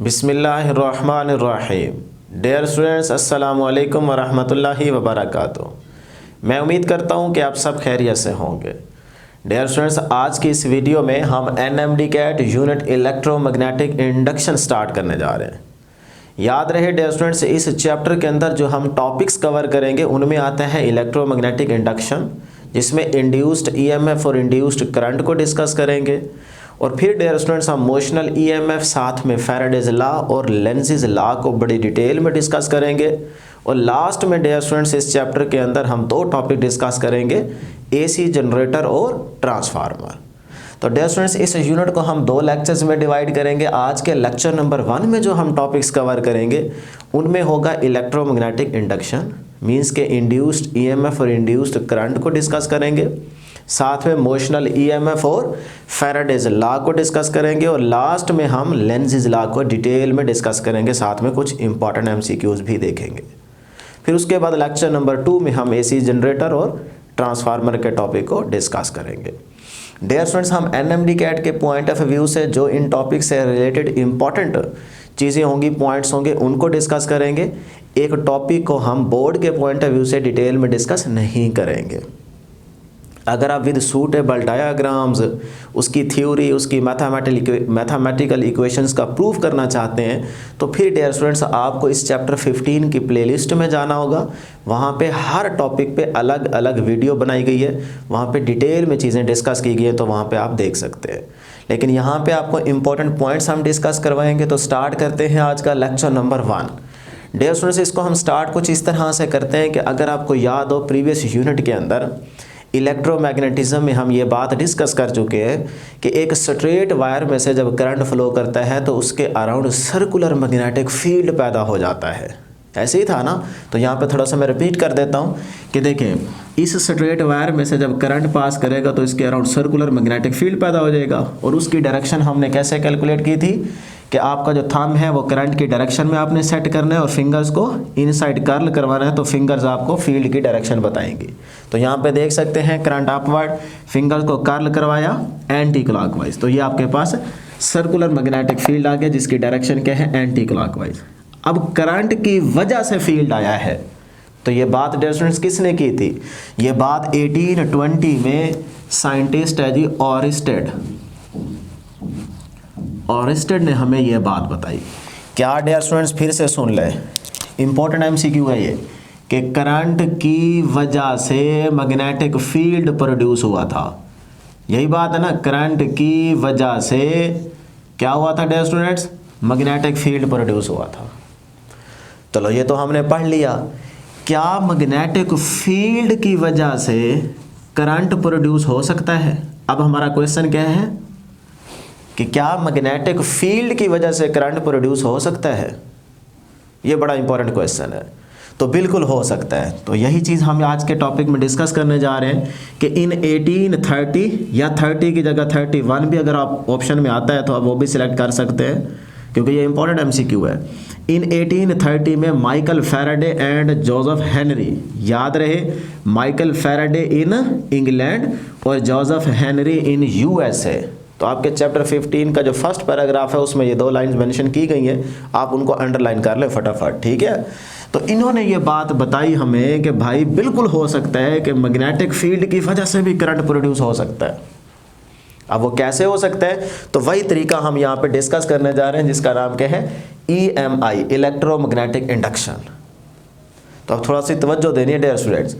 बिस्मिल्लाहिर्रहमानिर्रहीम। Dear students, अस्सलामु अलैकुम वरहमतुल्लाहि वबरकातुहू। मैं उम्मीद करता हूँ कि आप सब खैरियत से होंगे। डियर स्टूडेंट्स, आज की इस वीडियो में हम NMD CAT unit electromagnetic induction start करने जा रहे हैं। याद रहे डियर स्टूडेंट्स, इस चैप्टर के अंदर जो हम टॉपिक्स कवर करेंगे उनमें आता है इलेक्ट्रोमैग्नेटिक इंडक्शन, जिसमें इंड्यूस्ड ईएमएफ और इंड्यूस्ड करंट को डिस्कस करेंगे। और फिर डियर स्टूडेंट्स, हम मोशनल ईएमएफ साथ में फैराडेज लॉ और लेंज़िस लॉ को बड़ी डिटेल में डिस्कस करेंगे। और लास्ट में डियर स्टूडेंट्स, इस चैप्टर के अंदर हम दो टॉपिक डिस्कस करेंगे, एसी जनरेटर और ट्रांसफार्मर। तो डियर स्टूडेंट्स, इस यूनिट को हम दो लेक्चर्स में डिवाइड करेंगे। आज के लेक्चर नंबर 1 में जो हम टॉपिक्स कवर करेंगे उनमें होगा इलेक्ट्रोमैग्नेटिक इंडक्शन, मींस के इंड्यूस्ड ईएमएफ और इंड्यूस्ड करंट को डिस्कस करेंगे। साथ में मोशनल ईएमएफ और फैराडेज लॉ को डिस्कस करेंगे। और लास्ट में हम लेंज़िस लॉ को डिटेल में डिस्कस करेंगे, साथ में कुछ इंपॉर्टेंट एमसीक्यूज भी देखेंगे। फिर उसके बाद लेक्चर नंबर 2 में हम एसी जनरेटर और ट्रांसफार्मर के टॉपिक को डिस्कस करेंगे। डियर स्टूडेंट्स, हम एनएमडी कैट के पॉइंट ऑफ व्यू से जो इन टॉपिक से रिलेटेड इंपॉर्टेंट चीज़ें होंगी, पॉइंट्स होंगे, उनको डिस्कस करेंगे। एक टॉपिक को हम बोर्ड के पॉइंट ऑफ व्यू से डिटेल में डिस्कस नहीं करेंगे। अगर आप विद सूटेबल डायाग्राम्स, उसकी थ्योरी, उसकी मैथमेटिकल इक्वेशंस का प्रूफ करना चाहते हैं तो फिर डियर स्टूडेंट्स आपको इस चैप्टर 15 की प्लेलिस्ट में जाना होगा। वहाँ पे हर टॉपिक पे अलग अलग वीडियो बनाई गई है, वहाँ पे डिटेल में चीज़ें डिस्कस की गई हैं, तो वहाँ पे आप देख सकते हैं। लेकिन यहाँ पे आपको इंपॉर्टेंट पॉइंट्स हम डिस्कस करवाएंगे। तो स्टार्ट करते हैं आज का लेक्चर नंबर 1। डियर स्टूडेंट्स, इसको हम स्टार्ट कुछ इस तरह से करते हैं कि अगर आपको याद हो, प्रीवियस यूनिट के अंदर इलेक्ट्रोमैग्नेटिज्म में हम ये बात डिस्कस कर चुके हैं कि एक स्ट्रेट वायर में से जब करंट फ्लो करता है तो उसके अराउंड सर्कुलर मैग्नेटिक फील्ड पैदा हो जाता है। ऐसे ही था ना? तो यहाँ पे थोड़ा सा मैं रिपीट कर देता हूँ कि देखें, इस स्ट्रेट वायर में से जब करंट पास करेगा तो इसके अराउंड सर्कुलर मैग्नेटिक फील्ड पैदा हो जाएगा। और उसकी डायरेक्शन हमने कैसे कैलकुलेट की थी कि आपका जो थंब है वो करंट की डायरेक्शन में आपने सेट करना है और फिंगर्स को इनसाइड कर्ल करवाना है, तो फिंगर्स आपको फील्ड की डायरेक्शन बताएंगी। तो यहाँ पे देख सकते हैं करंट अपवर्ड, फिंगर्स को कर्ल करवाया एंटी क्लॉकवाइज, तो ये आपके पास सर्कुलर मैग्नेटिक फील्ड आ गया जिसकी डायरेक्शन क्या है, एंटी क्लॉकवाइज। अब करंट की वजह से फील्ड आया है, तो ये बात डियर स्टूडेंट्स किसने की थी? ये बात 1820 में साइंटिस्ट है जी ऑरिस्टेड ने हमें ये बात बताई। क्या डियर स्टूडेंट्स, फिर से सुन ले, इंपॉर्टेंट एमसीक्यू है ये, कि करंट की वजह से मैग्नेटिक फील्ड प्रोड्यूस हुआ था। यही बात है ना, करंट की वजह से क्या हुआ था dear students? Magnetic field produce हुआ था। चलो ये तो हमने पढ़ लिया। क्या मैग्नेटिक फील्ड की वजह से करंट प्रोड्यूस हो सकता है? अब हमारा क्वेश्चन क्या है कि क्या मैग्नेटिक फील्ड की वजह से करंट प्रोड्यूस हो सकता है? ये बड़ा इंपॉर्टेंट क्वेश्चन है। तो बिल्कुल हो सकता है। तो यही चीज़ हम आज के टॉपिक में डिस्कस करने जा रहे हैं कि इन 1830 या 30 की जगह 31 भी अगर आप ऑप्शन में आता है तो आप वो भी सिलेक्ट कर सकते हैं, क्योंकि ये इंपॉर्टेंट एमसीक्यू है। इन 1830 में Michael Faraday and Joseph Henry, याद रहे, माइकल फैराडे इन इंग्लैंड और जोसेफ हेनरी इन यूएसए। तो आपके चैप्टर 15 का जो फर्स्ट पैराग्राफ है उसमें ये 2 लाइन्स मेंशन की गई हैं, आप उनको अंडरलाइन कर लें फटाफट, ठीक है। तो इन्होंने ये बात बताई हमें कि भाई बिल्कुल हो सकता है कि मैग्नेटिक फील्ड की वजह से भी करंट प्रोड्यूस हो सकता है। अब वो कैसे हो सकता है, तो वही तरीका हम यहाँ पे डिस्कस करने जा रहे हैं, जिसका नाम क्या है, EMI, इलेक्ट्रोमैग्नेटिक इंडक्शन। तो अब थोड़ा सी तवज्जो देनी है डियर स्टूडेंट्स।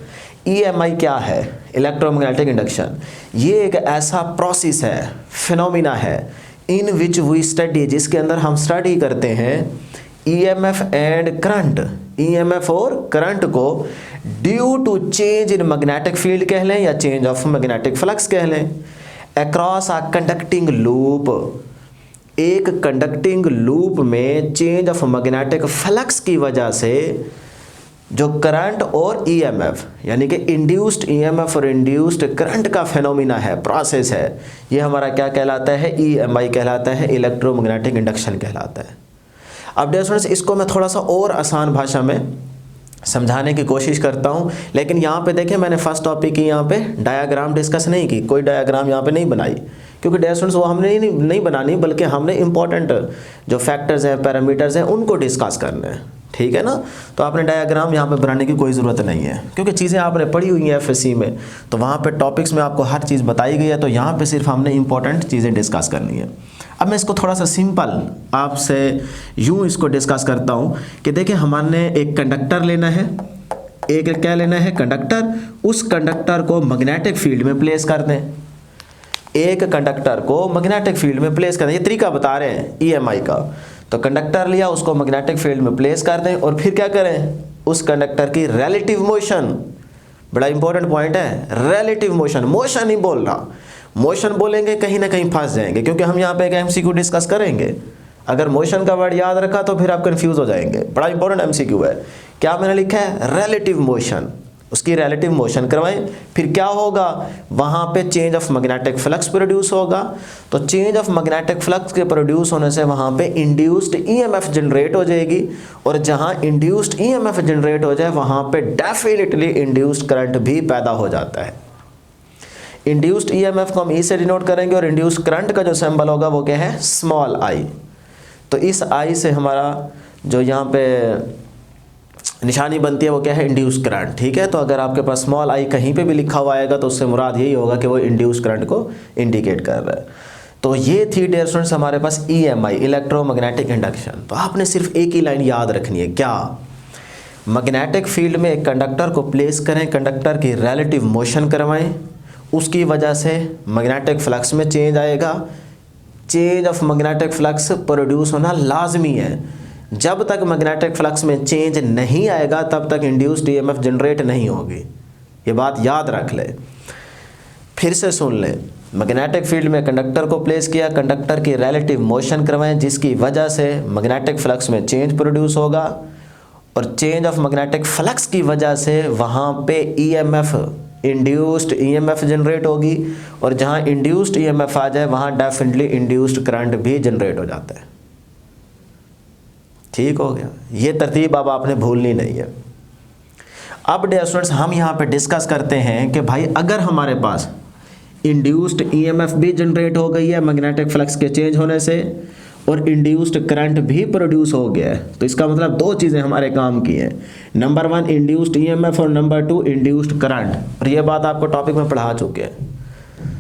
EMI क्या है? Electromagnetic induction. ये एक ऐसा प्रोसेस है, फिनोमिना है, इन विच वी स्टडी, जिसके अंदर हम स्टडी करते हैं EMF एंड करंट, EMF और करंट को due to change in magnetic field कह लें या चेंज ऑफ मैग्नेटिक फ्लक्स कह लें, अक्रॉस अ कंडक्टिंग लूप। एक कंडक्टिंग लूप में चेंज ऑफ मैग्नेटिक फ्लक्स की वजह से जो करंट और EMF यानी कि इंड्यूस्ड EMF और इंड्यूस्ड करंट का फेनोमिना है, प्रोसेस है, ये हमारा क्या कहलाता है, EMI कहलाता है, इलेक्ट्रोमैग्नेटिक इंडक्शन कहलाता है। अब डियर स्टूडेंट्स, इसको मैं थोड़ा सा और आसान भाषा में समझाने की कोशिश करता हूँ। लेकिन यहाँ पे देखें, मैंने फर्स्ट टॉपिक की यहाँ पे डायग्राम डिस्कस नहीं की, कोई डायग्राम यहाँ पे नहीं बनाई, क्योंकि डियर स्टूडेंट्स वो हमने नहीं बनानी, बल्कि हमने इंपॉर्टेंट जो फैक्टर्स हैं, पैरामीटर्स हैं, उनको डिस्कस करने हैं, ठीक है ना। तो आपने डायग्राम यहाँ पे बनाने की कोई ज़रूरत नहीं है, क्योंकि चीज़ें आपने पढ़ी हुई हैं एफएससी में, तो वहाँ पे टॉपिक्स में आपको हर चीज़ बताई गई है, तो यहाँ पे सिर्फ हमने इंपॉर्टेंट चीज़ें डिस्कस करनी है। अब मैं इसको थोड़ा सा सिंपल आपसे यूँ इसको डिस्कस करता हूँ कि देखिए हमने एक कंडक्टर लेना है, एक क्या लेना है, कंडक्टर। उस कंडक्टर को मैग्नेटिक फील्ड में प्लेस कर दें, एक कंडक्टर को मैग्नेटिक फील्ड में प्लेस कर दें, ये तरीका बता रहे हैं ईएमआई का। तो कंडक्टर लिया, उसको मैग्नेटिक फील्ड में प्लेस कर दें और फिर क्या करें, उस कंडक्टर की रिलेटिव मोशन, बड़ा इंपॉर्टेंट पॉइंट है, रिलेटिव मोशन, मोशन नहीं बोल रहा, मोशन बोलेंगे कहीं ना कहीं फंस जाएंगे, क्योंकि हम यहाँ पे एक एमसीक्यू डिस्कस करेंगे। अगर मोशन का वर्ड याद रखा तो फिर आप कंफ्यूज हो जाएंगे, बड़ा इंपॉर्टेंट एमसीक्यू है। क्या मैंने लिखा है, रिलेटिव मोशन, उसकी रिलेटिव मोशन करवाएं, फिर क्या होगा, वहाँ पे change of magnetic flux produce होगा। तो चेंज ऑफ मैग्नेटिक फ्लक्स के प्रोड्यूस होने से वहाँ पे इंड्यूस्ड ईएमएफ जनरेट हो जाएगी, और जहाँ इंड्यूस्ड ईएमएफ जनरेट हो जाए वहाँ पे डेफिनेटली इंड्यूस्ड करंट भी पैदा हो जाता है। इंड्यूस्ड ईएमएफ को हम ई से डिनोट करेंगे, और इंड्यूस्ड करंट का जो सिंबल होगा वो क्या है, स्मॉल आई। तो इस आई से हमारा जो यहाँ पे निशानी बनती है वो क्या है, इंड्यूस्ड करंट, ठीक है। तो अगर आपके पास स्मॉल आई कहीं पे भी लिखा हुआ आएगा तो उससे मुराद यही होगा कि वो इंड्यूस्ड करंट को इंडिकेट कर रहा है। तो ये थी डियर स्टूडेंट्स हमारे पास ईएमआई, इलेक्ट्रोमैग्नेटिक इंडक्शन। तो आपने सिर्फ एक ही लाइन याद रखनी है, क्या, मैग्नेटिक फील्ड में एक कंडक्टर को प्लेस करें, कंडक्टर की रिलेटिव मोशन करवाएं, उसकी वजह से मैग्नेटिक फ्लक्स में चेंज आएगा। Change of magnetic flux produce होना लाजमी है, जब तक मैग्नेटिक फ्लक्स में चेंज नहीं आएगा तब तक इंड्यूस्ड ईएमएफ जनरेट नहीं होगी, ये बात याद रख ले। फिर से सुन ले, मैग्नेटिक फील्ड में कंडक्टर को प्लेस किया, कंडक्टर की रिलेटिव मोशन करवाएं, जिसकी वजह से मैग्नेटिक फ्लक्स में चेंज प्रोड्यूस होगा, और चेंज ऑफ मैग्नेटिक फ्लक्स की वजह से वहाँ पे ईएमएफ, इंड्यूस्ड ईएमएफ जनरेट होगी, और जहाँ इंड्यूस्ड ईएमएफ आ जाए वहाँ डेफिनेटली इंड्यूस्ड करंट भी जनरेट हो जाता है। ठीक हो गया, ये तरतीब अब आपने भूलनी नहीं है। अब डियर स्टूडेंट्स हम यहाँ पे डिस्कस करते हैं कि भाई अगर हमारे पास इंड्यूस्ड ईएमएफ भी जनरेट हो गई है मैग्नेटिक फ्लक्स के चेंज होने से, और इंड्यूस्ड करंट भी प्रोड्यूस हो गया है, तो इसका मतलब दो चीज़ें हमारे काम की हैं, नंबर 1 इंड्यूस्ड ईएमएफ और नंबर 2 इंड्यूस्ड करंट। और ये बात आपको टॉपिक में पढ़ा चुके हैं।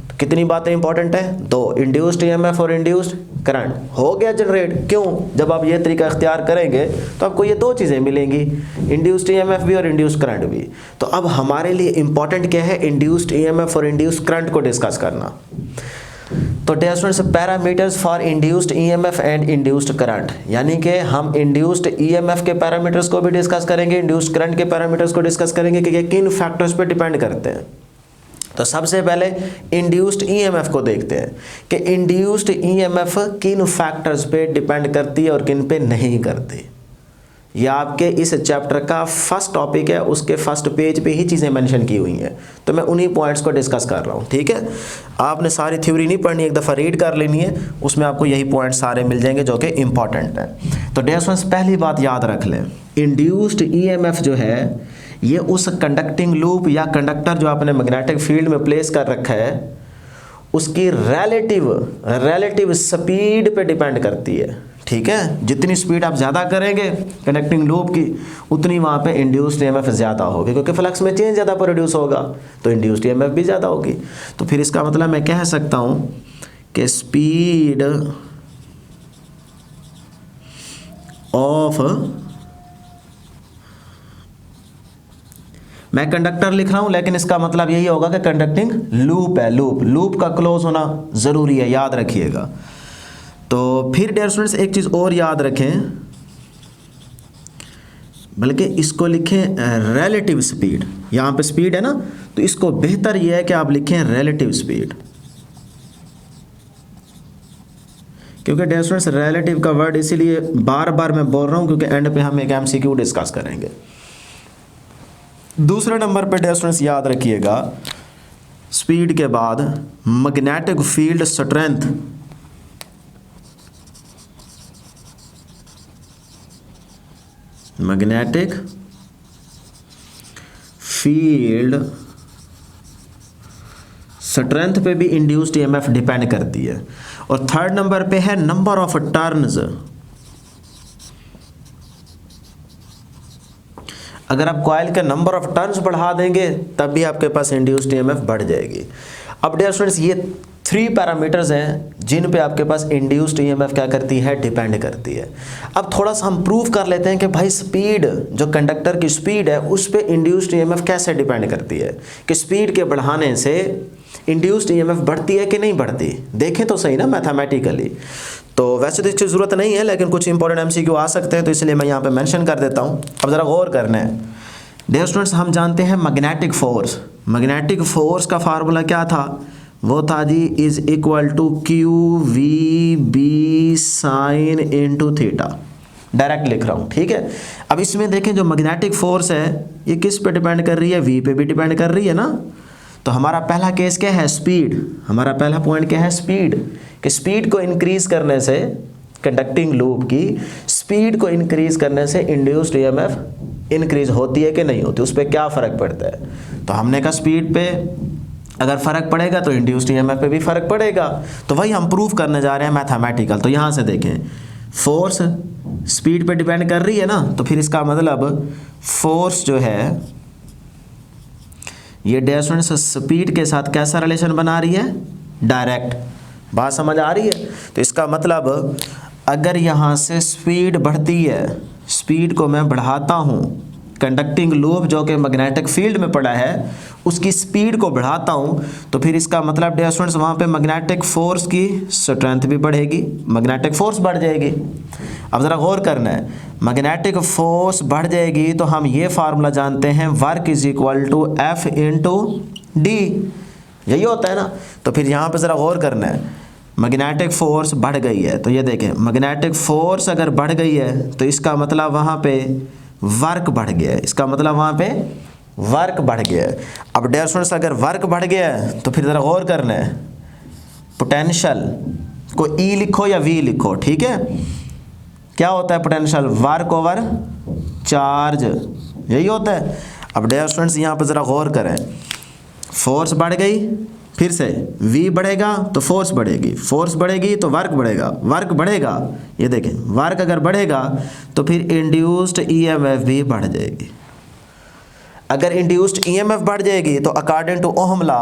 तो कितनी बातें इंपॉर्टेंट है, दो, इंड्यूस्ड ईएमएफ और इंड्यूस्ड करंट हो गया जनरेट। क्यों, जब आप ये तरीका इख्तियार करेंगे तो आपको ये दो चीज़ें मिलेंगी, इंड्यूस्ड ईएमएफ भी और इंड्यूस्ड करंट भी। तो अब हमारे लिए इंपॉर्टेंट क्या है, इंड्यूस्ड ईएमएफ और इंड्यूस्ड करंट को डिस्कस करना। तो dear students parameters for induced EMF and induced current, यानी कि हम इंड्यूस्ड ईएमएफ के पैरामीटर्स को भी डिस्कस करेंगे, इंड्यूस्ड करंट के पैरामीटर्स को डिस्कस करेंगे कि ये किन फैक्टर्स पे डिपेंड करते हैं। तो सबसे पहले इंड्यूस्ड ईएमएफ को देखते हैं कि इंड्यूस्ड ईएमएफ किन फैक्टर्स पे डिपेंड करती है और किन पे नहीं करती। ये आपके इस चैप्टर का फर्स्ट टॉपिक है, उसके फर्स्ट पेज पे ही चीज़ें मेंशन की हुई हैं, तो मैं उन्हीं पॉइंट्स को डिस्कस कर रहा हूँ। ठीक है, आपने सारी थ्योरी नहीं पढ़नी, एक दफ़ा रीड कर लेनी है, उसमें आपको यही पॉइंट्स सारे मिल जाएंगे जो कि इंपॉर्टेंट हैं। तो डियर स्टूडेंट्स पहली बात याद रख लें, इंड्यूस्ड ईएमएफ जो है ये उस कंडक्टिंग लूप या कंडक्टर जो आपने मैग्नेटिक फील्ड में प्लेस कर रखा है उसकी रिलेटिव स्पीड पे डिपेंड करती है। ठीक है, जितनी स्पीड आप ज़्यादा करेंगे कंडक्टिंग लूप की, उतनी वहाँ पे इंड्यूस्ड ईएमएफ ज़्यादा होगी, क्योंकि फ्लक्स में चेंज ज़्यादा प्रोड्यूस होगा तो इंड्यूस्ड ईएमएफ भी ज़्यादा होगी। तो फिर इसका मतलब मैं कह सकता हूँ कि स्पीड ऑफ, मैं कंडक्टर लिख रहा हूं लेकिन इसका मतलब यही होगा कि कंडक्टिंग लूप है, लूप का क्लोज होना ज़रूरी है, याद रखिएगा। तो फिर डियर स्टूडेंट्स एक चीज़ और याद रखें, बल्कि इसको लिखें रिलेटिव स्पीड, यहाँ पे स्पीड है ना, तो इसको बेहतर यह है कि आप लिखें रिलेटिव स्पीड, क्योंकि डियर स्टूडेंट्स रिलेटिव का वर्ड इसीलिए बार बार मैं बोल रहा हूँ क्योंकि एंड पे हम एक एमसीक्यू डिस्कस करेंगे। दूसरे नंबर पे डियर स्टूडेंट्स याद रखिएगा, स्पीड के बाद magnetic field strength, magnetic field strength पे भी इंड्यूस्ड ईएमएफ डिपेंड करती है। और थर्ड नंबर पे है नंबर ऑफ टर्न्स। अगर आप कॉइल के नंबर ऑफ टर्न्स बढ़ा देंगे तब भी आपके पास इंड्यूस्ड ईएमएफ बढ़ जाएगी। अब डियर स्टूडेंट्स, ये 3 पैरामीटर्स हैं जिन पे आपके पास इंड्यूस्ड ईएमएफ क्या करती है, डिपेंड करती है। अब थोड़ा सा हम प्रूव कर लेते हैं कि भाई स्पीड, जो कंडक्टर की स्पीड है उस पे इंड्यूस्ड ईएमएफ कैसे डिपेंड करती है, कि स्पीड के बढ़ाने से इंड्यूस्ड ईएमएफ बढ़ती है कि नहीं बढ़ती। देखें तो सही ना मैथमेटिकली। तो वैसे तो इसकी ज़रूरत नहीं है, लेकिन कुछ इंपॉर्टेंट एमसीक्यू आ सकते हैं, तो इसलिए मैं यहाँ पे मेंशन कर देता हूँ। अब ज़रा गौर करना है डियर स्टूडेंट्स, हम जानते हैं मैग्नेटिक फोर्स। मैग्नेटिक फोर्स का फार्मूला क्या था, वो था जी is equal to Q we B sine into theta. Direct लिख रहा हूँ, ठीक है। अब इसमें देखें जो मैग्नेटिक फोर्स है ये किस पे डिपेंड कर रही है, वी पे भी डिपेंड कर रही है ना। तो हमारा पहला केस क्या है, स्पीड। हमारा पहला पॉइंट क्या है, स्पीड। कि स्पीड को इंक्रीज करने से, कंडक्टिंग लूप की स्पीड को इंक्रीज करने से इंड्यूस्ड ईएमएफ इंक्रीज होती है कि नहीं होती, उस पर क्या फ़र्क पड़ता है। तो हमने कहा स्पीड पे अगर फ़र्क पड़ेगा तो इंड्यूस्ड ईएमएफ पे भी फ़र्क पड़ेगा। तो वही हम प्रूफ करने जा रहे हैं मैथमेटिकल। तो यहाँ से देखें, फोर्स स्पीड पे डिपेंड कर रही है ना, तो फिर इसका मतलब फोर्स जो है ये डियर स्टूडेंट्स स्पीड के साथ कैसा रिलेशन बना रही है, डायरेक्ट। बात समझ आ रही है। तो इसका मतलब अगर यहाँ से स्पीड बढ़ती है, स्पीड को मैं बढ़ाता हूँ, कंडक्टिंग लूप जो कि मैग्नेटिक फील्ड में पड़ा है उसकी स्पीड को बढ़ाता हूँ, तो फिर इसका मतलब डियर स्टूडेंट्स वहाँ पे मैग्नेटिक फोर्स की स्ट्रेंथ भी बढ़ेगी, मैग्नेटिक फोर्स बढ़ जाएगी। अब ज़रा गौर करना है, मैग्नेटिक फोर्स बढ़ जाएगी तो हम ये फार्मूला जानते हैं, work is equal to F into D, यही होता है ना। तो फिर यहाँ पे ज़रा गौर करना है, मैग्नेटिक फोर्स बढ़ गई है, तो ये देखें मैग्नेटिक फोर्स अगर बढ़ गई है तो इसका मतलब वहाँ पे वर्क बढ़ गया है, इसका मतलब वहाँ पे वर्क बढ़ गया है। अब डियर स्टूडेंट्स अगर वर्क बढ़ गया है तो फिर ज़रा गौर करना है, पोटेंशियल को ई लिखो या वी लिखो, ठीक है। क्या होता है पोटेंशियल, वर्क ओवर चार्ज, यही होता है। अब डियर स्टूडेंट्स यहाँ पर ज़रा गौर करें, फोर्स बढ़ गई, फिर से v बढ़ेगा तो फोर्स बढ़ेगी, फोर्स बढ़ेगी तो वर्क बढ़ेगा, वर्क बढ़ेगा, ये देखें वर्क अगर बढ़ेगा तो फिर इंड्यूस्ड ईएमएफ भी बढ़ जाएगी। अगर इंड्यूस्ड ईएमएफ बढ़ जाएगी तो according to ohm law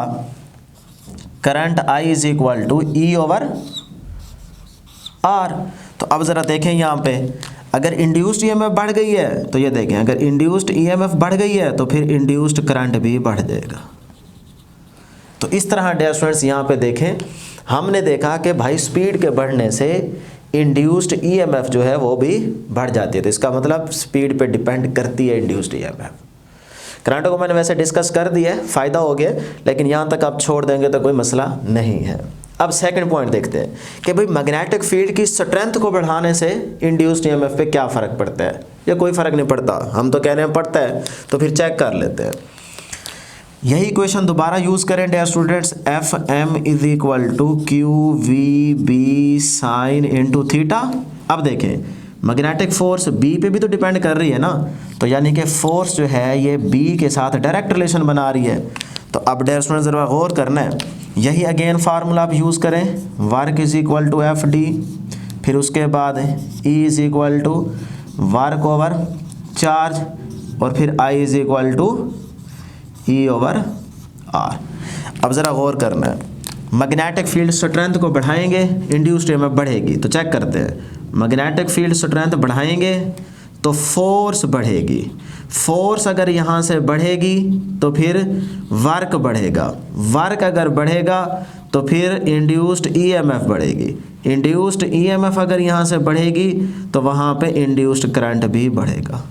current I is equal to E over R। तो अब ज़रा देखें यहाँ पे, अगर इंड्यूस्ड ईएमएफ बढ़ गई है तो ये देखें, अगर इंड्यूस्ड ईएमएफ बढ़ गई है तो फिर इंड्यूस्ड करंट भी बढ़ जाएगा। तो इस तरह डियर स्टूडेंट्स यहाँ पे देखें, हमने देखा कि भाई स्पीड के बढ़ने से इंड्यूस्ड ईएमएफ जो है वो भी बढ़ जाती है। तो इसका मतलब स्पीड पे डिपेंड करती है इंड्यूस्ड ईएमएफ। करंट को मैंने वैसे डिस्कस कर दिया है, फ़ायदा हो गया, लेकिन यहाँ तक आप छोड़ देंगे तो कोई मसला नहीं है। अब सेकंड पॉइंट देखते हैं कि भाई मैग्नेटिक फील्ड की स्ट्रेंथ को बढ़ाने से इंड्यूस्ड ईएमएफ पे क्या फ़र्क पड़ता है, या कोई फ़र्क नहीं पड़ता। हम तो कह रहे हैं पड़ता है, तो फिर चेक कर लेते हैं। यही इक्वेशन दोबारा यूज़ करें dear students, F M is equal to Q we B sine into theta. अब देखें मैग्नेटिक फोर्स बी पे भी तो डिपेंड कर रही है ना, तो यानी कि फोर्स जो है ये बी के साथ डायरेक्ट रिलेशन बना रही है। तो अब डियर स्टूडेंट्स ज़रा गौर करना है, यही अगेन फार्मूला आप यूज़ करें, work is equal to F D, फिर उसके बाद E is equal to work over charge, और फिर I is equal to E over R. अब ज़रा गौर करना है, मैग्नेटिक फील्ड स्ट्रेंथ को बढ़ाएंगे इंड्यूस्ड ईएमएफ बढ़ेगी। तो चेक करते हैं, मैग्नेटिक फील्ड स्ट्रेंथ बढ़ाएंगे तो फोर्स बढ़ेगी, फोर्स अगर यहाँ से बढ़ेगी तो फिर वर्क बढ़ेगा, वर्क अगर बढ़ेगा तो फिर इंड्यूस्ड ईएमएफ बढ़ेगी, इंड्यूस्ड ईएमएफ अगर यहाँ से बढ़ेगी तो वहाँ पे इंड्यूस्ड करंट भी बढ़ेगा।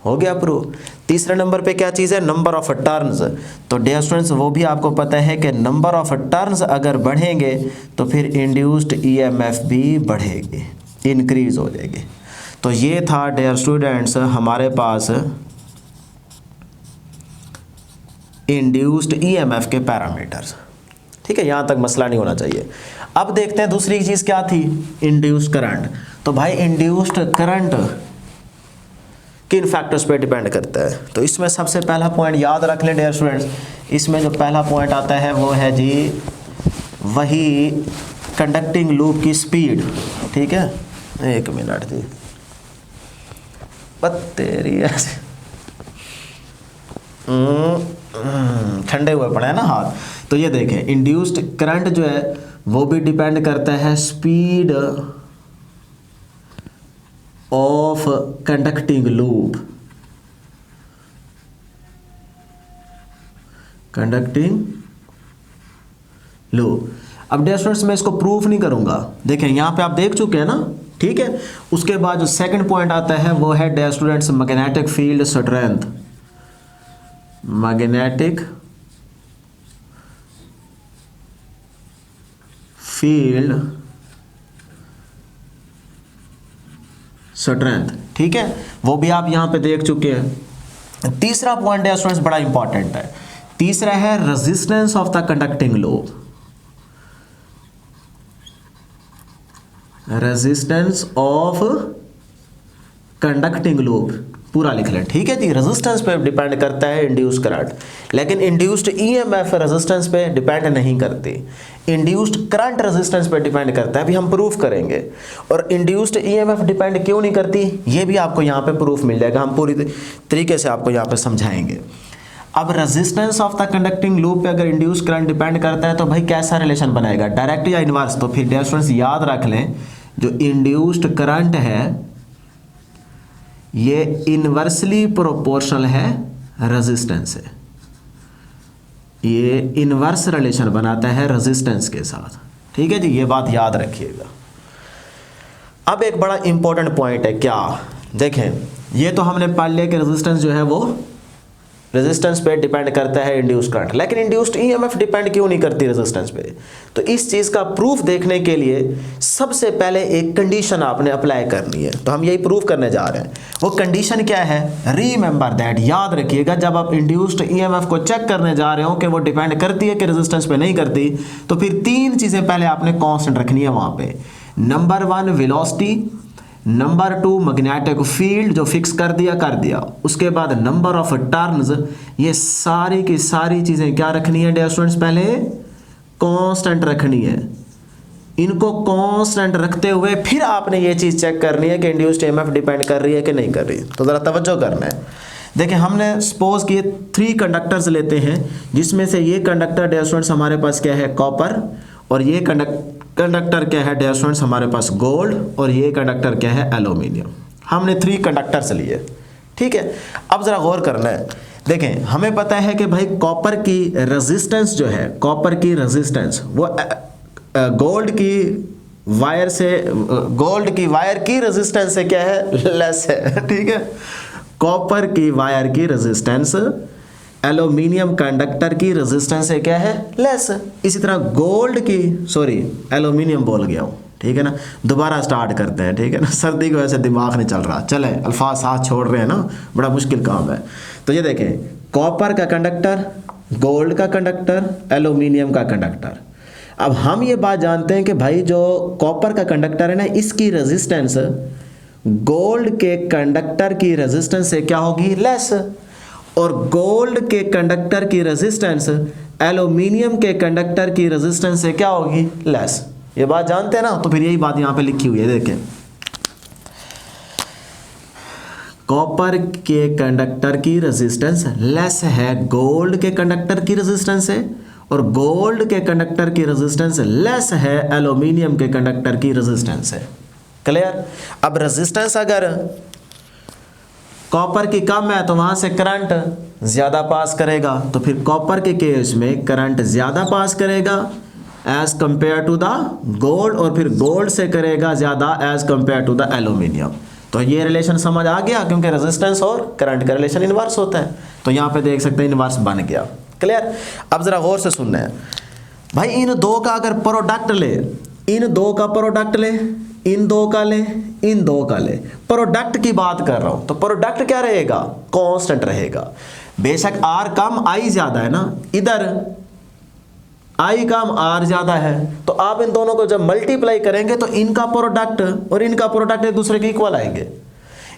हो गया प्रूव। तीसरे नंबर पे क्या चीज़ है, नंबर ऑफ टर्न्स। तो डियर स्टूडेंट्स वो भी आपको पता है कि नंबर ऑफ टर्न्स अगर बढ़ेंगे तो फिर इंड्यूस्ड ईएमएफ भी बढ़ेगी, इंक्रीज हो जाएगी। तो ये था डियर स्टूडेंट्स हमारे पास इंड्यूस्ड ईएमएफ के पैरामीटर्स। ठीक है, यहाँ तक मसला नहीं होना चाहिए। अब देखते हैं दूसरी चीज़ क्या थी, इंड्यूस्ड करंट। तो भाई इंड्यूस्ड करंट किन फैक्टर्स पे डिपेंड करता है। तो इसमें सबसे पहला पॉइंट याद रख लें डियर स्टूडेंट्स, इसमें जो पहला पॉइंट आता है वो है जी वही कंडक्टिंग लूप की स्पीड। ठीक है, एक मिनट जी, तेरी ऐसे ठंडे हुए पड़े हैं ना हाथ। तो ये देखें, इंड्यूस्ड करंट जो है वो भी डिपेंड करता है speed of conducting loop, conducting loop. अब डियर स्टूडेंट्स मैं इसको प्रूफ नहीं करूंगा, देखें यहां पे आप देख चुके हैं ना। ठीक है, उसके बाद जो सेकंड पॉइंट आता है वो है dear students magnetic field strength, magnetic field strength. ठीक है, वो भी आप यहां पे देख चुके हैं। तीसरा पॉइंट है स्टूडेंट्स बड़ा इंपॉर्टेंट है, तीसरा है resistance of the conducting loop, resistance of conducting loop पूरा लिख लें। ठीक है जी, रेजिस्टेंस पे डिपेंड करता है इंड्यूस करंट, लेकिन इंड्यूस्ड ईएमएफ रेजिस्टेंस पे डिपेंड नहीं करती। इंड्यूस्ड करंट रेजिस्टेंस पे डिपेंड करता है, अभी हम प्रूफ करेंगे। और इंड्यूस्ड ईएमएफ डिपेंड क्यों नहीं करती ये भी आपको यहाँ पे प्रूफ मिल जाएगा, हम पूरी तरीके से आपको यहाँ पे समझाएंगे। अब resistance of the conducting loop पे अगर इंड्यूस करंट डिपेंड करता है तो भाई कैसा रिलेशन बनेगा, डायरेक्ट या इनवर्स। तो फिर डियर स्टूडेंट्स याद रख लें, जो इंड्यूस्ड करंट है ये इनवर्सली प्रोपोर्शनल है रेजिस्टेंस से, ये इनवर्स रिलेशन बनाता है रेजिस्टेंस के साथ। ठीक है जी, ये बात याद रखिएगा। अब एक बड़ा इंपॉर्टेंट पॉइंट है, क्या देखें, ये तो हमने पढ़ लिया कि रेजिस्टेंस जो है वो रेजिस्टेंस पे डिपेंड करता है इंड्यूस्ड करंट, लेकिन इंड्यूस्ड ईएमएफ डिपेंड क्यों नहीं करती रेजिस्टेंस पे। तो इस चीज का प्रूफ देखने के लिए सबसे पहले एक कंडीशन आपने अप्लाई करनी है, तो हम यही प्रूफ करने जा रहे हैं। वो कंडीशन क्या है, रिमेंबर दैट, याद रखिएगा। जब आप इंड्यूस्ड ईएमएफ को चेक करने जा रहे हो कि वो डिपेंड करती है कि रेजिस्टेंस पे नहीं करती, तो फिर तीन चीजें पहले आपने कांस्टेंट रखनी है वहां पे। Number 1 velocity, number 2 magnetic field जो फिक्स कर दिया, उसके बाद नंबर ऑफ टर्न्स, ये सारी की सारी चीजें क्या रखनी है डियर स्टूडेंट्स, पहले कांस्टेंट रखनी है। इनको कांस्टेंट रखते हुए फिर आपने ये चीज चेक करनी है कि इंड्यूस्ड ईएमएफ डिपेंड कर रही है कि नहीं कर रही। तो जरा तवज्जो करना है। देखिए, हमने सपोज किए 3 कंडक्टर्स लेते हैं, जिसमें से ये कंडक्टर डियर स्टूडेंट्स हमारे पास क्या है, कॉपर, और ये कंडक्टर क्या है डियर स्टूडेंट्स हमारे पास गोल्ड, और ये कंडक्टर क्या है एल्यूमिनियम। हमने 3 कंडक्टर्स लिए। ठीक है, अब जरा गौर करना है। देखें, हमें पता है कि भाई कॉपर की रेजिस्टेंस जो है, कॉपर की रेजिस्टेंस वो गोल्ड की वायर की रेजिस्टेंस से क्या है, लेस है। ठीक है, कॉपर की वायर की रेजिस्टेंस एल्यूमिनियम कंडक्टर की रेजिस्टेंस से क्या है, लेस। इसी तरह गोल्ड की, सॉरी एल्यूमिनियम बोल गया हूँ, ठीक है ना, दोबारा स्टार्ट करते हैं। ठीक है ना, सर्दी की वजह से दिमाग नहीं चल रहा, चले अल्फाज साथ छोड़ रहे हैं ना, बड़ा मुश्किल काम है। तो ये देखें, कॉपर का कंडक्टर, गोल्ड का कंडक्टर, एल्यूमिनियम का कंडक्टर। अब हम ये बात जानते हैं कि भाई जो कॉपर का कंडक्टर है ना, इसकी रेजिस्टेंस गोल्ड के कंडक्टर की रेजिस्टेंस से क्या होगी, लेस। और गोल्ड के कंडक्टर की रेजिस्टेंस एल्यूमिनियम के कंडक्टर की रेजिस्टेंस से क्या होगी, लेस। ये बात जानते हैं ना, तो फिर यही बात यहां पे लिखी हुई है। देखें, कॉपर के कंडक्टर की रेजिस्टेंस लेस है गोल्ड के कंडक्टर की रेजिस्टेंस से, और गोल्ड के कंडक्टर की रेजिस्टेंस लेस है एल्यूमिनियम के कंडक्टर की रेजिस्टेंस से। क्लियर। अब रेजिस्टेंस अगर कॉपर की कम है तो वहां से करंट ज्यादा पास करेगा, तो फिर कॉपर के केस में करंट ज्यादा पास करेगा as compare to the gold, और फिर गोल्ड से करेगा ज्यादा as compare to the aluminium. तो ये रिलेशन समझ आ गया, क्योंकि रेजिस्टेंस और करंट का रिलेशन इनवर्स होता है। तो यहां पे देख सकते हैं इनवर्स बन गया। क्लियर। अब जरा गौर से सुनना है भाई, इन दो का अगर प्रोडक्ट ले, इन दो का प्रोडक्ट ले, इन दो का ले, इन दो का ले, प्रोडक्ट की बात कर रहा हूं, तो प्रोडक्ट क्या रहेगा, कांस्टेंट रहेगा। बेशक आर कम आई ज्यादा है ना, इधर आई कम आर ज्यादा है, तो आप इन दोनों को जब मल्टीप्लाई करेंगे तो इनका प्रोडक्ट और इनका प्रोडक्ट एक दूसरे के इक्वल आएंगे।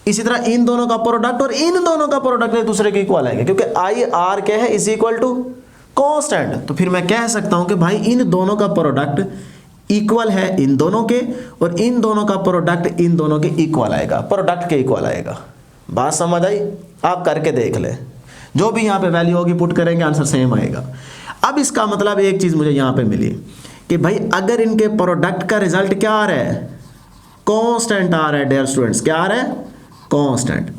इसी तरह इन दोनों का प्रोडक्ट और इन दोनों का प्रोडक्ट एक दूसरे के इक्वल आएंगे, क्योंकि आई आर क्या है, इज इक्वल टू कांस्टेंट। तो फिर मैं कह सकता हूं कि भाई इन दोनों का प्रोडक्ट इक्वल है इन दोनों के, और इन दोनों का प्रोडक्ट इन दोनों के इक्वल आएगा, प्रोडक्ट के इक्वल आएगा। बात समझ आई? आप करके देख ले, जो भी यहां पे वैल्यू होगी पुट करेंगे, आंसर सेम आएगा। अब इसका मतलब एक चीज मुझे यहां पे मिली कि भाई अगर इनके प्रोडक्ट का रिजल्ट क्या आ रहा है, कांस्टेंट आ रहा है डियर स्टूडेंट्स, क्या आ रहा है, कांस्टेंट।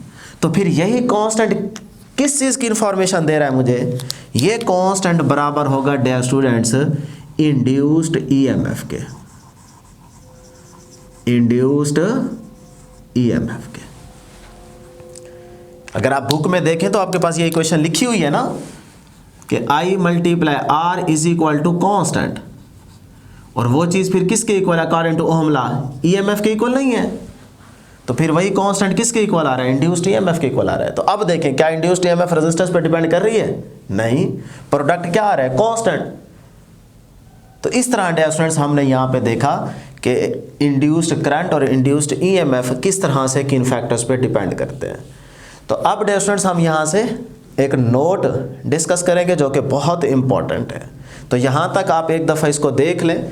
तो फिर यही कांस्टेंट किस चीज की इंफॉर्मेशन दे रहा है मुझे, ये कांस्टेंट बराबर होगा डियर स्टूडेंट्स इंड्यूस्ड ईएमएफ के, इंड्यूस्ड ईएमएफ के। अगर आप बुक में देखें तो आपके पास ये इक्वेशन लिखी हुई है ना कि I multiply R is equal to constant, और वो चीज फिर किसके इक्वल है, according to ohm law EMF के इक्वल नहीं है। तो फिर वही कांस्टेंट किसके इक्वल आ रहा है, इंड्यूस्ड ईएमएफ के इक्वल आ रहा है। तो अब देखें क्या इंड्यूस्ड ईएमएफ रेजिस्टेंस पे डिपेंड कर रही है, नहीं, प्रोडक्ट क्या आ रहा है, कांस्टेंट। तो इस तरह डियर स्टूडेंट्स हमने यहाँ पे देखा कि इंड्यूस्ड करंट और इंड्यूस्ड ईएमएफ किस तरह से किन फैक्टर्स पे डिपेंड करते हैं। तो अब डियर स्टूडेंट्स हम यहाँ से एक नोट डिस्कस करेंगे जो कि बहुत इंपॉर्टेंट है। तो यहाँ तक आप एक दफ़ा इसको देख लें,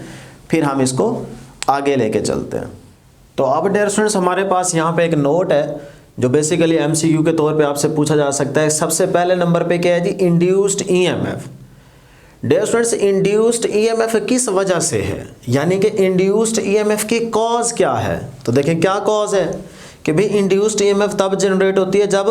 फिर हम इसको आगे लेके चलते हैं। तो अब डियर स्टूडेंट्स हमारे पास यहाँ पे एक नोट है जो बेसिकली एमसीक्यू के तौर पे आपसे पूछा जा सकता है। सबसे पहले नंबर पे क्या है जी, induced EMF. Dear students induced EMF किस वजह से है, यानी कि इंड्यूस्ड ईएमएफ की कॉज क्या है। तो देखें क्या कॉज है कि भाई इंड्यूस्ड ईएमएफ तब जनरेट होती है जब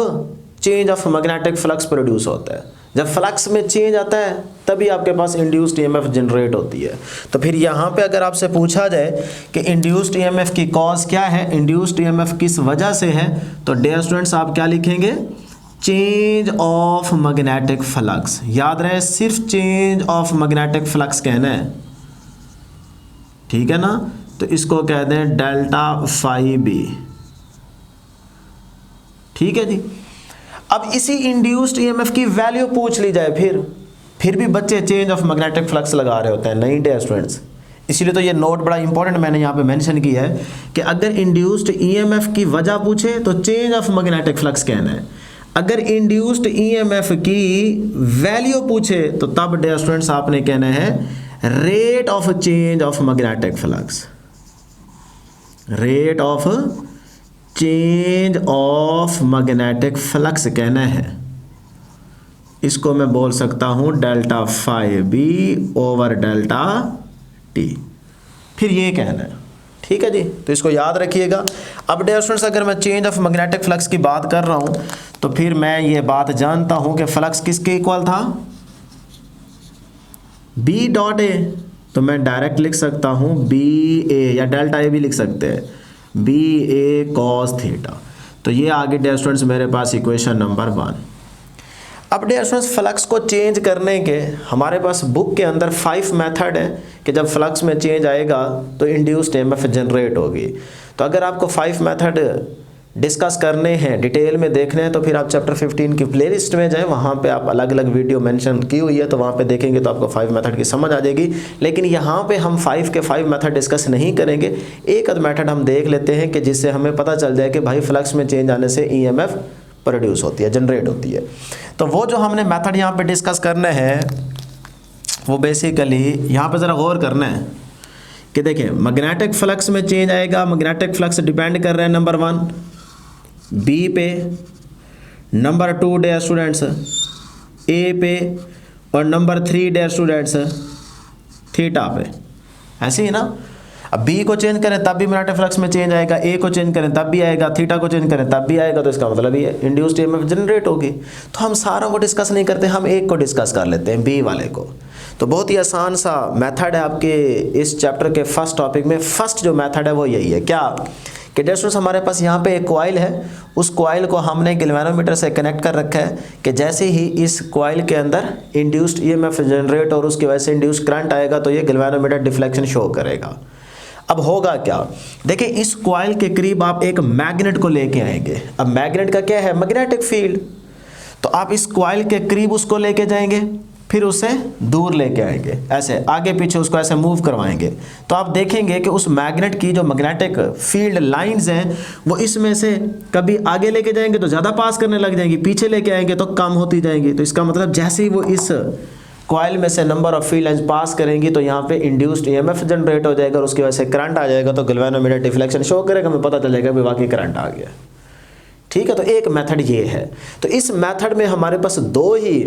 change of magnetic flux produce होता है। जब फ्लक्स में चेंज आता है तभी आपके पास इंड्यूस्ड ईएमएफ जनरेट होती है। तो फिर यहाँ पे अगर आपसे पूछा जाए कि इंड्यूस्ड ईएमएफ की कॉज क्या है, इंड्यूस्ड ईएमएफ किस वजह से है, तो डियर स्टूडेंट्स आप क्या लिखेंगे, चेंज ऑफ मैग्नेटिक फ्लक्स। याद रहे सिर्फ चेंज ऑफ मैग्नेटिक फ्लक्स कहना है, ठीक है ना। तो इसको कह दें डेल्टा फाई बी, ठीक है जी। अब इसी इंड्यूस्ड ईएमएफ की वैल्यू पूछ ली जाए, फिर भी बच्चे चेंज ऑफ मैग्नेटिक फ्लक्स लगा रहे होते हैं, नहीं डियर स्टूडेंट्स। इसीलिए तो ये नोट बड़ा इंपॉर्टेंट मैंने यहाँ पे मेंशन किया है कि अगर इंड्यूस्ड ईएमएफ की वजह पूछे तो चेंज ऑफ मैग्नेटिक फ्लक्स कहना है। अगर इंड्यूस्ड ईएमएफ की वैल्यू पूछे तो तब डियर स्टूडेंट्स आपने कहना है rate of change of magnetic flux, rate of change of magnetic flux कहना है। इसको मैं बोल सकता हूं delta phi B over delta T, फिर ये कहना है, ठीक है जी। तो इसको याद रखिएगा। अब डियर स्टूडेंट्स अगर मैं चेंज ऑफ मैग्नेटिक फ्लक्स की बात कर रहा हूं तो फिर मैं ये बात जानता हूं कि फ्लक्स किसके इक्वल था, बी डॉट ए। तो मैं डायरेक्ट लिख सकता हूं बी ए, या डेल्टा ए भी लिख सकते हैं, बी ए कॉस थीटा। तो ये आगे डियर स्टूडेंट्स मेरे पास इक्वेशन नंबर 1। अब डियर स्टूडेंट्स फ्लक्स को चेंज करने के हमारे पास बुक के अंदर 5 मेथड है कि जब फ्लक्स में चेंज आएगा तो इंड्यूस्ड ईएमएफ जनरेट होगी। तो अगर आपको 5 मेथड डिस्कस करने हैं, डिटेल में देखने हैं, तो फिर आप चैप्टर 15 की प्लेलिस्ट में जाएं, वहाँ पे आप अलग अलग वीडियो मेंशन की हुई है, तो वहाँ पे देखेंगे तो आपको 5 मेथड की समझ आ जाएगी। लेकिन यहाँ पे हम 5 के 5 मेथड डिस्कस नहीं करेंगे, एक आध मेथड हम देख लेते हैं कि जिससे हमें पता चल जाए कि भाई फ्लक्स में चेंज आने से ईएमएफ प्रोड्यूस होती है, जनरेट होती है। तो वो जो हमने मेथड यहाँ पे डिस्कस करने हैं वो बेसिकली यहाँ पे ज़रा गौर करना है कि देखें मैग्नेटिक फ्लक्स में चेंज आएगा। मैग्नेटिक फ्लक्स डिपेंड कर रहे हैं नंबर 1 बी पे, नंबर 2 डियर स्टूडेंट्स ए पे, और नंबर 3 डियर स्टूडेंट्स थीटा पे। ऐसे ही ना, अब बी को चेंज करें तब भी मैग्नेटिक फ्लक्स में चेंज आएगा, ए को चेंज करें तब भी आएगा, थीटा को चेंज करें तब भी आएगा। तो इसका मतलब ये इंड्यूस्ड ईएमएफ जनरेट होगी। तो हम सारों को डिस्कस नहीं करते, हम एक को डिस्कस कर लेते हैं, बी वाले को। तो बहुत ही आसान सा मेथड है आपके इस चैप्टर के फर्स्ट टॉपिक में। फर्स्ट जो मेथड है वो यही है, क्या कि डियर स्टूडेंट्स हमारे पास यहाँ पे एक कॉइल है, उस कॉइल को हमने गैल्वेनोमीटर से कनेक्ट कर रखा है कि जैसे ही इस कॉइल के अंदर इंड्यूस्ड ईएमएफ जनरेट और उसकी वजह से इंड्यूस्ड करंट आएगा तो ये गैल्वेनोमीटर डिफ्लेक्शन शो करेगा। अब होगा क्या, देखिए इस कॉइल के करीब आप एक मैग्नेट को लेके आएंगे। अब मैग्नेट का क्या है, मैग्नेटिक फील्ड। तो आप इस कॉइल के करीब उसको लेके जाएंगे, फिर उसे दूर लेके आएंगे, ऐसे आगे पीछे उसको ऐसे मूव करवाएंगे, तो आप देखेंगे कि उस मैग्नेट की जो मैग्नेटिक फील्ड लाइंस हैं वो इसमें से कभी आगे लेके जाएंगे तो ज़्यादा पास करने लग जाएंगी, पीछे लेके आएंगे तो कम होती जाएंगी। तो इसका मतलब जैसे ही वो इस कॉइल में से number of field lines pass करेंगी तो यहाँ पे इंड्यूस्ड ईएमएफ जनरेट हो जाएगा और उसकी वजह से करंट आ जाएगा, तो गैल्वेनोमीटर डिफ्लेक्शन शो करेगा, हमें पता चल जाएगा कि वाकई करंट आ गया। ठीक है, तो एक मेथड ये है। तो इस मेथड में हमारे पास दो ही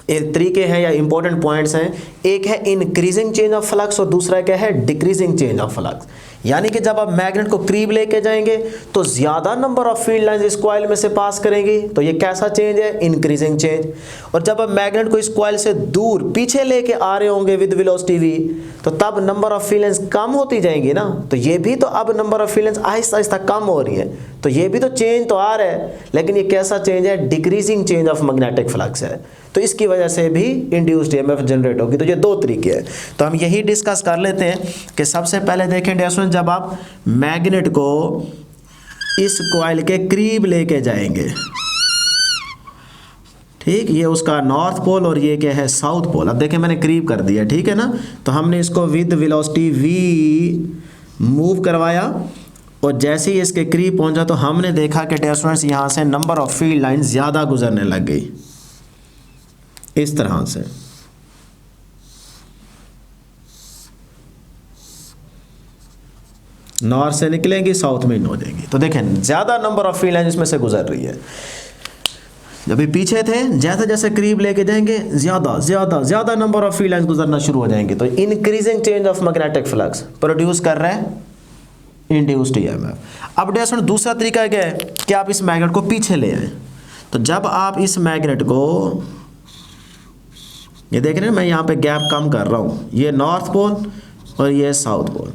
तरीके हैं या इंपॉर्टेंट पॉइंट्स हैं, एक है इंक्रीजिंग चेंज ऑफ फ्लक्स और दूसरा क्या है डिक्रीजिंग चेंज ऑफ फ्लक्स। यानी कि जब आप मैग्नेट को करीब लेके जाएंगे तो ज्यादा नंबर ऑफ फील्ड लाइंस इस कॉइल में से पास करेंगी, तो ये कैसा चेंज है, इंक्रीजिंग चेंज। और जब आप मैग्नेट को इस कॉइल से दूर पीछे लेके आ रहे होंगे विद वेलोसिटी v, तो तब नंबर ऑफ फील्ड लाइंस कम होती जाएंगी ना, तो ये भी तो अब number of field lines Aahista Aahista कम हो रही है, तो ये भी तो चेंज तो आ रहा है, लेकिन ये कैसा चेंज है, decreasing change of magnetic flux है, तो इसकी वजह से भी इंड्यूस्ड ईएमएफ जनरेट होगी। तो ये दो तरीके हैं, तो हम यही डिस्कस कर लेते हैं कि सबसे पहले देखें डियर स्टूडेंट, जब आप मैग्नेट को इस कॉइल के करीब लेके जाएंगे, ठीक, ये उसका नॉर्थ पोल और ये क्या है साउथ पोल। अब देखें मैंने करीब कर दिया, ठीक है ना, तो हमने इसको विद वेलोसिटी v मूव करवाया और जैसे ही इसके करीब पहुंचा तो हमने देखा कि डियर स्टूडेंट्स यहाँ से नंबर ऑफ फील्ड लाइन ज़्यादा गुजरने लग गई, इस तरह से। नॉर्थ से निकलेंगी साउथ में इन हो जाएंगी, तो देखें ज़्यादा नंबर ऑफ फील्ड लाइन इसमें से गुजर रही है। जब ये पीछे थे जैसे जैसे करीब लेके जाएंगे ज़्यादा ज़्यादा ज़्यादा नंबर ऑफ फील्ड लाइंस गुजरना शुरू हो जाएंगे, तो increasing change of magnetic flux produce कर रहे हैं इंड्यूस्ड ईएमएफ। अब डियर स्टूडेंट दूसरा तरीका क्या है कि आप इस मैग्नेट को पीछे ले आए, तो जब आप इस मैग्नेट को, ये देख रहे हैं मैं यहाँ पे गैप कम कर रहा हूँ, ये नॉर्थ पोल और ये साउथ पोल।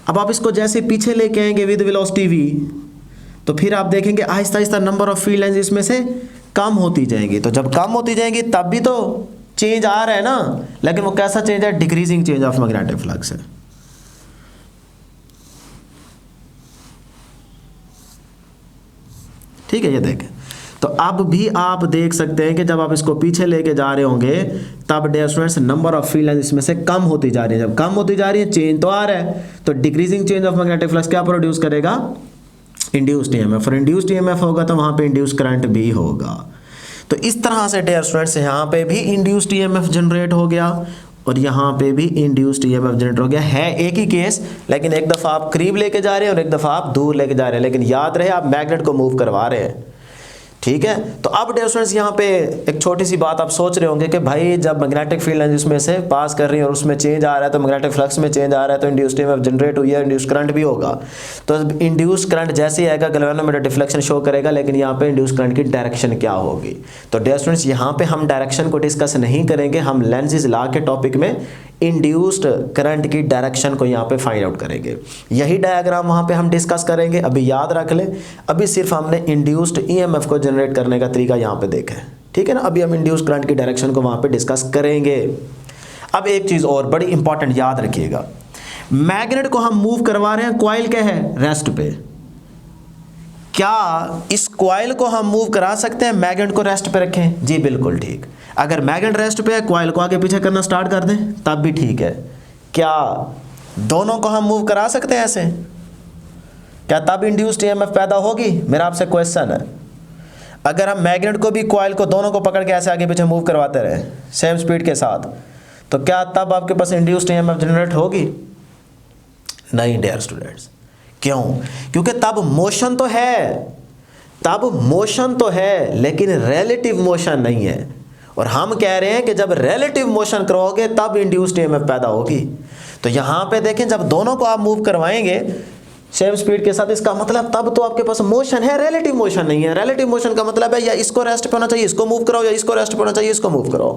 अब आप इसको जैसे पीछे लेके आएंगे विद वेलोसिटी v, तो फिर आप देखेंगे Aahista Aahista number of field lines इसमें से कम होती जाएंगी, तो जब कम होती जाएंगी तब भी तो चेंज आ रहा है ना, लेकिन वो कैसा चेंज है, decreasing change of magnetic flux है। ठीक है, ये देखें, तो अब भी आप देख सकते हैं कि जब आप इसको पीछे लेके जा रहे होंगे तब dear students number of field lines इसमें से कम होती जा रही है। जब कम होती जा रही है चेंज तो आ रहा है, तो decreasing change of magnetic flux क्या प्रोड्यूस करेगा, इंड्यूस्ड ईएमएफ। और इंड्यूस्ड ईएमएफ होगा तो वहां पे इंड्यूस्ड करंट भी होगा। तो इस तरह से डियर स्टूडेंट्स यहाँ पे भी इंड्यूस्ड ईएमएफ जनरेट हो गया और यहाँ पे भी इंड्यूस्ड ईएमएफ जनरेट हो गया। है एक ही केस, लेकिन एक दफ़ा आप करीब लेके जा रहे हैं और एक दफ़ा आप दूर लेके जा रहे हैं, लेकिन याद रहे आप मैग्नेट को मूव करवा रहे हैं। ठीक है, तो अब डियर स्टूडेंट्स यहाँ पे एक छोटी सी बात आप सोच रहे होंगे कि भाई जब मैग्नेटिक फील्ड लाइन जिसमें से पास कर रही है और उसमें चेंज आ रहा है, तो मैग्नेटिक फ्लक्स में चेंज आ रहा है, तो इंड्यूस्ड ईएमएफ जनरेट हुई है, इंड्यूस्ड करंट भी होगा। तो इंड्यूस्ड करंट जैसे ही आएगा गैल्वेनोमीटर डिफ्लेक्शन शो करेगा, लेकिन यहाँ पे इंड्यूस्ड करंट की डायरेक्शन क्या होगी। तो डियर स्टूडेंट्स यहाँ पे हम डायरेक्शन को डिस्कस नहीं करेंगे, हम लेंसेज लॉ के टॉपिक में इंड्यूस्ड करंट की डायरेक्शन को यहाँ पे फाइंड आउट करेंगे। यही डायग्राम वहाँ पे हम डिस्कस करेंगे। अभी याद रख लें, अभी सिर्फ हमने इंड्यूस्ड ईएमएफ को जनरेट करने का तरीका यहाँ पे देखा है, ठीक है ना। अभी हम इंड्यूस्ड करंट की डायरेक्शन को वहाँ पे डिस्कस करेंगे। अब एक चीज़ और बड़ी इंपॉर्टेंट याद रखिएगा, मैग्नेट को हम मूव करवा रहे हैं, कॉइल क्या है, रेस्ट पे। क्या इस कॉइल को हम मूव करा सकते हैं, मैग्नेट को रेस्ट पे रखें? जी बिल्कुल ठीक। अगर मैग्नेट रेस्ट पे है, कॉइल को आगे पीछे करना स्टार्ट कर दें तब भी ठीक है। क्या दोनों को हम मूव करा सकते हैं ऐसे? क्या तब इंड्यूस्ड ईएमएफ पैदा होगी? मेरा आपसे क्वेश्चन है। अगर हम मैग्नेट को भी कॉइल को दोनों को पकड़ के ऐसे आगे पीछे मूव करवाते रहे सेम स्पीड के साथ, तो क्या तब आपके पास इंड्यूस्ड ईएमएफ जनरेट होगी? नहीं डियर स्टूडेंट्स। क्यों? क्योंकि तब मोशन तो है, तब मोशन तो है, लेकिन रिलेटिव मोशन नहीं है। और हम कह रहे हैं कि जब रिलेटिव मोशन करोगे तब इंड्यूस्ड ईएमएफ पैदा होगी। तो यहाँ पे देखें, जब दोनों को आप मूव करवाएंगे सेम स्पीड के साथ, इसका मतलब तब तो आपके पास मोशन है, रिलेटिव मोशन नहीं है। रिलेटिव मोशन का मतलब है या इसको रेस्ट पे होना चाहिए, इसको मूव कराओ, या इसको रेस्ट पे होना चाहिए, इसको मूव कराओ।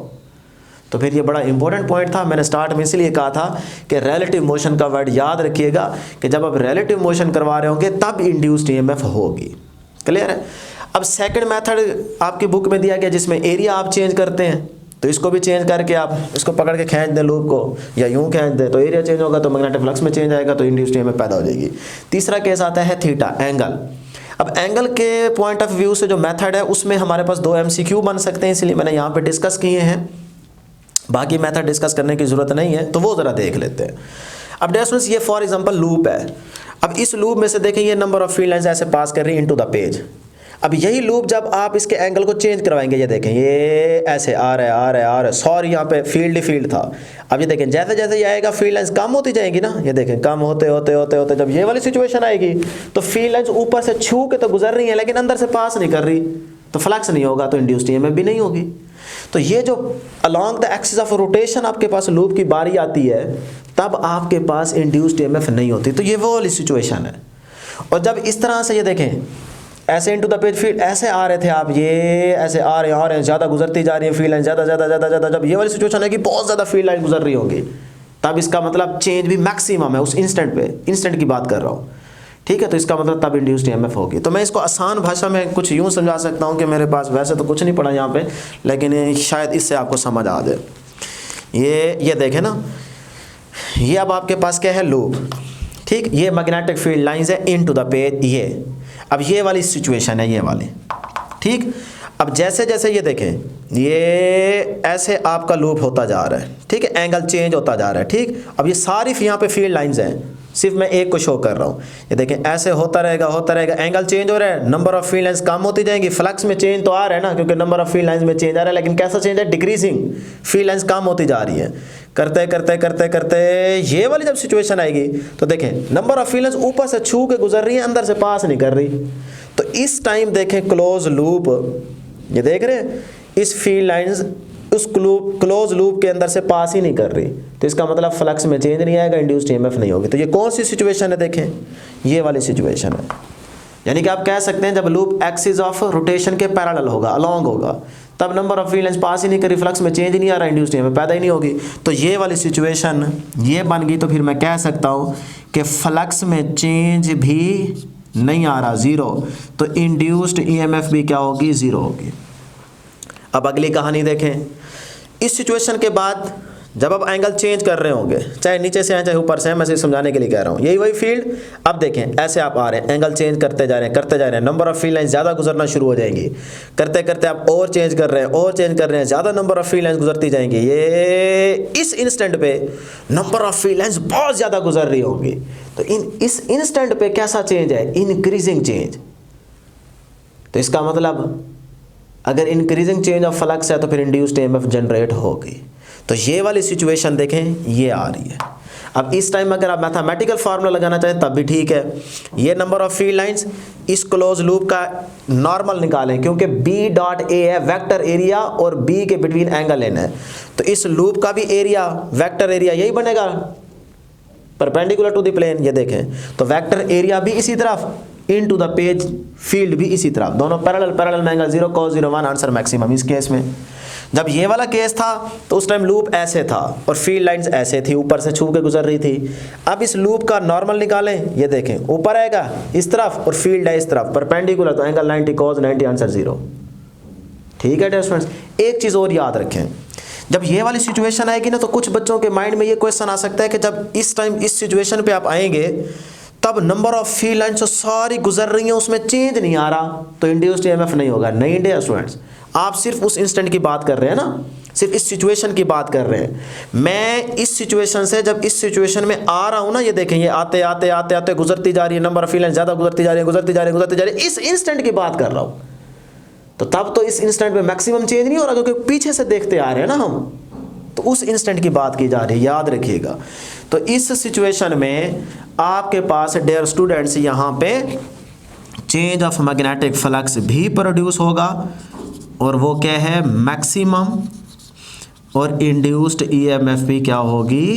तो फिर ये बड़ा इंपॉर्टेंट पॉइंट था, मैंने स्टार्ट में इसलिए कहा था कि रिलेटिव मोशन का वर्ड याद रखिएगा कि जब आप रिलेटिव मोशन करवा रहे होंगे तब इंड्यूस्ड ईएमएफ होगी। क्लियर है? अब सेकंड मेथड आपकी बुक में दिया गया जिसमें एरिया आप चेंज करते हैं, तो इसको भी चेंज करके आप इसको पकड़ के खींच दें लूप को, या यूं खींच दें, तो एरिया चेंज होगा, तो मैग्नेटिक फ्लक्स में चेंज आएगा, तो इंड्यूस्ड ईएमएफ पैदा हो जाएगी। तीसरा केस आता है थीटा, एंगल। अब एंगल के पॉइंट ऑफ व्यू से जो मेथड है उसमें हमारे पास 2 MCQ बन सकते हैं, इसलिए मैंने यहाँ पे डिस्कस किए हैं। बाकी मेथड डिस्कस करने की ज़रूरत नहीं है, तो वो ज़रा देख लेते हैं। अब डियर स्टूडेंट्स, ये फॉर एग्जांपल लूप है। अब इस लूप में से देखें ये नंबर ऑफ फील्ड लाइंस ऐसे पास कर रही है इनटू द पेज। अब यही लूप जब आप इसके एंगल को चेंज करवाएंगे, ये देखें ये ऐसे आ रहा है, सॉरी यहाँ पे फील्ड ही फील्ड था। अब ये देखें जैसे जैसे ये आएगा फील्ड लाइंस कम होती जाएंगी ना, ये देखें कम होते होते होते होते जब ये वाली सिचुएशन आएगी तो फील्ड लाइंस ऊपर से छू के तो गुजर रही है लेकिन अंदर से पास नहीं कर रही, तो फ्लक्स नहीं होगा, तो इंड्यूस्ड ईएमएफ भी नहीं होगी। तो ये जो along the axis of rotation आपके पास लूप की बारी आती है तब आपके पास इंड्यूस्ड ईएमएफ नहीं होती, तो ये वो वाली सिचुएशन है। और जब इस तरह से ये देखें ऐसे इनटू द पेज फील्ड ऐसे आ रहे थे आप, ये ऐसे आ रहे हैं ज़्यादा गुजरती जा रही है फील्ड लाइन ज़्यादा, जब ये वाली सिचुएशन है कि बहुत ज़्यादा फील्ड लाइन गुजर रही होगी तब इसका मतलब चेंज भी मैक्सिमम है उस इंस्टेंट की बात कर रहा हूँ, ठीक है। तो इसका मतलब तब इंड्यूस्ड ईएमएफ होगी। तो मैं इसको आसान भाषा में कुछ यूँ समझा सकता हूँ कि मेरे पास वैसे तो कुछ नहीं पड़ा यहाँ पे, लेकिन शायद इससे आपको समझ आ जाए। ये देखें ना, ये अब आपके पास क्या है लूप, ठीक, ये मैग्नेटिक फील्ड लाइंस है इनटू द पेज, ये अब ये वाली सिचुएशन है ये वाली, ठीक। अब जैसे जैसे ये देखें ये ऐसे आपका लूप होता जा रहा है, ठीक है, एंगल चेंज होता जा रहा है, ठीक। अब ये सारी यहाँ पे फील्ड लाइंस हैं, सिर्फ मैं एक को शो कर रहा हूँ। ये देखें ऐसे होता रहेगा, एंगल चेंज हो रहा है, नंबर ऑफ फील्ड लाइंस कम होती जाएंगी, फ्लक्स में चेंज तो आ रहा है ना क्योंकि नंबर ऑफ फील्ड लाइंस में चेंज आ रहा है, लेकिन कैसा चेंज है, डिक्रीजिंग, फील्ड लाइंस कम होती जा रही है। करते ये वाली जब सिचुएशन आएगी तो देखें नंबर ऑफ फील्ड लाइंस ऊपर से छू के गुजर रही है, अंदर से पास नहीं कर रही। तो इस टाइम देखें क्लोज लूप, ये देख रहे हैं इस फील्ड लाइंस उस क्लोज लूप के अंदर से पास ही नहीं कर रही, तो इसका मतलब फ्लक्स में चेंज नहीं आएगा, इंड्यूस्ड ईएमएफ नहीं होगी। तो ये कौन सी सिचुएशन है, देखें ये वाली सिचुएशन है। यानी कि आप कह सकते हैं जब लूप एक्सिस ऑफ रोटेशन के पैरेलल होगा, अलोंग होगा, तब number of field lines pass ही नहीं करी, फ्लक्स में चेंज ही नहीं आ रहा, इंड्यूस्ड ईएमएफ पैदा ही नहीं होगी। तो ये वाली सिचुएशन ये बन गई, तो फिर मैं कह सकता हूँ कि फ्लक्स में चेंज भी नहीं आ रहा, ज़ीरो, तो इंड्यूस्ड ईएमएफ भी क्या होगी, ज़ीरो होगी। अब अगली कहानी देखें, इस सिचुएशन के बाद जब आप एंगल चेंज कर रहे होंगे, चाहे नीचे से हैं चाहे ऊपर से हैं, मैं सिर्फ समझाने के लिए कह रहा हूँ, यही वही फील्ड। अब देखें ऐसे आप आ रहे हैं, एंगल चेंज करते जा रहे हैं, नंबर ऑफ फील्ड लाइन ज़्यादा गुजरना शुरू हो जाएंगी, करते आप और चेंज कर रहे हैं, ज़्यादा नंबर ऑफ फील्ड लाइन गुजरती जाएंगी। ये इस इंस्टेंट पे नंबर ऑफ फील्ड लाइन्स बहुत ज़्यादा गुजर रही होंगी, तो इस इंस्टेंट पे कैसा चेंज है, इंक्रीजिंग चेंज। तो इसका मतलब अगर इंक्रीजिंग चेंज ऑफ फ्लक्स है तो फिर इंड्यूस्ड ईएमएफ जनरेट होगी। तो ये वाली सिचुएशन देखें ये आ रही है। अब इस टाइम अगर आप मैथमेटिकल फार्मूला लगाना चाहें तब भी ठीक है। ये नंबर ऑफ फील्ड लाइंस इस क्लोज लूप का नॉर्मल निकालें, क्योंकि बी डॉट ए है वेक्टर एरिया और बी के बिटवीन एंगल एन है, तो इस लूप का भी एरिया वेक्टर एरिया यही बनेगा परपेंडिकुलर टू द प्लेन। ये देखें तो वेक्टर एरिया भी इसी तरफ, इनटू द पेज फील्ड भी इसी तरफ, दोनों पैरेलल में एंगल 0 cos 0 1 आंसर मैक्सिमम। इस केस में जब ये वाला केस था तो उस टाइम लूप ऐसे था और फील्ड लाइंस ऐसे थी, ऊपर से छू के गुजर रही थी। अब इस लूप का नॉर्मल निकालें, ये देखें ऊपर आएगा इस तरफ और फील्ड है इस तरफ, परपेंडिकुलर, तो एंगल 90 cos 90 आंसर 0। ठीक है डियर स्टूडेंट्स, एक चीज़ और याद रखें, जब ये वाली सिचुएशन आएगी ना तो कुछ बच्चों के माइंड में ये क्वेश्चन आ सकता है कि जब इस टाइम इस सिचुएशन पे आप आएंगे तब नंबर ऑफ फील्ड लाइन्स जो सारी गुजर रही हैं उसमें चेंज नहीं आ रहा, तो इंड्यूस्ड ईएमएफ नहीं होगा। नहीं डियर स्टूडेंट्स, आप सिर्फ उस इंस्टेंट की बात कर रहे हैं ना, सिर्फ इस सिचुएशन की बात कर रहे हैं। मैं इस सिचुएशन से जब इस सिचुएशन में आ रहा हूं ना, ये देखें ये आते आते गुजरती जा रही है, नंबर ऑफ फील्ड लाइन्स ज़्यादा गुजरती जा रही है, इस इंस्टेंट की बात कर रहा हूँ। तो तब तो इस इंस्टेंट में मैक्सिमम चेंज नहीं हो रहा क्योंकि पीछे से देखते आ रहे हैं ना हम, तो उस इंस्टेंट की बात की जा रही है, याद रखिएगा। तो इस सिचुएशन में आपके पास डियर स्टूडेंट्स यहाँ पे चेंज ऑफ मैग्नेटिक फ्लक्स भी प्रोड्यूस होगा, और वो क्या है, मैक्सिमम, और इंड्यूस्ड ईएमएफ भी क्या होगी,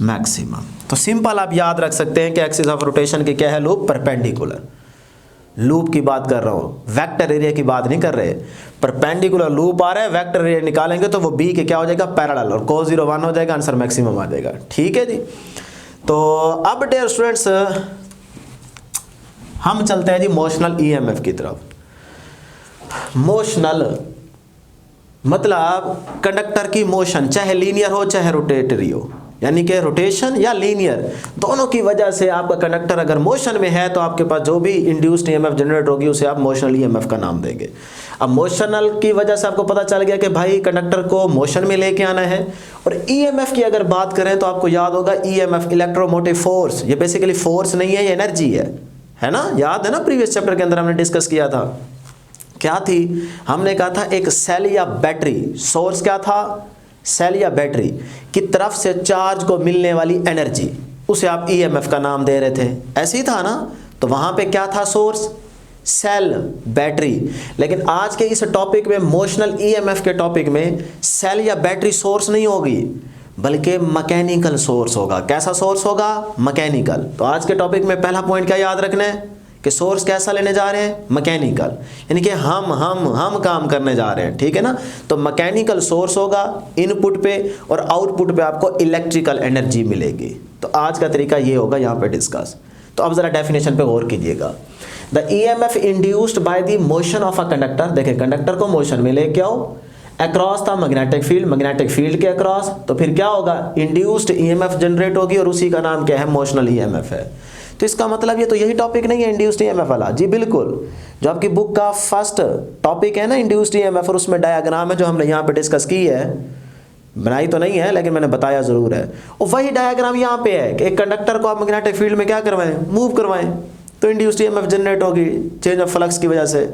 मैक्सिमम। तो सिंपल आप याद रख सकते हैं कि एक्सिस ऑफ रोटेशन की क्या है, लूप परपेंडिकुलर लूप की बात कर रहा हूँ, वेक्टर एरिया की बात नहीं कर रहे। परपेंडिकुलर लूप आ रहा है, वेक्टर एरिया निकालेंगे तो वो बी के क्या हो जाएगा, पैरेलल, और cos 0 1 हो जाएगा, आंसर मैक्सिमम आ जाएगा। ठीक है जी। तो अब डियर स्टूडेंट्स हम चलते हैं जी मोशनल ईएमएफ की तरफ। मोशनल मतलब कंडक्टर की मोशन, चाहे लीनियर हो चाहे रोटेटरी हो, यानी कि रोटेशन या लीनियर, दोनों की वजह से आपका कंडक्टर अगर मोशन में है तो आपके पास जो भी इंड्यूस्ड ईएमएफ जनरेट होगी उसे आप मोशनल ईएमएफ का नाम देंगे। अब मोशनल की वजह से आपको पता चल गया कि भाई कंडक्टर को मोशन में लेके आना है। और ईएमएफ की अगर बात करें तो आपको याद होगा ईएमएफ इलेक्ट्रोमोटिव फोर्स, ये बेसिकली फोर्स नहीं है, ये एनर्जी है ना। याद है ना, प्रीवियस चैप्टर के अंदर हमने डिस्कस किया था, क्या थी, हमने कहा था एक सेल या बैटरी, सोर्स क्या था, सेल या बैटरी की तरफ से चार्ज को मिलने वाली एनर्जी, उसे आप ईएमएफ का नाम दे रहे थे, ऐसे ही था ना। तो वहां पे क्या था, सोर्स, सेल, बैटरी। लेकिन आज के इस टॉपिक में, मोशनल ईएमएफ के टॉपिक में, सेल या बैटरी सोर्स नहीं होगी बल्कि मैकेनिकल सोर्स होगा। कैसा सोर्स होगा, मैकेनिकल। तो आज के टॉपिक में पहला पॉइंट क्या याद रखना है कि सोर्स कैसा लेने जा रहे हैं, मैकेनिकल, यानी कि हम काम करने जा रहे हैं, ठीक है ना। तो मैकेनिकल सोर्स होगा इनपुट पे, और आउटपुट पे आपको इलेक्ट्रिकल एनर्जी मिलेगी। तो आज का तरीका ये होगा यहाँ पे डिस्कस। तो अब जरा डेफिनेशन पे गौर कीजिएगा। The EMF induced by the motion of a conductor, देखिए कंडक्टर को मोशन में लेके आओ, अक्रॉस था मैग्नेटिक फील्ड, मैग्नेटिक फील्ड के अक्रॉस, तो फिर क्या होगा, इंड्यूस्ड ईएमएफ जनरेट होगी, और उसी का नाम क्या है, मोशनल ईएमएफ है। तो इसका मतलब ये तो यही टॉपिक नहीं है इंड्यूस्ड ईएमएफ वाला, जी बिल्कुल। जो आपकी बुक का फर्स्ट टॉपिक है ना इंड्यूस्ड ईएमएफ, और उसमें डायग्राम है जो हमने यहाँ पे डिस्कस की है, बनाई तो नहीं है लेकिन मैंने बताया जरूर है। और वही डायग्राम यहाँ पे है कि एक कंडक्टर को आप मैग्नेटिक फील्ड में क्या करवाएं, मूव करवाएं, तो इंड्यूस्ड ईएमएफ जनरेट होगी चेंज ऑफ फ्लक्स की वजह से,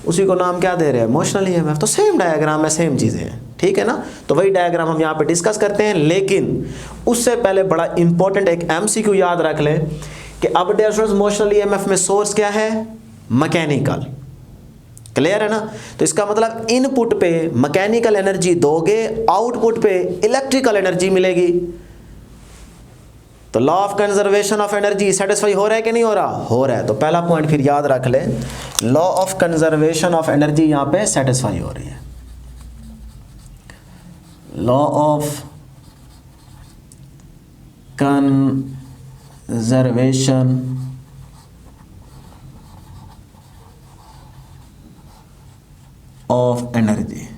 उसी को नाम क्या दे रहे हैं, मोशनल ईएमएफ। तो सेम डायग्राम है, सेम चीज़ें हैं, ठीक है ना। तो वही डायग्राम हम यहाँ पे डिस्कस करते हैं, लेकिन उससे पहले बड़ा इंपॉर्टेंट एक एमसीक्यू याद रख लें कि अब डियर स्टूडेंट्स मोशनल ईएमएफ में सोर्स क्या है, मैकेनिकल, क्लियर है ना। तो इसका मतलब इनपुट पे मैकेनिकल एनर्जी दोगे, आउटपुट पे इलेक्ट्रिकल एनर्जी मिलेगी। तो law of conservation of energy satisfy हो रहा है कि नहीं हो रहा, हो रहा है। तो पहला पॉइंट फिर याद रख ले, law of conservation of energy यहां पे सेटिस्फाई हो रही है। Law of conservation of energy,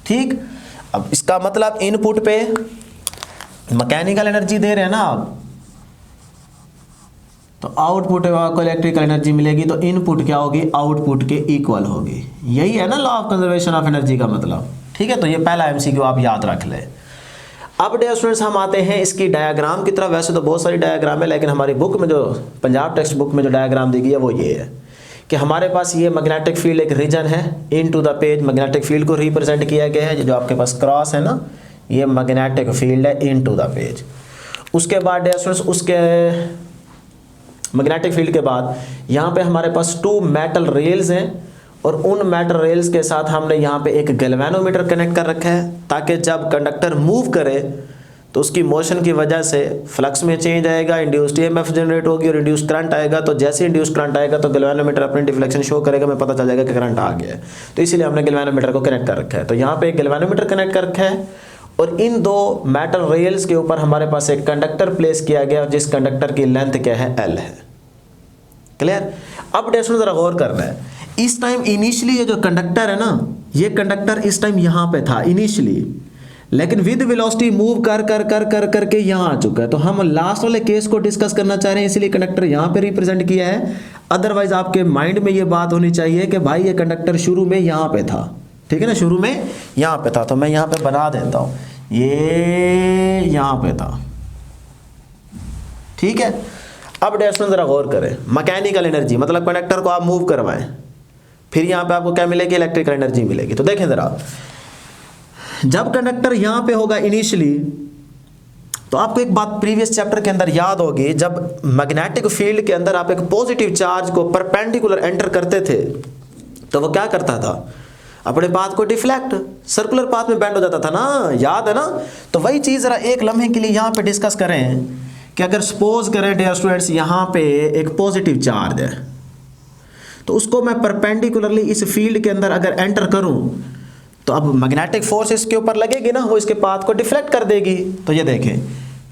ठीक। अब इसका मतलब इनपुट पे मैकेनिकल एनर्जी दे रहे हैं ना आप, तो आउटपुट में आपको इलेक्ट्रिकल एनर्जी मिलेगी, तो इनपुट क्या होगी, आउटपुट के इक्वल होगी। यही है ना law of conservation of energy का मतलब, ठीक है। तो ये पहला एमसीक्यू आप याद रख ले। अब डियर स्टूडेंट्स हम आते हैं इसकी डायग्राम की तरफ। वैसे तो बहुत सारी डायग्राम है, लेकिन हमारी बुक में जो पंजाब टेक्स्ट बुक में जो डायग्राम दी गई है वो ये है कि हमारे पास ये मैग्नेटिक फील्ड एक रीजन है, into the page magnetic field को रिप्रेजेंट किया गया है। जो आपके पास क्रॉस है ना, ये मैग्नेटिक फील्ड है इन टू द पेज। उसके बाद डियर स्टूडेंट्स उसके मैग्नेटिक फील्ड के बाद यहाँ पे हमारे पास 2 मेटल रेल्स हैं, और उन मेटल रेल्स के साथ हमने यहाँ पे एक गैल्वेनोमीटर कनेक्ट कर रखा है, ताकि जब कंडक्टर मूव करे तो उसकी मोशन की वजह से फ्लक्स में चेंज आएगा, इंड्यूस्ड ईएमएफ जनरेट होगी और इंड्यूस्ड करंट आएगा। तो जैसे इंड्यूस्ड करंट आएगा तो गैल्वेनोमीटर अपनी डिफ्लेक्शन शो करेगा, हमें पता चल जाएगा कि करंट आ गया है। तो इसीलिए हमने गैल्वेनोमीटर को कनेक्ट कर रखा है। तो यहाँ पे एक गैल्वेनोमीटर कनेक्ट कर रखा है, और इन 2 मेटल रेल्स के ऊपर हमारे पास एक कंडक्टर प्लेस किया गया, जिस कंडक्टर की लेंथ क्या है, L है, क्लियर। अब डेस्टो जरा गौर करना है, इस टाइम इनिशियली ये जो कंडक्टर है ना, ये कंडक्टर इस टाइम यहाँ पे था इनिशियली, लेकिन विद वेलोसिटी मूव कर कर कर कर करके यहाँ आ चुका है। तो हम लास्ट वाले केस को डिस्कस करना चाह रहे हैं, इसलिए कंडक्टर यहाँ पे रिप्रेजेंट किया है। अदरवाइज आपके माइंड में ये बात होनी चाहिए कि भाई ये कंडक्टर शुरू में यहाँ पे था, ठीक है ना, शुरू में यहाँ पे था। तो मैं यहाँ पे बना देता हूँ, ये यहाँ पे था, ठीक है। अब डेस्टोन जरा गौर करें, मैकेनिकल एनर्जी मतलब कंडक्टर को आप मूव करवाएं, फिर यहाँ पे आपको क्या मिलेगी, इलेक्ट्रिकल एनर्जी मिलेगी। तो देखें जरा, जब कंडक्टर यहाँ पे होगा इनिशियली, तो आपको एक बात प्रीवियस चैप्टर के अंदर याद होगी, जब मैग्नेटिक फील्ड के अंदर आप एक पॉजिटिव चार्ज को परपेंडिकुलर एंटर करते थे तो वो क्या करता था, अपने पाथ को डिफ्लेक्ट, सर्कुलर पाथ में बेंड हो जाता था ना, याद है ना। तो वही चीज़ जरा एक लम्हे के लिए यहाँ पे डिस्कस करें कि अगर सपोज करें डियर स्टूडेंट्स यहाँ पे एक पॉजिटिव चार्ज है, तो उसको मैं परपेंडिकुलरली इस फील्ड के अंदर अगर एंटर करूँ तो अब मैग्नेटिक फोर्स इसके ऊपर लगेगी ना, वो इसके पाथ को डिफ्लेक्ट कर देगी। तो ये देखें,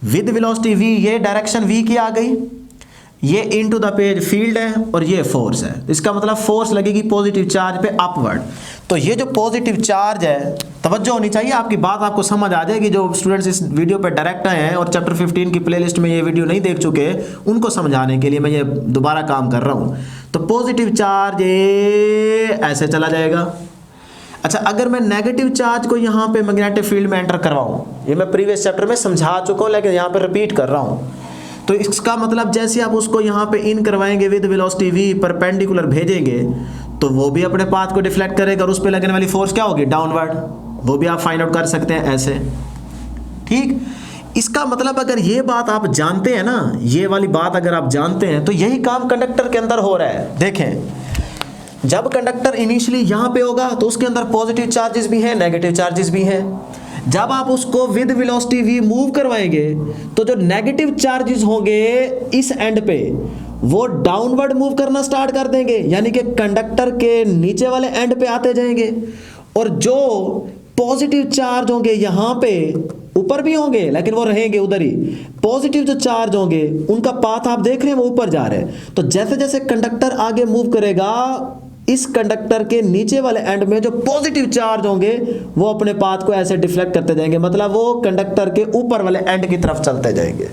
विद वेलोसिटी v, ये डायरेक्शन v की आ गई, ये इनटू द पेज फील्ड है और ये फोर्स है। इसका मतलब फोर्स लगेगी पॉजिटिव चार्ज पे अपवर्ड। तो ये जो पॉजिटिव चार्ज है, तवज्जो होनी चाहिए आपकी बात, आपको समझ आ जाएगी। जो स्टूडेंट्स इस वीडियो पे डायरेक्ट आए हैं और चैप्टर 15 की प्लेलिस्ट में ये वीडियो नहीं देख चुके, उनको समझाने के लिए मैं ये दोबारा काम कर रहा हूँ। तो पॉजिटिव चार्ज ऐसे चला जाएगा। अच्छा, अगर मैं नेगेटिव चार्ज को यहाँ पे मैग्नेटिक फील्ड में एंटर करवाऊँ, ये मैं प्रीवियस चैप्टर में समझा चुका हूँ लेकिन यहाँ पे रिपीट कर रहा हूँ। तो इसका मतलब जैसे आप उसको यहाँ पे इन करवाएंगे विद वेलोसिटी v परपेंडिकुलर भेजेंगे, तो वो भी अपने पाथ को डिफ्लेक्ट करेगा और उस पर लगने वाली फोर्स क्या होगी, डाउनवर्ड। वो भी आप फाइंड आउट कर सकते हैं ऐसे, ठीक। इसका मतलब अगर ये बात आप जानते हैं ना, ये वाली बात अगर आप जानते हैं, तो यही काम कंडक्टर के अंदर हो रहा है। देखें, जब कंडक्टर इनिशियली यहाँ पे होगा तो उसके अंदर पॉजिटिव चार्जेस भी हैं, नेगेटिव चार्जेस भी हैं। जब आप उसको विद वेलोसिटी v मूव करवाएंगे तो जो नेगेटिव चार्जेस होंगे इस एंड पे वो डाउनवर्ड मूव करना स्टार्ट कर देंगे, यानी कि कंडक्टर के नीचे वाले एंड पे आते जाएंगे। और जो पॉजिटिव चार्ज होंगे यहाँ पे ऊपर भी होंगे लेकिन वो रहेंगे उधर ही। पॉजिटिव जो चार्ज होंगे उनका पाथ आप देख रहे हैं वो ऊपर जा रहे हैं। तो जैसे जैसे कंडक्टर आगे मूव करेगा, इस कंडक्टर के नीचे वाले एंड में जो पॉजिटिव चार्ज होंगे वो अपने पाथ को ऐसे डिफ्लेक्ट करते जाएंगे, मतलब वो कंडक्टर के ऊपर वाले एंड की तरफ चलते जाएंगे।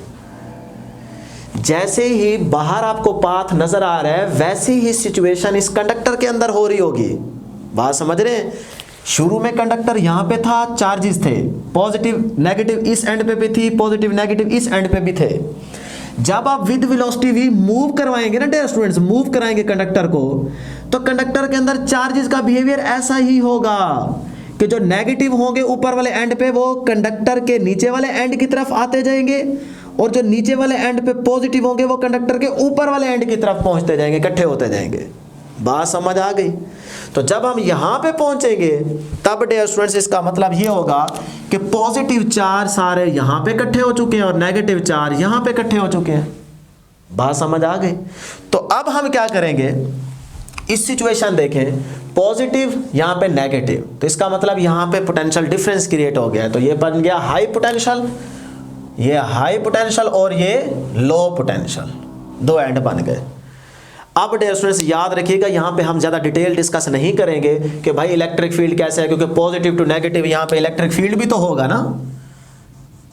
जैसे ही बाहर आपको पाथ नजर आ रहा है वैसे ही सिचुएशन इस कंडक्टर के अंदर हो रही होगी। बात समझ रहे हैं? शुरू में कंडक्टर यहां पे था, चार्जेस थे, पॉजिटिव नेगेटिव इस एंड पे भी थी, पॉजिटिव नेगेटिव इस एंड पे भी थे। जब आप विद वेलोसिटी v मूव करवाएंगे ना डियर स्टूडेंट्स, मूव कराएंगे कंडक्टर को, तो कंडक्टर के अंदर चार्जेस का बिहेवियर ऐसा ही होगा कि जो नेगेटिव होंगे ऊपर वाले एंड पे वो कंडक्टर के नीचे वाले एंड की तरफ आते जाएंगे, और जो नीचे वाले एंड पे पॉजिटिव होंगे वो कंडक्टर के ऊपर वाले एंड की तरफ पहुंचते जाएंगे, इकट्ठे होते जाएंगे। बात समझ आ गई? तो जब हम यहां पे पहुंचेंगे तब डियर स्टूडेंट्स इसका मतलब ये होगा कि पॉजिटिव चार्ज सारे यहां पे इकट्ठे हो चुके हैं और नेगेटिव चार्ज यहां पे इकट्ठे हो चुके हैं। बात समझ आ गई? तो अब हम क्या करेंगे, इस सिचुएशन देखें, पॉजिटिव यहां पे नेगेटिव, तो इसका मतलब यहां पे पोटेंशियल डिफरेंस क्रिएट हो गया है। तो ये बन गया हाई पोटेंशियल, ये हाई पोटेंशियल और ये लो पोटेंशियल, दो एंड बन गए। अब डियर स्टूडेंट्स याद रखिएगा, यहाँ पे हम ज़्यादा डिटेल डिस्कस नहीं करेंगे कि भाई इलेक्ट्रिक फील्ड कैसे है, क्योंकि पॉजिटिव टू नेगेटिव यहाँ पे इलेक्ट्रिक फील्ड भी तो होगा ना,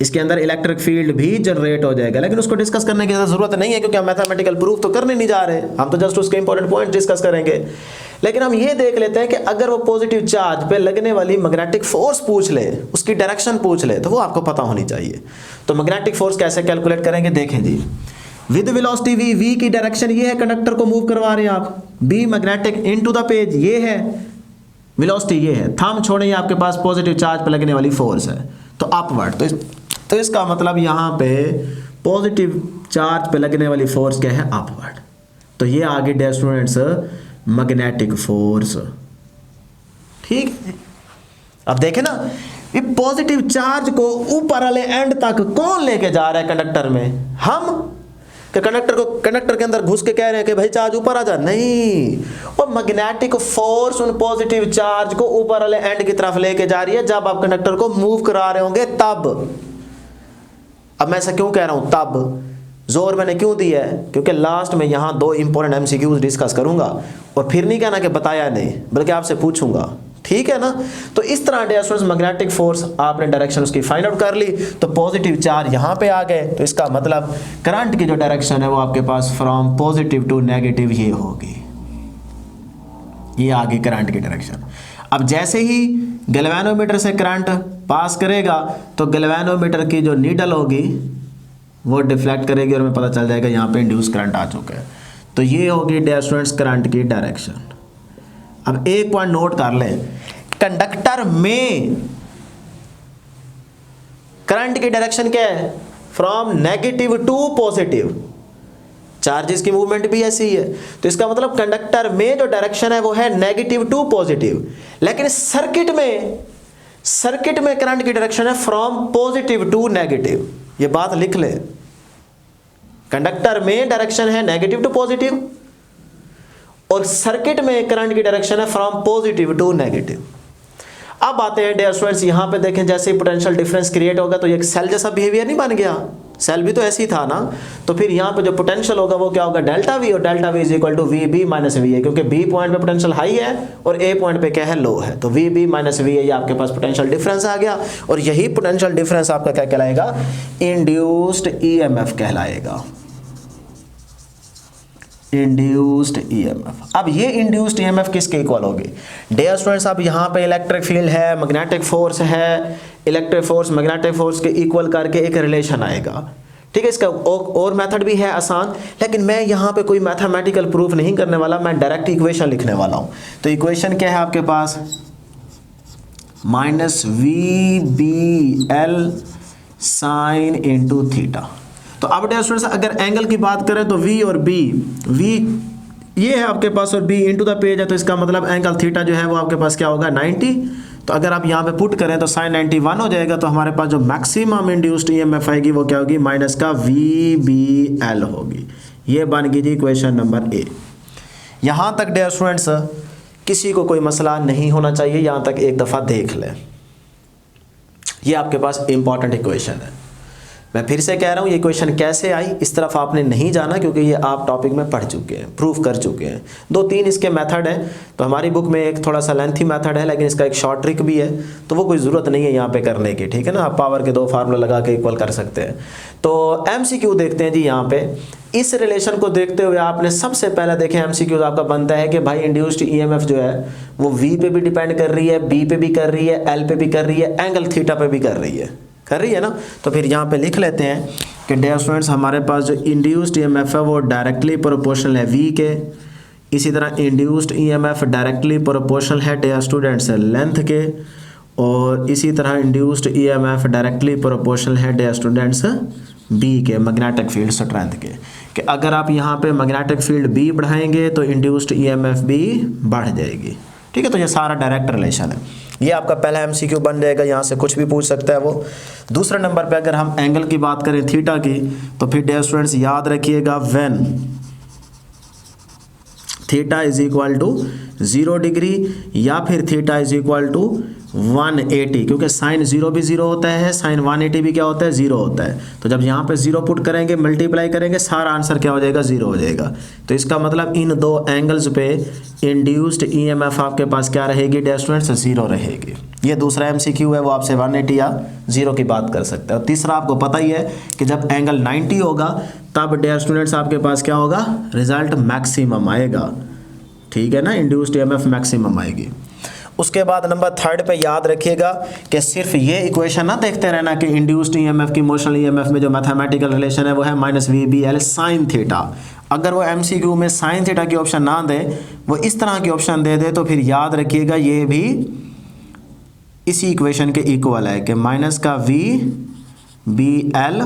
इसके अंदर इलेक्ट्रिक फील्ड भी जनरेट हो जाएगा, लेकिन उसको डिस्कस करने की ज़रूरत नहीं है क्योंकि हम मैथमेटिकल प्रूफ तो करने नहीं जा रहे, हम तो जस्ट उसके इंपॉर्टेंट पॉइंट डिस्कस करेंगे। लेकिन हम ये देख लेते हैं कि अगर वो पॉजिटिव चार्ज पे लगने वाली मैग्नेटिक फोर्स पूछ ले, उसकी डायरेक्शन पूछ ले, तो वो आपको पता होनी चाहिए। तो मैग्नेटिक फोर्स कैसे कैलकुलेट करेंगे, देखें जी। विद वेलोसिटी v, v की डायरेक्शन ये है, कंडक्टर को मूव करवा रहे हैं आप, b magnetic into the page ये है, वेलोसिटी ये है, थंब छोड़े आपके पास पॉजिटिव चार्ज पे लगने वाली फोर्स है, तो अपवर्ड। तो इसका मतलब यहाँ पे पॉजिटिव चार्ज पे लगने वाली फोर्स क्या है, अपवर्ड। तो ये आगे डियर स्टूडेंट्स मैग्नेटिक फोर्स, ठीक। अब देखें ना, ये पॉजिटिव चार्ज को ऊपर वाले एंड तक कौन लेके जा रहा है कंडक्टर में, हम कि कंडक्टर के अंदर घुस के कह रहे हैं कि भाई चार्ज ऊपर आ जा, नहीं, और मैग्नेटिक फोर्स उन पॉजिटिव चार्ज को ऊपर वाले एंड की तरफ लेके जा रही है जब आप कंडक्टर को मूव करा रहे होंगे तब। अब मैं ऐसा क्यों कह रहा हूं, तब जोर मैंने क्यों दिया है, क्योंकि लास्ट में यहां दो इंपॉर्टेंट एमसीक्यूज डिस्कस करूंगा और फिर नहीं कहना कि बताया नहीं, बल्कि आपसे पूछूंगा, ठीक है ना। तो इस तरह डियर स्टूडेंट्स मैग्नेटिक फोर्स आपने डायरेक्शन उसकी फाइंड आउट कर ली, तो पॉजिटिव चार्ज यहाँ पे आ गए, तो इसका मतलब करंट की जो डायरेक्शन है वो आपके पास फ्रॉम पॉजिटिव टू नेगेटिव ये होगी, ये आगे करंट की डायरेक्शन। अब जैसे ही गैल्वेनोमीटर से करंट पास करेगा तो गैल्वेनोमीटर की जो नीडल होगी वो डिफ्लेक्ट करेगी और हमें पता चल जाएगा यहाँ पे इंड्यूस करंट आ चुका है। तो ये होगी डियर स्टूडेंट्स करंट की डायरेक्शन। अब एक पॉइंट नोट कर लें, कंडक्टर में करंट की डायरेक्शन क्या है, from negative to positive, charges की मूवमेंट भी ऐसी है। तो इसका मतलब कंडक्टर में जो डायरेक्शन है वो है नेगेटिव टू पॉजिटिव, लेकिन सर्किट में करंट की डायरेक्शन है फ्रॉम पॉजिटिव टू नेगेटिव। ये बात लिख ले, कंडक्टर में डायरेक्शन है नेगेटिव टू पॉजिटिव और सर्किट में करंट की डायरेक्शन है फ्रॉम पॉजिटिव टू नेगेटिव। अब आते हैं डियर स्टूडेंट्स, यहां पे देखें जैसे ही पोटेंशियल डिफरेंस क्रिएट होगा तो ये एक सेल जैसा बिहेवियर नहीं बन गया, सेल भी तो ऐसे ही था ना। तो फिर यहाँ पे जो पोटेंशियल होगा वो क्या होगा, डेल्टा वी, और delta V is equal to V B minus V A, क्योंकि बी पॉइंट पे पोटेंशियल हाई है और ए पॉइंट पे क्या है, लो है। तो V B minus V A, ये आपके पास पोटेंशियल डिफरेंस आ गया, और यही पोटेंशियल डिफरेंस आपका क्या कहलाएगा, इंड्यूस्ड ईएमएफ कहलाएगा, इंड्यूस्ड ईएमएफ। अब ये इंड्यूस्ड ईएमएफ किसके इक्वल होगी? डियर स्टूडेंट्स, अब यहाँ पे इलेक्ट्रिक फील्ड है, मैग्नेटिक फोर्स है, इलेक्ट्रिक फोर्स मैग्नेटिक फोर्स के इक्वल करके एक रिलेशन आएगा। ठीक है, इसका और मेथड भी है आसान, लेकिन मैं यहाँ पे कोई मैथमेटिकल प्रूफ नहीं करने वाला, मैं डायरेक्ट इक्वेशन लिखने वाला हूँ। तो इक्वेशन क्या है आपके पास, minus v B L sine into theta. तो अब डियर स्टूडेंट्स, अगर एंगल की बात करें तो v और b, v ये है आपके पास और b इनटू द पेज है, तो इसका मतलब एंगल थीटा जो है वो आपके पास क्या होगा, 90। तो अगर आप यहाँ पे पुट करें तो साइन 91 हो जाएगा। तो हमारे पास जो मैक्सिमम इंड्यूस्ड ईएमएफ आएगी वो क्या होगी, माइनस का VBL होगी। ये बन गई जी इक्वेशन नंबर ए। यहाँ तक डियर स्टूडेंट्स किसी को कोई मसला नहीं होना चाहिए, यहाँ तक एक दफ़ा देख लें। ये आपके पास इंपॉर्टेंट इक्वेशन है। मैं फिर से कह रहा हूँ, ये क्वेश्चन कैसे आई इस तरफ आपने नहीं जाना, क्योंकि ये आप टॉपिक में पढ़ चुके हैं, प्रूफ कर चुके हैं। 2-3 इसके मेथड हैं। तो हमारी बुक में एक थोड़ा सा लेंथी मेथड है, लेकिन इसका एक शॉर्ट ट्रिक भी है, तो वो कोई ज़रूरत नहीं है यहाँ पे करने की। ठीक है ना, आप पावर के 2 फार्मूला लगा के इक्वल कर सकते हैं। तो MCQ देखते हैं जी। यहाँ पे इस रिलेशन को देखते हुए आपने सबसे पहले देखें, MCQ आपका बनता है कि भाई इंड्यूस्ड ईएमएफ जो है वो V पे भी डिपेंड कर रही है, B पे भी कर रही है, L पे भी कर रही है, एंगल थीटा पे भी कर रही है ना। तो फिर यहाँ पे लिख लेते हैं कि डियर स्टूडेंट्स, हमारे पास जो इंड्यूस्ड ईएमएफ है वो डायरेक्टली प्रोपोर्शनल है V के। इसी तरह इंड्यूस्ड ईएमएफ डायरेक्टली प्रोपोर्शनल है डियर स्टूडेंट्स लेंथ के, और इसी तरह इंड्यूस्ड ईएमएफ डायरेक्टली प्रोपोर्शनल है डियर स्टूडेंट्स B के, मैग्नेटिक फील्ड स्ट्रेंथ के। कि अगर आप यहाँ पे मैग्नेटिक फील्ड B बढ़ाएंगे तो इंड्यूस्ड ईएमएफ भी बढ़ जाएगी। ठीक है, तो ये सारा डायरेक्ट रिलेशन है। ये आपका पहला MCQ बन जाएगा, यहाँ से कुछ भी पूछ सकता है वो। दूसरे नंबर पे अगर हम एंगल की बात करें थीटा की, तो फिर डियर स्टूडेंट्स याद रखिएगा, when theta is equal to 0 degree या फिर थीटा इज इक्वल टू 180, क्योंकि साइन 0 भी 0 होता है, साइन 180 भी क्या होता है, 0 होता है। तो जब यहाँ पे 0 पुट करेंगे, मल्टीप्लाई करेंगे, सारा आंसर क्या हो जाएगा, 0 हो जाएगा। तो इसका मतलब इन दो एंगल्स पे इंड्यूस्ड ईएमएफ आपके पास क्या रहेगी डियर स्टूडेंट्स, 0 रहेगी। ये दूसरा MCQ है, वो आपसे 180 या 0 की बात कर सकते हैं। और तीसरा आपको पता ही है कि जब एंगल 90 होगा तब डियर स्टूडेंट्स आपके पास क्या होगा, रिजल्ट मैक्सिमम आएगा। ठीक है ना, इंड्यूस्ड ईएमएफ मैक्सिमम आएगी। उसके बाद नंबर 3 पे याद रखिएगा कि सिर्फ ये इक्वेशन ना देखते रहना कि इंड्यूस्ड ईएमएफ की मोशनल ईएमएफ में जो मैथमेटिकल रिलेशन है वो है माइनस VBL साइन थीटा। अगर वो MCQ में साइन थीटा की ऑप्शन ना दे, वो इस तरह की ऑप्शन दे दे, तो फिर याद रखिएगा ये भी इसी इक्वेशन के इक्वल है कि माइनस का VBL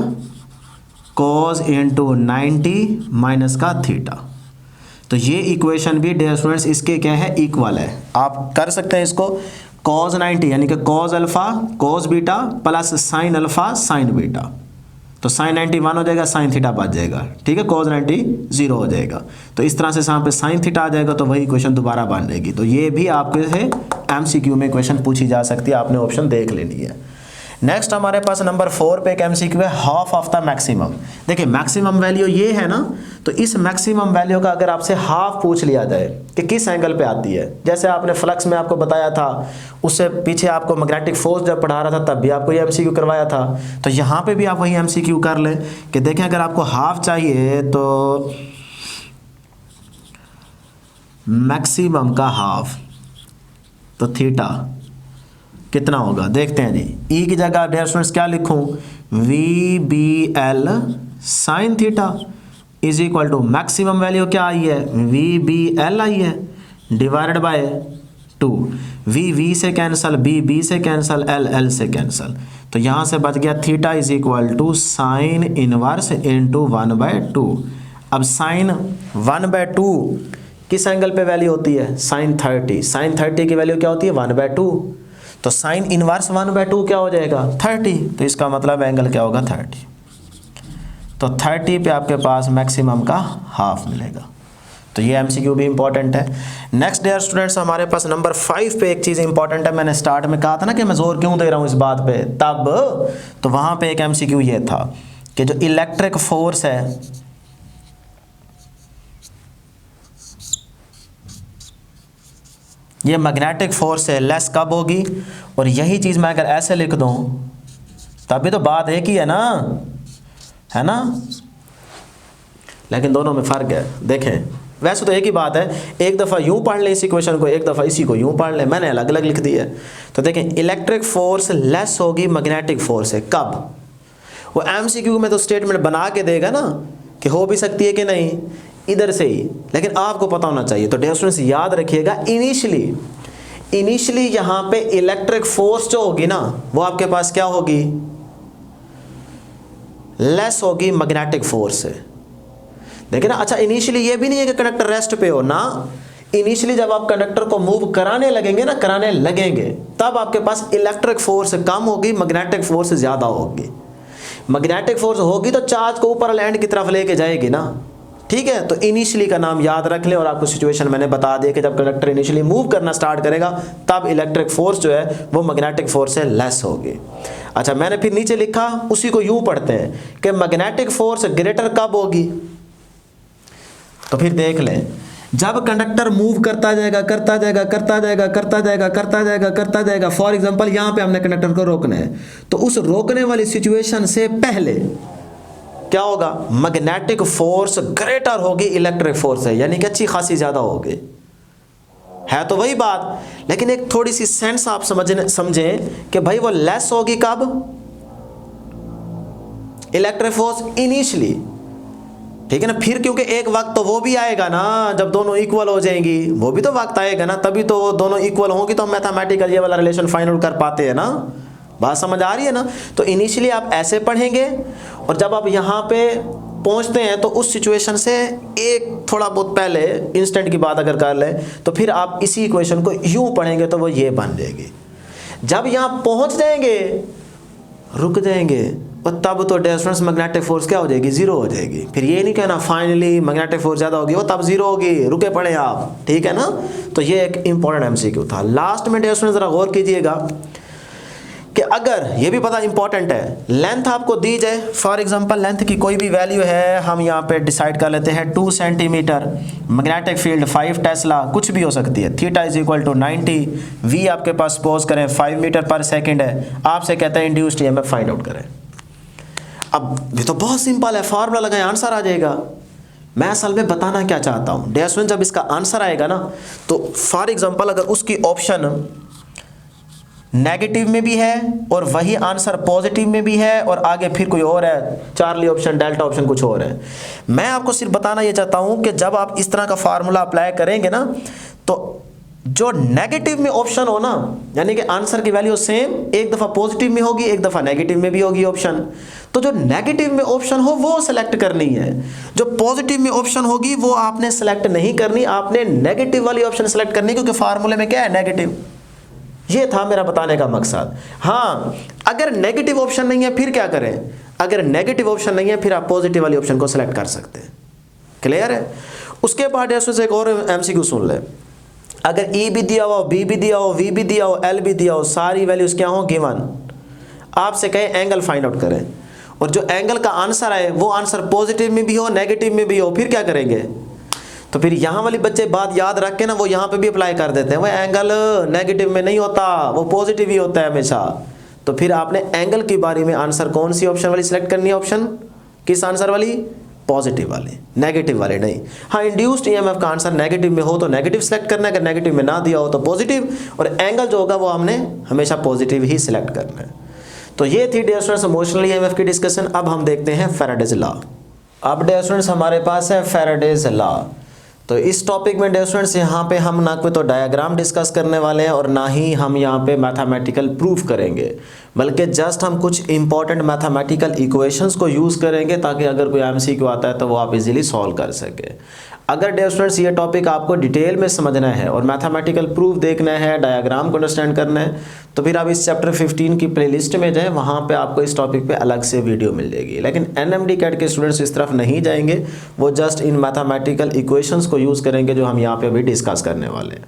cos इंटू 90 माइनस का थीटा। तो ये इक्वेशन भी डियर स्टूडेंट्स इसके क्या है, इक्वल है। आप कर सकते हैं इसको cos 90 यानी कि cos alpha cos beta plus sine alpha sign beta. तो साइन 90 1 हो जाएगा, साइन थीटा बच जाएगा। ठीक है, cos 90 0 हो जाएगा। तो इस तरह से यहाँ पे साइन थीटा आ जाएगा, तो वही इक्वेशन दोबारा बन जाएगी। तो ये भी आपके से MCQ में इक्वेशन पूछी जा सकती है, आपने ऑप्शन देख लेनी है। नेक्स्ट हमारे पास नंबर 4 पे एक MCQ है, हाफ ऑफ द मैक्सिमम। देखिए मैक्सिमम वैल्यू ये है ना, तो इस मैक्सिमम वैल्यू का अगर आपसे हाफ पूछ लिया जाए कि किस एंगल पे आती है, जैसे आपने फ्लक्स में आपको बताया था, उससे पीछे आपको मैग्नेटिक फोर्स जब पढ़ा रहा था तब भी आपको ये MCQ करवाया था। तो यहाँ पे भी आप वही MCQ कर लें कि देखें अगर आपको हाफ चाहिए तो मैक्सिमम का हाफ, तो थीटा कितना होगा देखते हैं जी। ई की जगह डियर स्टूडेंट्स क्या लिखूं, VBL sine theta is equal to maximum value क्या आई है, VBL आई है, डिवाइडेड बाय 2। V से कैंसल, B से कैंसल, L से कैंसल। तो यहाँ से बच गया theta is equal to sine inverse into 1/2। अब साइन 1/2 किस एंगल पे वैल्यू होती है, साइन 30। साइन 30 की वैल्यू क्या होती है, 1/2। तो साइन इनवर्स 1/2 क्या हो जाएगा, 30। तो इसका मतलब एंगल क्या होगा, 30। तो 30 पे आपके पास मैक्सिमम का हाफ मिलेगा। तो ये MCQ भी इंपॉर्टेंट है। नेक्स्ट डियर स्टूडेंट्स हमारे पास नंबर 5 पे एक चीज़ इंपॉर्टेंट है। मैंने स्टार्ट में कहा था ना कि मैं जोर क्यों दे रहा हूँ इस बात पे, तब तो वहाँ पे एक MCQ ये था कि जो इलेक्ट्रिक फोर्स है ये मैग्नेटिक फोर्स से लेस कब होगी, और यही चीज़ मैं अगर ऐसे लिख दूं तभी तो बात एक ही है ना, लेकिन दोनों में फ़र्क है। देखें वैसे तो एक ही बात है, एक दफ़ा यूँ पढ़ लें इस इक्वेशन को, एक दफ़ा इसी को यूँ पढ़ लें, मैंने अलग अलग लिख दिया है। तो देखें इलेक्ट्रिक फोर्स लेस होगी मैग्नेटिक फोर्स से कब, वो एमसीक्यू में तो स्टेटमेंट बना के देगा ना कि हो भी सकती है कि नहीं, इधर से ही, लेकिन आपको पता होना चाहिए। तो डियर स्टूडेंट्स याद रखिएगा, इनिशियली यहाँ पे इलेक्ट्रिक फोर्स जो होगी ना वो आपके पास क्या होगी, लेस होगी मैग्नेटिक फोर्स से। देखिए ना, अच्छा इनिशियली ये भी नहीं है कि कंडक्टर रेस्ट पे हो ना, इनिशियली जब आप कंडक्टर को मूव कराने लगेंगे तब आपके पास इलेक्ट्रिक फोर्स कम होगी, मैग्नेटिक फोर्स ज़्यादा होगी। मैग्नेटिक फोर्स होगी तो चार्ज को ऊपर लैंड की तरफ लेके जाएगी ना, ठीक है। तो इनिशियली का नाम याद रख लें, और आपको सिचुएशन मैंने बता दिया कि जब कंडक्टर इनिशियली मूव करना स्टार्ट करेगा तब इलेक्ट्रिक फोर्स जो है वो मैग्नेटिक फोर्स से लेस होगी। अच्छा मैंने फिर नीचे लिखा, उसी को यूं पढ़ते हैं कि मैग्नेटिक फोर्स ग्रेटर कब होगी। तो फिर देख लें, जब कंडक्टर मूव करता जाएगा, फॉर एग्जांपल यहां पे हमने कंडक्टर को रोकना है, तो उस रोकने वाली सिचुएशन से पहले क्या होगा, मैग्नेटिक फोर्स ग्रेटर होगी इलेक्ट्रिक फोर्स से, यानी कि अच्छी खासी ज्यादा होगी। है तो वही बात, लेकिन एक थोड़ी सी सेंस आप समझें कि भाई वो लेस होगी कब, इलेक्ट्रिक फोर्स इनिशियली, ठीक है ना। फिर क्योंकि एक वक्त तो वो भी आएगा ना जब दोनों इक्वल हो जाएंगी, वो भी तो वक्त आएगा ना, तभी तो वो दोनों इक्वल होंगी तो हम मैथमेटिकल ये वाला रिलेशन फाइंड आउट कर पाते हैं ना। बात समझ आ रही है ना। तो इनिशियली आप ऐसे पढ़ेंगे, और जब आप यहाँ पे पहुँचते हैं तो उस सिचुएशन से एक थोड़ा बहुत पहले इंस्टेंट की बात अगर कर लें तो फिर आप इसी इक्वेशन को यूँ पढ़ेंगे तो वो ये बन जाएगी। जब यहाँ पहुँच जाएंगे, रुक जाएंगे, और तब तो डिस्टेंस मैग्नेटिक फोर्स क्या हो जाएगी, जीरो हो जाएगी। फिर ये नहीं कहना फाइनली मैग्नेटिक फोर्स ज़्यादा होगी, वो तब जीरो होगी, रुके पड़े आप, ठीक है ना। तो ये एक इंपॉर्टेंट एमसीक्यू था। लास्ट में डिस्टेंस ज़रा गौर कीजिएगा कि अगर ये भी पता इंपॉर्टेंट है, लेंथ आपको दी जाए, फॉर एग्जांपल लेंथ की कोई भी वैल्यू है, हम यहाँ पे डिसाइड कर लेते हैं 2 सेंटीमीटर, मैग्नेटिक फील्ड 5 टेस्ला, कुछ भी हो सकती है, theta is equal to 90, V आपके पास सपोज करें 5 मीटर पर सेकेंड है, आपसे कहते हैं इंड्यूस्ड ईएमएफ फाइंड आउट करें। अब ये तो बहुत सिंपल है, फार्मूला लगाएं आंसर आ जाएगा। मैं असल में बताना क्या चाहता हूँ, डियर स्टूडेंट जब इसका आंसर आएगा ना, तो फॉर एग्जांपल अगर उसकी ऑप्शन नेगेटिव में भी है और वही आंसर पॉजिटिव में भी है और आगे फिर कोई और है, चार्ली ऑप्शन, डेल्टा ऑप्शन कुछ और है, मैं आपको सिर्फ बताना ये चाहता हूँ कि जब आप इस तरह का फार्मूला अप्लाई करेंगे ना, तो जो नेगेटिव में ऑप्शन हो ना, यानी कि आंसर की वैल्यू सेम, एक दफ़ा पॉजिटिव में होगी, एक दफ़ा नेगेटिव में भी होगी ऑप्शन, तो जो नेगेटिव में ऑप्शन हो वो सेलेक्ट करनी है, जो पॉजिटिव में ऑप्शन होगी वो आपने सेलेक्ट नहीं करनी, आपने नेगेटिव वाली ऑप्शन सेलेक्ट करनी, क्योंकि फार्मूले में क्या है, नेगेटिव। ये था मेरा बताने का मकसद। हाँ, अगर नेगेटिव ऑप्शन नहीं है फिर क्या करें, अगर नेगेटिव ऑप्शन नहीं है फिर आप पॉजिटिव वाली ऑप्शन को सेलेक्ट कर सकते हैं। क्लियर है। उसके बाद ऐसे एक और एमसीक्यू सुन ले, अगर ई भी दिया हो, बी भी दिया हो, वी भी दिया हो, एल भी दिया हो, सारी वैल्यूज क्या हो, गिवन, आपसे कहे एंगल फाइंड आउट करें, और जो एंगल का आंसर आए वो आंसर पॉजिटिव में भी हो, नेगेटिव में भी हो, फिर क्या करेंगे, तो फिर यहाँ वाली बच्चे बात याद रख के ना वो यहाँ पे भी अप्लाई कर देते हैं, वो एंगल नेगेटिव में नहीं होता, वो पॉजिटिव ही होता है हमेशा। तो फिर आपने एंगल की बारी में आंसर कौन सी ऑप्शन वाली सिलेक्ट करनी है, ऑप्शन किस आंसर वाली, पॉजिटिव वाले, नेगेटिव वाले नहीं। हाँ, इंड्यूस्ड ईएमएफ का आंसर नेगेटिव में हो तो नेगेटिव सेलेक्ट करना है, अगर नेगेटिव में ना दिया हो तो पॉजिटिव, और एंगल जो होगा वो हमने हमेशा पॉजिटिव ही सिलेक्ट करना है। तो ये थी डियर स्टूडेंट्स इमोशनल ईएमएफ की डिस्कशन। अब हम देखते हैं फैराडेज लॉ। अब डियर स्टूडेंट्स हमारे पास है फैराडेज लॉ। तो इस टॉपिक में डियर स्टूडेंट्स यहाँ पे हम ना कोई तो डायग्राम डिस्कस करने वाले हैं और ना ही हम यहाँ पे मैथमेटिकल प्रूफ करेंगे, बल्कि जस्ट हम कुछ इंपॉर्टेंट मैथमेटिकल इक्वेशंस को यूज़ करेंगे ताकि अगर कोई एमसीक्यू आता है तो वो आप इजीली सॉल्व कर सके। अगर डियर स्टूडेंट्स ये टॉपिक आपको डिटेल में समझना है और मैथमेटिकल प्रूफ देखना है, डायग्राम को अंडरस्टैंड करना है, तो फिर आप इस चैप्टर 15 की प्लेलिस्ट में जाएं, वहाँ पे आपको इस टॉपिक पे अलग से वीडियो मिल जाएगी। लेकिन एनएमडी कैट के स्टूडेंट्स इस तरफ नहीं जाएंगे, वो जस्ट इन मैथमेटिकल इक्वेशंस को यूज़ करेंगे जो हम यहाँ पे अभी डिस्कस करने वाले हैं।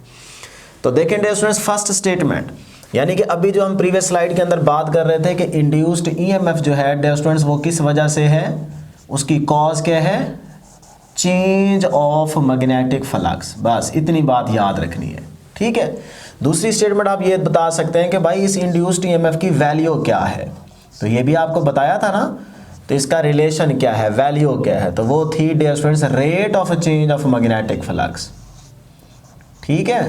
तो देखें डियर स्टूडेंट्स, फर्स्ट स्टेटमेंट, यानी कि अभी जो हम प्रीवियस स्लाइड के अंदर बात कर रहे थे कि इंड्यूस्ड ईएमएफ जो है डियर स्टूडेंट्स वो किस वजह से है, उसकी कॉज क्या है, चेंज ऑफ मैग्नेटिक फ्लक्स। बस इतनी बात याद रखनी है, ठीक है। दूसरी स्टेटमेंट आप ये बता सकते हैं कि भाई इस इंड्यूस्ड ईएमएफ की वैल्यू क्या है, तो ये भी आपको बताया था ना, तो इसका रिलेशन क्या है, वैल्यू क्या है, तो वो थी dear students rate of change of magnetic flux, ठीक है।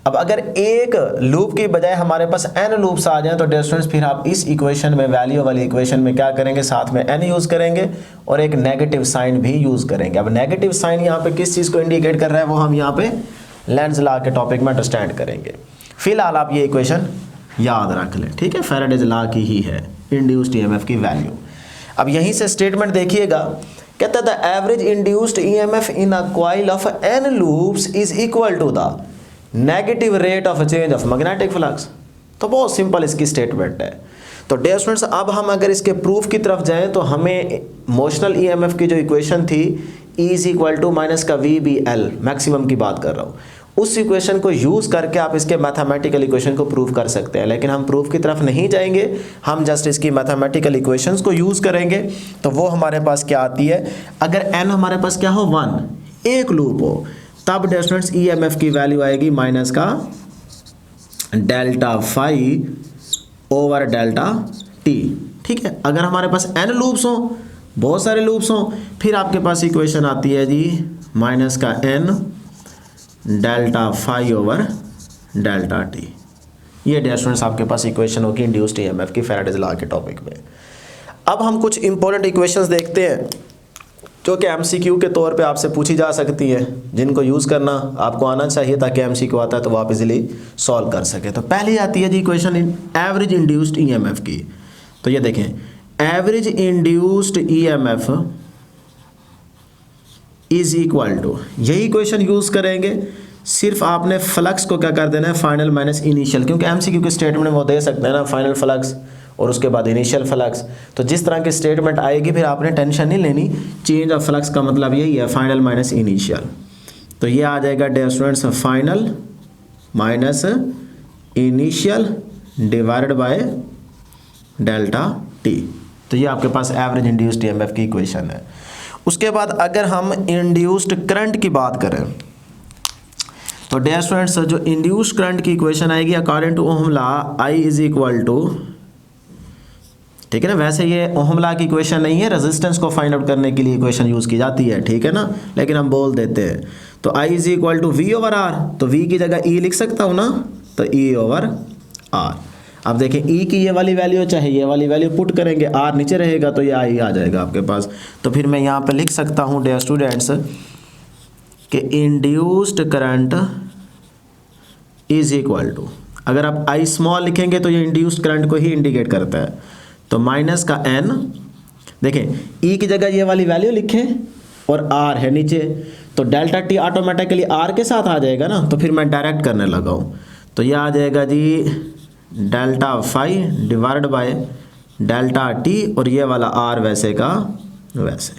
अब अगर एक लूप की बजाय हमारे पास n लूप्स आ जाएं तो डियर स्टूडेंट्स फिर आप इस इक्वेशन में, वैल्यू वाली इक्वेशन में क्या करेंगे, साथ में n यूज करेंगे और एक नेगेटिव साइन भी यूज करेंगे। अब नेगेटिव साइन यहाँ पे किस चीज को इंडिकेट कर रहा है वो हम यहाँ पे लेंज लॉ के टॉपिक में अंडरस्टैंड करेंगे। फिलहाल आप ये इक्वेशन याद रख लें, ठीक है, फैराडेज लॉ की ही है इंड्यूस्ड ईएमएफ की वैल्यू। अब यहीं से स्टेटमेंट देखिएगा, कहता है the average induced EMF in a coil of n loops is equal to the negative rate of change of magnetic flux. तो बहुत सिंपल इसकी स्टेटमेंट है। तो डियर स्टूडेंट्स अब हम अगर इसके प्रूफ की तरफ जाएं तो हमें मोशनल ईएमएफ की जो इक्वेशन थी E is equal to minus का VBL, मैक्सिमम की बात कर रहा हूँ, उस इक्वेशन को यूज़ करके आप इसके मैथमेटिकल इक्वेशन को प्रूव कर सकते हैं। लेकिन हम प्रूफ की तरफ नहीं जाएंगे, हम जस्ट इसकी मैथमेटिकल इक्वेशंस को यूज़ करेंगे। तो वो हमारे पास क्या आती है, अगर n हमारे पास क्या हो 1, एक लूप हो, तब डियर स्टूडेंट्स ईएमएफ की वैल्यू आएगी माइनस का delta phi over delta T, ठीक है। अगर हमारे पास n लूप्स हो, बहुत सारे लूप्स हो, फिर आपके पास इक्वेशन आती है जी माइनस का n delta phi over delta T. ये डियर स्टूडेंट्स आपके पास इक्वेशन होगी इंड्यूस्ड ईएमएफ की फैराडेज लॉ के टॉपिक में। अब हम कुछ इंपॉर्टेंट इक्वेशंस देखते हैं जो कि एमसीक्यू के तौर पे आपसे पूछी जा सकती है, जिनको यूज़ करना आपको आना चाहिए ताकि एमसीक्यू आता है तो आप इजीली सॉल्व कर सके। तो पहली आती है जी इक्वेशन एवरेज इंड्यूस्ड ईएमएफ की। तो ये देखें, average induced EMF is equal to, यही इक्वेशन यूज़ करेंगे, सिर्फ आपने फ्लक्स को क्या कर देना है, फाइनल माइनस इनिशियल, क्योंकि एमसीक्यू के स्टेटमेंट में वो दे सकते हैं ना फाइनल फ्लक्स और उसके बाद इनिशियल फ्लक्स। तो जिस तरह की स्टेटमेंट आएगी फिर आपने टेंशन नहीं लेनी, चेंज ऑफ फ्लक्स का मतलब यही है फाइनल माइनस इनिशियल। तो ये आ जाएगा dear students final minus initial divided by delta T. तो ये आपके पास एवरेज इंड्यूस्ड ईएमएफ की इक्वेशन है। उसके बाद अगर हम इंड्यूस्ड करंट की बात करें तो डियर स्टूडेंट्स जो इंड्यूस्ड करंट की इक्वेशन आएगी according to ohm law I is equal to, ठीक है ना। वैसे ये ओहम लॉ की इक्वेशन नहीं है, रेजिस्टेंस को फाइंड आउट करने के लिए इक्वेशन यूज़ की जाती है, ठीक है ना, लेकिन हम बोल देते हैं। तो I is equal to V over R, तो V की जगह E लिख सकता हूँ ना, तो E ओवर R। अब देखें E की ये वाली वैल्यू चाहे ये वाली वैल्यू पुट करेंगे, R नीचे रहेगा तो ये I आ जाएगा आपके पास। तो फिर मैं यहाँ पे लिख सकता हूँ डियर स्टूडेंट्स कि induced current is equal to, अगर आप I स्मॉल लिखेंगे तो ये इंड्यूस्ड करंट को ही इंडिकेट करता है, तो माइनस का n, देखें E की जगह ये वाली वैल्यू लिखें और R है नीचे, तो डेल्टा टी ऑटोमेटिकली R के साथ आ जाएगा ना। तो फिर मैं डायरेक्ट करने लगा हूँ, तो ये आ जाएगा जी delta phi divide by delta t और ये वाला R वैसे का वैसे।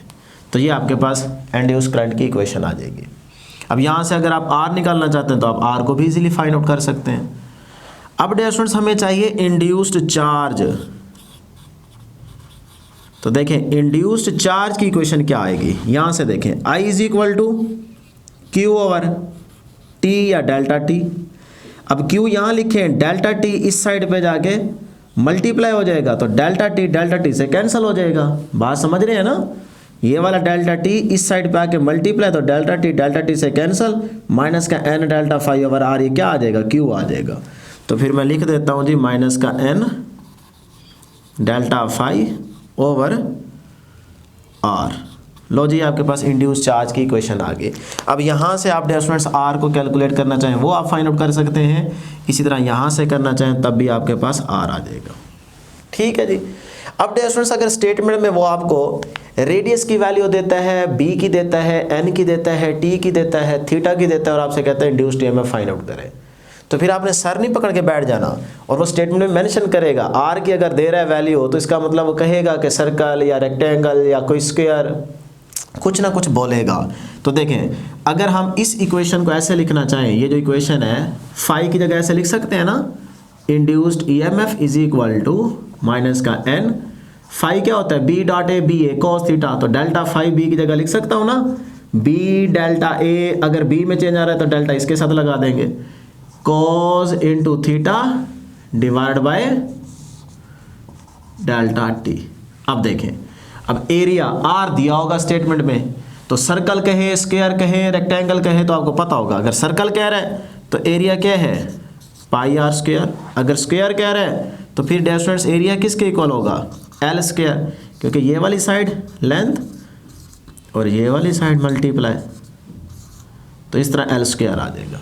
तो ये आपके पास इंड्यूस्ड करंट की इक्वेशन आ जाएगी। अब यहाँ से अगर आप R निकालना चाहते हैं तो आप R को भी इजीली फाइंड आउट कर सकते हैं। अब डियर स्टूडेंट्स हमें चाहिए इंड्यूस्ड चार्ज। तो देखें इंड्यूस्ड चार्ज की इक्वेशन क्या आएगी, यहाँ से देखें I is equal to Q over T या डेल्टा T। अब Q यहाँ लिखें, डेल्टा T इस साइड पे जाके मल्टीप्लाई हो जाएगा, तो डेल्टा T से कैंसिल हो जाएगा। बात समझ रहे हैं ना, ये वाला डेल्टा T इस साइड पे आके मल्टीप्लाई, तो डेल्टा T से कैंसिल, माइनस का n delta phi over R, ये क्या आ जाएगा, Q आ जाएगा। तो फिर मैं लिख देता हूँ जी माइनस का n delta phi over R। लो जी आपके पास इंड्यूस चार्ज की इक्वेशन आ गई। अब यहाँ से आप डियर स्टूडेंट्स R को कैलकुलेट करना चाहें वो आप फाइंड आउट कर सकते हैं, इसी तरह यहाँ से करना चाहें तब भी आपके पास R आ जाएगा, ठीक है जी। अब डियर स्टूडेंट्स अगर स्टेटमेंट में वो आपको रेडियस की वैल्यू देता है, B की देता है, N की देता है, T की देता है, थीटा की देता है और आपसे कहता है इंड्यूस्ड ईएमएफ फाइंड आउट करें, तो फिर आपने सर नहीं पकड़ के बैठ जाना और वो स्टेटमेंट में मेंशन करेगा R की अगर दे रहा है वैल्यू तो इसका मतलब वो कहेगा कि सर्कल या रेक्टेंगल या कोई स्क्वायर, कुछ ना कुछ बोलेगा। तो देखें अगर हम इस इक्वेशन को ऐसे लिखना चाहें, ये जो इक्वेशन है फाई की जगह ऐसे लिख सकते हैं ना, induced EMF is equal to minus का n, फाई क्या होता है, B dot A, B A cos theta, तो डेल्टा फाई बी की जगह लिख सकता हूँ ना, बी डेल्टा ए, अगर बी में चेंज आ रहा है तो डेल्टा इसके साथ लगा देंगे, cos into theta divide by delta T. अब देखें, अब एरिया आर दिया होगा स्टेटमेंट में, तो सर्कल कहे, स्क्वायर कहे, रेक्टेंगल कहे तो आपको पता होगा। अगर सर्कल कह रहा है तो एरिया क्या है, पाई आर स्क्वायर। अगर स्क्वायर कह रहा है तो फिर डियर स्टूडेंट्स एरिया किसके इक्वल होगा, एल स्क्वायर, क्योंकि ये वाली साइड लेंथ और ये वाली साइड मल्टीप्लाई, तो इस तरह एल स्क्वायर आ जाएगा।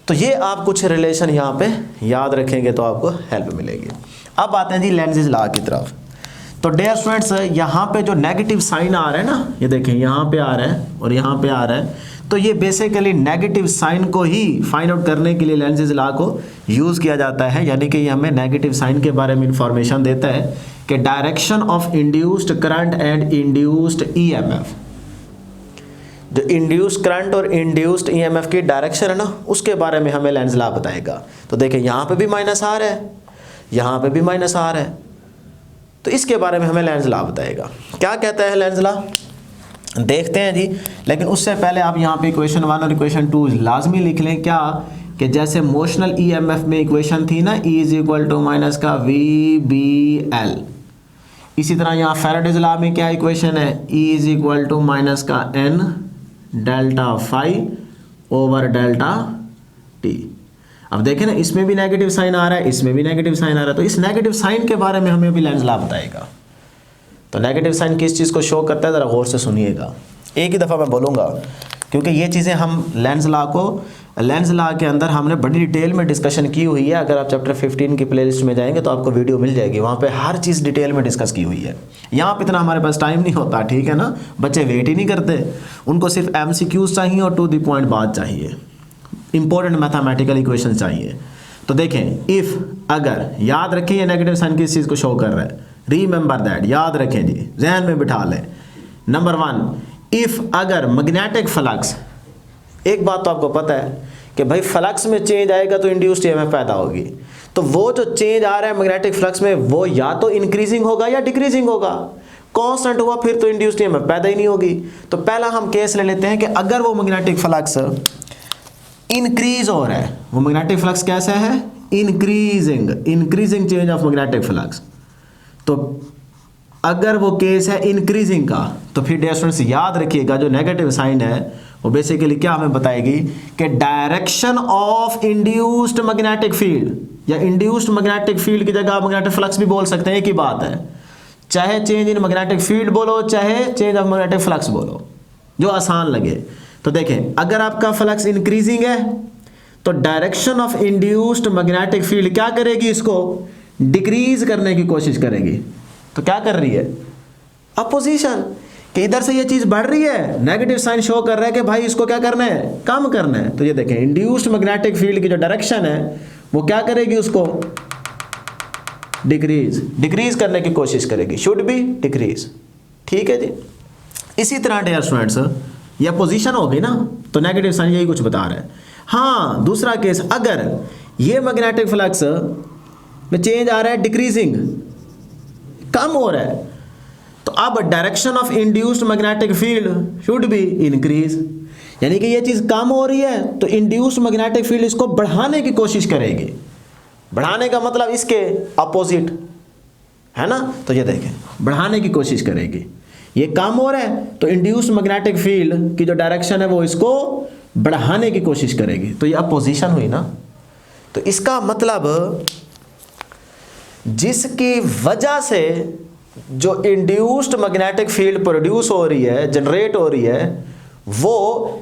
तो ये आप कुछ रिलेशन यहाँ पे याद रखेंगे तो आपको हेल्प मिलेगी। अब आते हैं जी लेंज़ेज लॉ की तरफ। तो डियर स्टूडेंट्स यहाँ पे जो नेगेटिव साइन आ रहा है ना, ये देखें यहाँ पे आ रहा है और यहाँ पे आ रहा है, तो ये बेसिकली नेगेटिव साइन को ही फाइंड आउट करने के लिए लेंज़ेज लॉ को यूज़ किया जाता है। यानी कि ये हमें नेगेटिव साइन के बारे में इंफॉर्मेशन देता है कि direction of induced current and induced EMF, जो इंड्यूस्ड करंट और इंड्यूस्ड EMF की डायरेक्शन है ना, उसके बारे में हमें लेंज़ लॉ बताएगा। तो देखिए यहाँ पे भी माइनस आ रहा है, यहाँ पे भी माइनस आ रहा है, तो इसके बारे में हमें लेंज़ लॉ बताएगा। क्या कहता है लेंज़ लॉ, देखते हैं जी। लेकिन उससे पहले आप यहाँ पे इक्वेशन 1 और इक्वेशन 2 लाजमी लिख लें। क्या कि जैसे मोशनल EMF में इक्वेशन थी ना, E is equal to minus का VBL, इसी तरह यहाँ फैराडेज लॉ में क्या इक्वेशन है, E is equal to minus का N delta phi over delta T. अब देखें ना, इसमें भी नेगेटिव साइन आ रहा है, इसमें भी नेगेटिव साइन आ रहा है, तो इस नेगेटिव साइन के बारे में हमें अभी लेंज़ लॉ बताएगा। तो नेगेटिव साइन किस चीज़ को शो करता है, ज़रा गौर से सुनिएगा, एक ही दफ़ा मैं बोलूँगा, क्योंकि ये चीज़ें हम लेंज़ लॉ के अंदर हमने बड़ी डिटेल में डिस्कशन की हुई है। अगर आप चैप्टर 15 की प्लेलिस्ट में जाएंगे तो आपको वीडियो मिल जाएगी, वहाँ पे हर चीज़ डिटेल में डिस्कस की हुई है। यहाँ पे इतना हमारे पास टाइम नहीं होता, ठीक है ना, बच्चे वेट ही नहीं करते, उनको सिर्फ MCQs चाहिए और टू द पॉइंट बात चाहिए, इंपॉर्टेंट मैथमेटिकल इक्वेशन चाहिए। तो देखें, इफ़, अगर, याद रखें ये नेगेटिव साइन किस चीज़ को शो कर रहा है, रिमेंबर दैट, याद रखें जी, जहन में बिठा लें। नंबर 1, इफ़ अगर मैग्नेटिक फ्लक्स, एक बात तो आपको पता है कि भाई फ्लक्स में चेंज आएगा तो इंड्यूस्ड EMF पैदा होगी, तो वो जो चेंज आ रहा है मैग्नेटिक फ्लक्स में वो या तो इंक्रीजिंग होगा या डिक्रीजिंग होगा। कांस्टेंट हुआ फिर तो इंड्यूस्ड EMF पैदा ही नहीं होगी। तो पहला हम केस ले लेते हैं कि अगर वो मैग्नेटिक फ्लक्स इंक्रीज हो रहा है, वो मैग्नेटिक फ्लक्स कैसा है, increasing change of magnetic flux, तो अगर वो केस है इंक्रीजिंग का, तो फिर डियर स्टूडेंट्स याद रखिएगा जो नेगेटिव साइन है वो बेसिकली क्या हमें बताएगी कि direction of induced magnetic field, या इंड्यूस्ड मैग्नेटिक फील्ड की जगह मैग्नेटिक फ्लक्स भी बोल सकते हैं, एक ही बात है, चाहे चेंज इन मैग्नेटिक फील्ड बोलो चाहे चेंज ऑफ मैग्नेटिक फ्लक्स बोलो, जो आसान लगे। तो देखें, अगर आपका फ्लक्स इंक्रीजिंग है तो direction of induced magnetic field क्या करेगी, इसको डिक्रीज करने की कोशिश करेगी। तो क्या कर रही है, अपोजिशन, कि इधर से ये चीज़ बढ़ रही है, नेगेटिव साइन शो कर रहा है कि भाई इसको क्या करना है, कम करना है। तो ये देखें, इंड्यूस्ड मैग्नेटिक फील्ड की जो डायरेक्शन है वो क्या करेगी, उसको डिक्रीज करने की कोशिश करेगी, शुड बी डिक्रीज, ठीक है जी। इसी तरह डियर स्टूडेंट्स ये पोजीशन हो गई ना, तो नेगेटिव साइन यही कुछ बता रहा है। हाँ, दूसरा केस, अगर ये मैग्नेटिक फ्लक्स में चेंज आ रहा है डिक्रीजिंग, कम हो रहा है, तो अब direction of induced magnetic field should be increase, यानी कि ये चीज़ कम हो रही है तो इंड्यूस्ड मैग्नेटिक फील्ड इसको बढ़ाने की कोशिश करेगी। बढ़ाने का मतलब इसके अपोजिट है ना, तो ये देखें, बढ़ाने की कोशिश करेगी। ये कम हो रहा है तो इंड्यूस्ड मैग्नेटिक फील्ड की जो डायरेक्शन है वो इसको बढ़ाने की कोशिश करेगी, तो ये अपोजिशन हुई ना। तो इसका मतलब जिसकी वजह से जो इंड्यूस्ड मैग्नेटिक फील्ड प्रोड्यूस हो रही है, जनरेट हो रही है, वो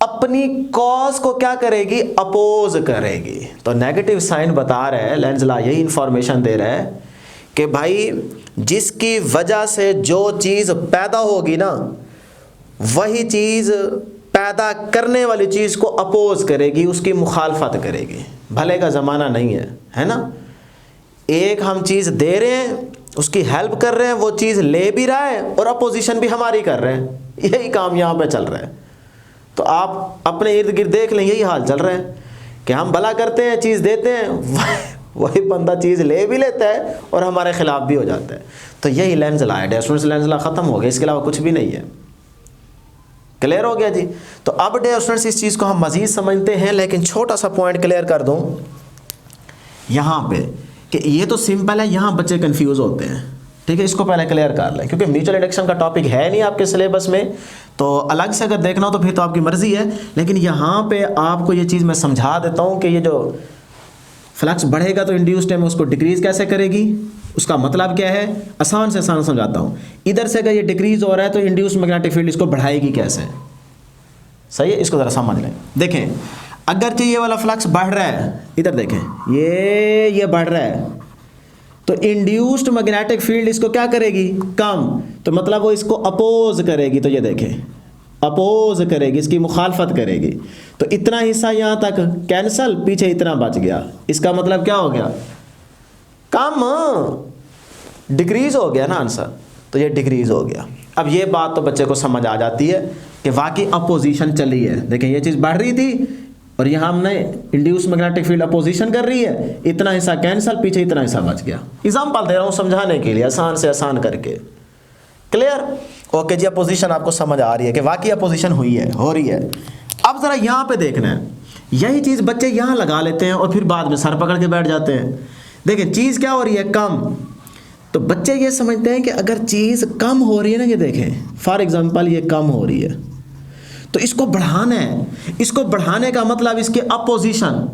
अपनी कॉज को क्या करेगी, अपोज करेगी। तो नेगेटिव साइन बता रहा है, लेंज़ लॉ यही इंफॉर्मेशन दे रहा है कि भाई जिसकी वजह से जो चीज़ पैदा होगी ना, वही चीज़ पैदा करने वाली चीज़ को अपोज करेगी, उसकी मुखालफत करेगी। भले का ज़माना नहीं है ना, एक हम चीज़ दे रहे हैं, उसकी हेल्प कर रहे हैं, वो चीज़ ले भी रहा है और अपोजिशन भी हमारी कर रहे हैं, यही काम यहाँ पे चल रहा है। तो आप अपने इर्द गिर्द देख लें, यही हाल चल रहा है कि हम भला करते हैं, चीज़ देते हैं, वही बंदा चीज़ ले भी लेता है और हमारे खिलाफ भी हो जाता है। तो यही लेंस लॉ है, डियर स्टूडेंट्स लेंस लॉ ख़त्म हो गया, इसके अलावा कुछ भी नहीं है। क्लियर हो गया जी। तो अब डियर स्टूडेंट्स इस चीज़ को हम मज़ीद समझते हैं, लेकिन छोटा सा पॉइंट क्लियर कर दूँ यहाँ पे कि ये तो सिंपल है, यहाँ बच्चे कंफ्यूज होते हैं। ठीक है, इसको पहले क्लियर कर लें, क्योंकि म्यूचुअल इंडक्शन का टॉपिक है नहीं आपके सिलेबस में, तो अलग से अगर देखना हो तो फिर तो आपकी मर्ज़ी है। लेकिन यहाँ पे आपको ये चीज़ मैं समझा देता हूँ कि ये जो फ्लक्स बढ़ेगा तो इंड्यूस्ड टाइम उसको डिक्रीज़ कैसे करेगी, उसका मतलब क्या है, आसान से आसान समझाता हूँ। इधर से अगर ये डिक्रीज़ हो रहा है तो इंड्यूस्ड मैग्नेटिक फील्ड इसको बढ़ाएगी कैसे, सही है, इसको ज़रा समझ लें। देखें, अगर ये वाला फ्लक्स बढ़ रहा है, इधर देखें ये बढ़ रहा है, तो इंड्यूस्ड मैग्नेटिक फील्ड इसको क्या करेगी, कम, तो मतलब वो इसको अपोज करेगी। तो ये देखें अपोज करेगी, इसकी मुखालफत करेगी। तो इतना हिस्सा यहाँ तक कैंसल, पीछे इतना बच गया, इसका मतलब क्या हो गया, कम, डिक्रीज हो गया ना आंसर। तो ये डिक्रीज हो गया। अब ये बात तो बच्चे को समझ आ जाती है कि वाकई अपोजिशन चली है। देखें ये चीज़ बढ़ रही थी और यहाँ हमने इंड्यूस मैग्नेटिक फील्ड अपोजिशन कर रही है, इतना हिस्सा कैंसल, पीछे इतना हिस्सा बच गया। एग्जाम्पल दे रहा हूँ समझाने के लिए, आसान से आसान करके। क्लियर? ओके जी, अपोजिशन आपको समझ आ रही है कि वाकई अपोजिशन हुई है, हो रही है। अब ज़रा यहाँ पे देखना है, यही चीज़ बच्चे यहाँ लगा लेते हैं और फिर बाद में सर पकड़ के बैठ जाते हैं। देखें चीज़ क्या हो रही है, कम। तो बच्चे ये समझते हैं कि अगर चीज़ कम हो रही है ना, ये देखें फॉर एग्जांपल ये कम हो रही है तो इसको बढ़ाना है। इसको बढ़ाने का मतलब इसके अपोजिशन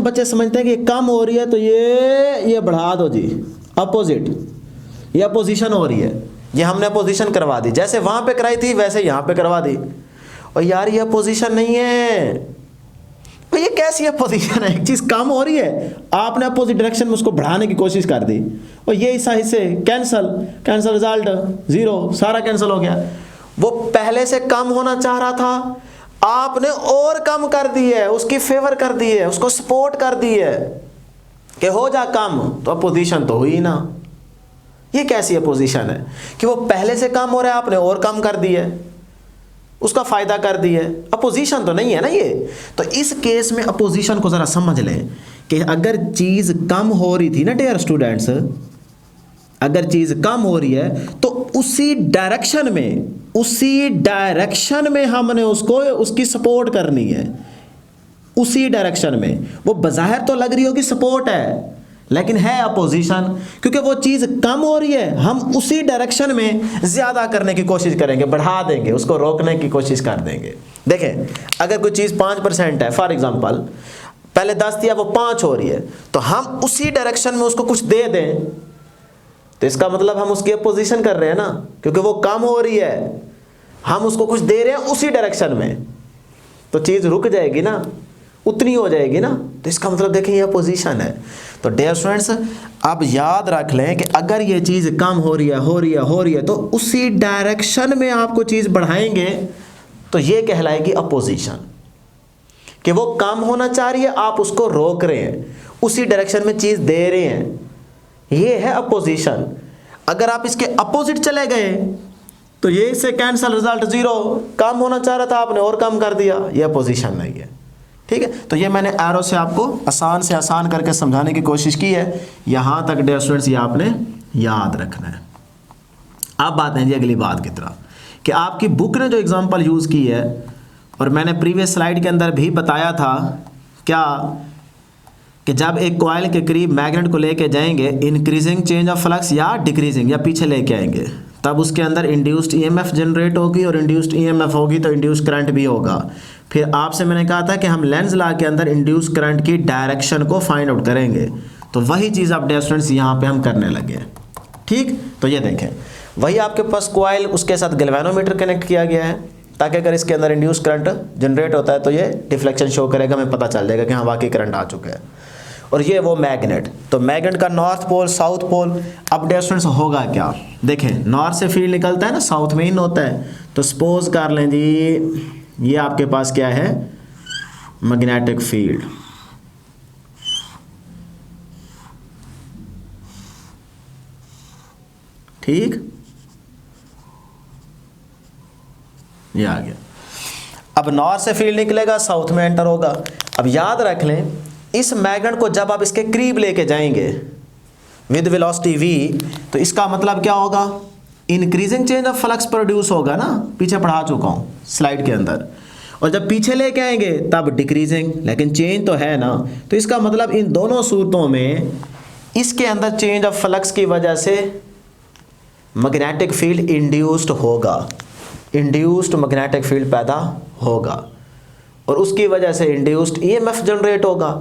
बच्चे समझते हैं कि कम हो रही है तो ये बढ़ा दो जी, अपोजिट, ये अपोजिशन हो रही है, ये हमने अपोजिशन करवा दी। जैसे वहाँ पे कराई थी वैसे यहाँ पे करवा दी। और यार ये अपोजिशन नहीं है, तो ये कैसी अपोजिशन है, एक चीज़ कम हो रही है, आपने अपोजिट डायरेक्शन में उसको बढ़ाने की कोशिश कर दी और ये हिस्से कैंसल, रिजल्ट ज़ीरो, सारा कैंसिल हो गया। वो पहले से कम होना चाह रहा था, आपने और कम कर दी है, उसकी फेवर कर दी है, उसको सपोर्ट कर दी है कि हो जा कम, तो अपोजिशन तो हुई ना। ये कैसी अपोजिशन है कि वो पहले से कम हो रहा है, आपने और कम कर दी है, उसका फ़ायदा कर दी है, अपोजिशन तो नहीं है ना ये। तो इस केस में अपोजिशन को ज़रा समझ लें कि अगर चीज़ कम हो रही थी ना डियर स्टूडेंट्स, अगर चीज़ कम हो रही है तो उसी डायरेक्शन में हमने उसकी सपोर्ट करनी है, उसी डायरेक्शन में। वो बज़ाहिर तो लग रही होगी सपोर्ट है, लेकिन है अपोजिशन, क्योंकि वो चीज़ कम हो रही है, हम उसी डायरेक्शन में ज़्यादा करने की कोशिश करेंगे, बढ़ा देंगे, उसको रोकने की कोशिश कर देंगे। देखें अगर कोई चीज़ 5% है फॉर एग्जांपल, पहले 10 थी वो 5 हो रही है, तो हम उसी डायरेक्शन में उसको कुछ दे दें तो इसका मतलब हम उसकी अपोजिशन कर रहे हैं ना, क्योंकि वो कम हो रही है, हम उसको कुछ दे रहे हैं उसी डायरेक्शन में, तो चीज़ रुक जाएगी ना, उतनी हो जाएगी ना। तो इसका मतलब देखें ये अपोजिशन है। तो डियर स्टूडेंट्स अब याद रख लें कि अगर ये चीज़ कम हो रही है तो उसी डायरेक्शन में आपको चीज़ बढ़ाएंगे तो ये कहलाएगी अपोजिशन, कि वो कम होना चाह रही है, आप उसको रोक रहे हैं, उसी डायरेक्शन में चीज़ दे रहे हैं, ये है अपोजिशन। अगर आप इसके अपोजिट चले गए तो ये इससे कैंसिल, रिजल्ट ज़ीरो, कम होना चाह रहा था आपने और कम कर दिया, ये अपोजिशन नहीं है। ठीक है, तो ये मैंने एरो से आपको आसान से आसान करके समझाने की कोशिश की है। यहाँ तक डियर स्टूडेंट्स ये आपने याद रखना है। अब बात है जी अगली बात की तरफ, कि आपकी बुक ने जो एग्जांपल यूज़ की है, और मैंने प्रीवियस स्लाइड के अंदर भी बताया था क्या, कि जब एक कॉइल के करीब मैग्नेट को लेके जाएंगे, इंक्रीजिंग चेंज ऑफ फ्लक्स या डिक्रीजिंग या पीछे लेके आएंगे, तब उसके अंदर इंड्यूस्ड ईएमएफ जनरेट होगी, और इंड्यूस्ड ईएमएफ होगी तो इंड्यूस्ड करंट भी होगा। फिर आपसे मैंने कहा था कि हम लेंज लॉ के अंदर इंड्यूस्ड करंट की डायरेक्शन को फाइंड आउट करेंगे, तो वही चीज़ आप डियर स्टूडेंट्स यहाँ पे हम करने लगे हैं। ठीक, तो ये देखें वही आपके पास कॉइल, उसके साथ गैल्वेनोमीटर कनेक्ट किया गया है, ताकि अगर इसके अंदर इंड्यूस्ड करंट जनरेट होता है तो ये डिफ्लेक्शन शो करेगा, हमें पता चल जाएगा कि हाँ वाकई करंट आ चुका है। और ये वो मैग्नेट, तो मैग्नेट का नॉर्थ पोल साउथ पोल। अब डियर स्टूडेंट्स होगा क्या, देखें नॉर्थ से फील्ड निकलता है ना, साउथ में इन होता है, तो सपोज कर लें जी ये आपके पास क्या है, मैग्नेटिक फील्ड। ठीक, ये आ गया। अब नॉर्थ से फील्ड निकलेगा, साउथ में एंटर होगा। अब याद रख लें इस मैग्नेट को जब आप इसके करीब लेके जाएंगे विद वेलोसिटी v, तो इसका मतलब क्या होगा, increasing change of flux produce होगा ना, पीछे पढ़ा चुका हूँ स्लाइड के अंदर। और जब पीछे लेके आएंगे तब डिक्रीजिंग, लेकिन चेंज तो है ना। तो इसका मतलब इन दोनों सूरतों में इसके अंदर चेंज ऑफ फ्लक्स की वजह से मैग्नेटिक फील्ड इंड्यूस्ड होगा, इंड्यूस्ड मैग्नेटिक फील्ड पैदा होगा, और उसकी वजह से इंड्यूस्ड ईएमएफ जनरेट होगा।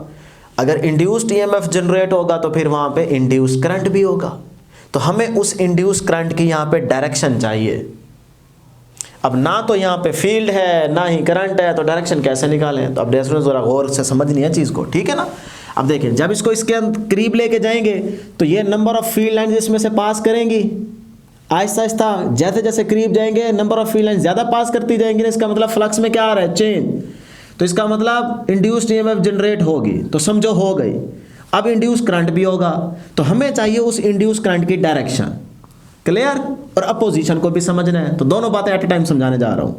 अगर इंड्यूस्ड ईएमएफ जनरेट होगा तो फिर वहाँ पे इंड्यूस्ड करंट भी होगा। तो हमें उस इंड्यूस्ड करंट की यहाँ पे डायरेक्शन चाहिए। अब ना तो यहाँ पे फील्ड है ना ही करंट है, तो डायरेक्शन कैसे निकालें। तो अब स्टूडेंट्स ज़रा गौर से समझनी है चीज़ को, ठीक है ना। अब देखें, जब इसको इसके करीब लेके जाएंगे तो ये नंबर ऑफ फील्ड लाइन इसमें से पास करेंगी, आहिस्ता आहिस्ता जैसे जैसे करीब जाएंगे नंबर ऑफ फील्ड लाइन ज़्यादा पास करती जाएंगी ना। इसका मतलब फ्लक्स में क्या आ रहा है, चेंज। तो इसका मतलब इंड्यूस्ड ईएमएफ जनरेट होगी, तो समझो हो गई। अब इंड्यूस करंट भी होगा, तो हमें चाहिए उस इंड्यूस करंट की डायरेक्शन। क्लियर। और अपोजिशन को भी समझना है, तो दोनों बातें एट ए टाइम समझाने जा रहा हूं।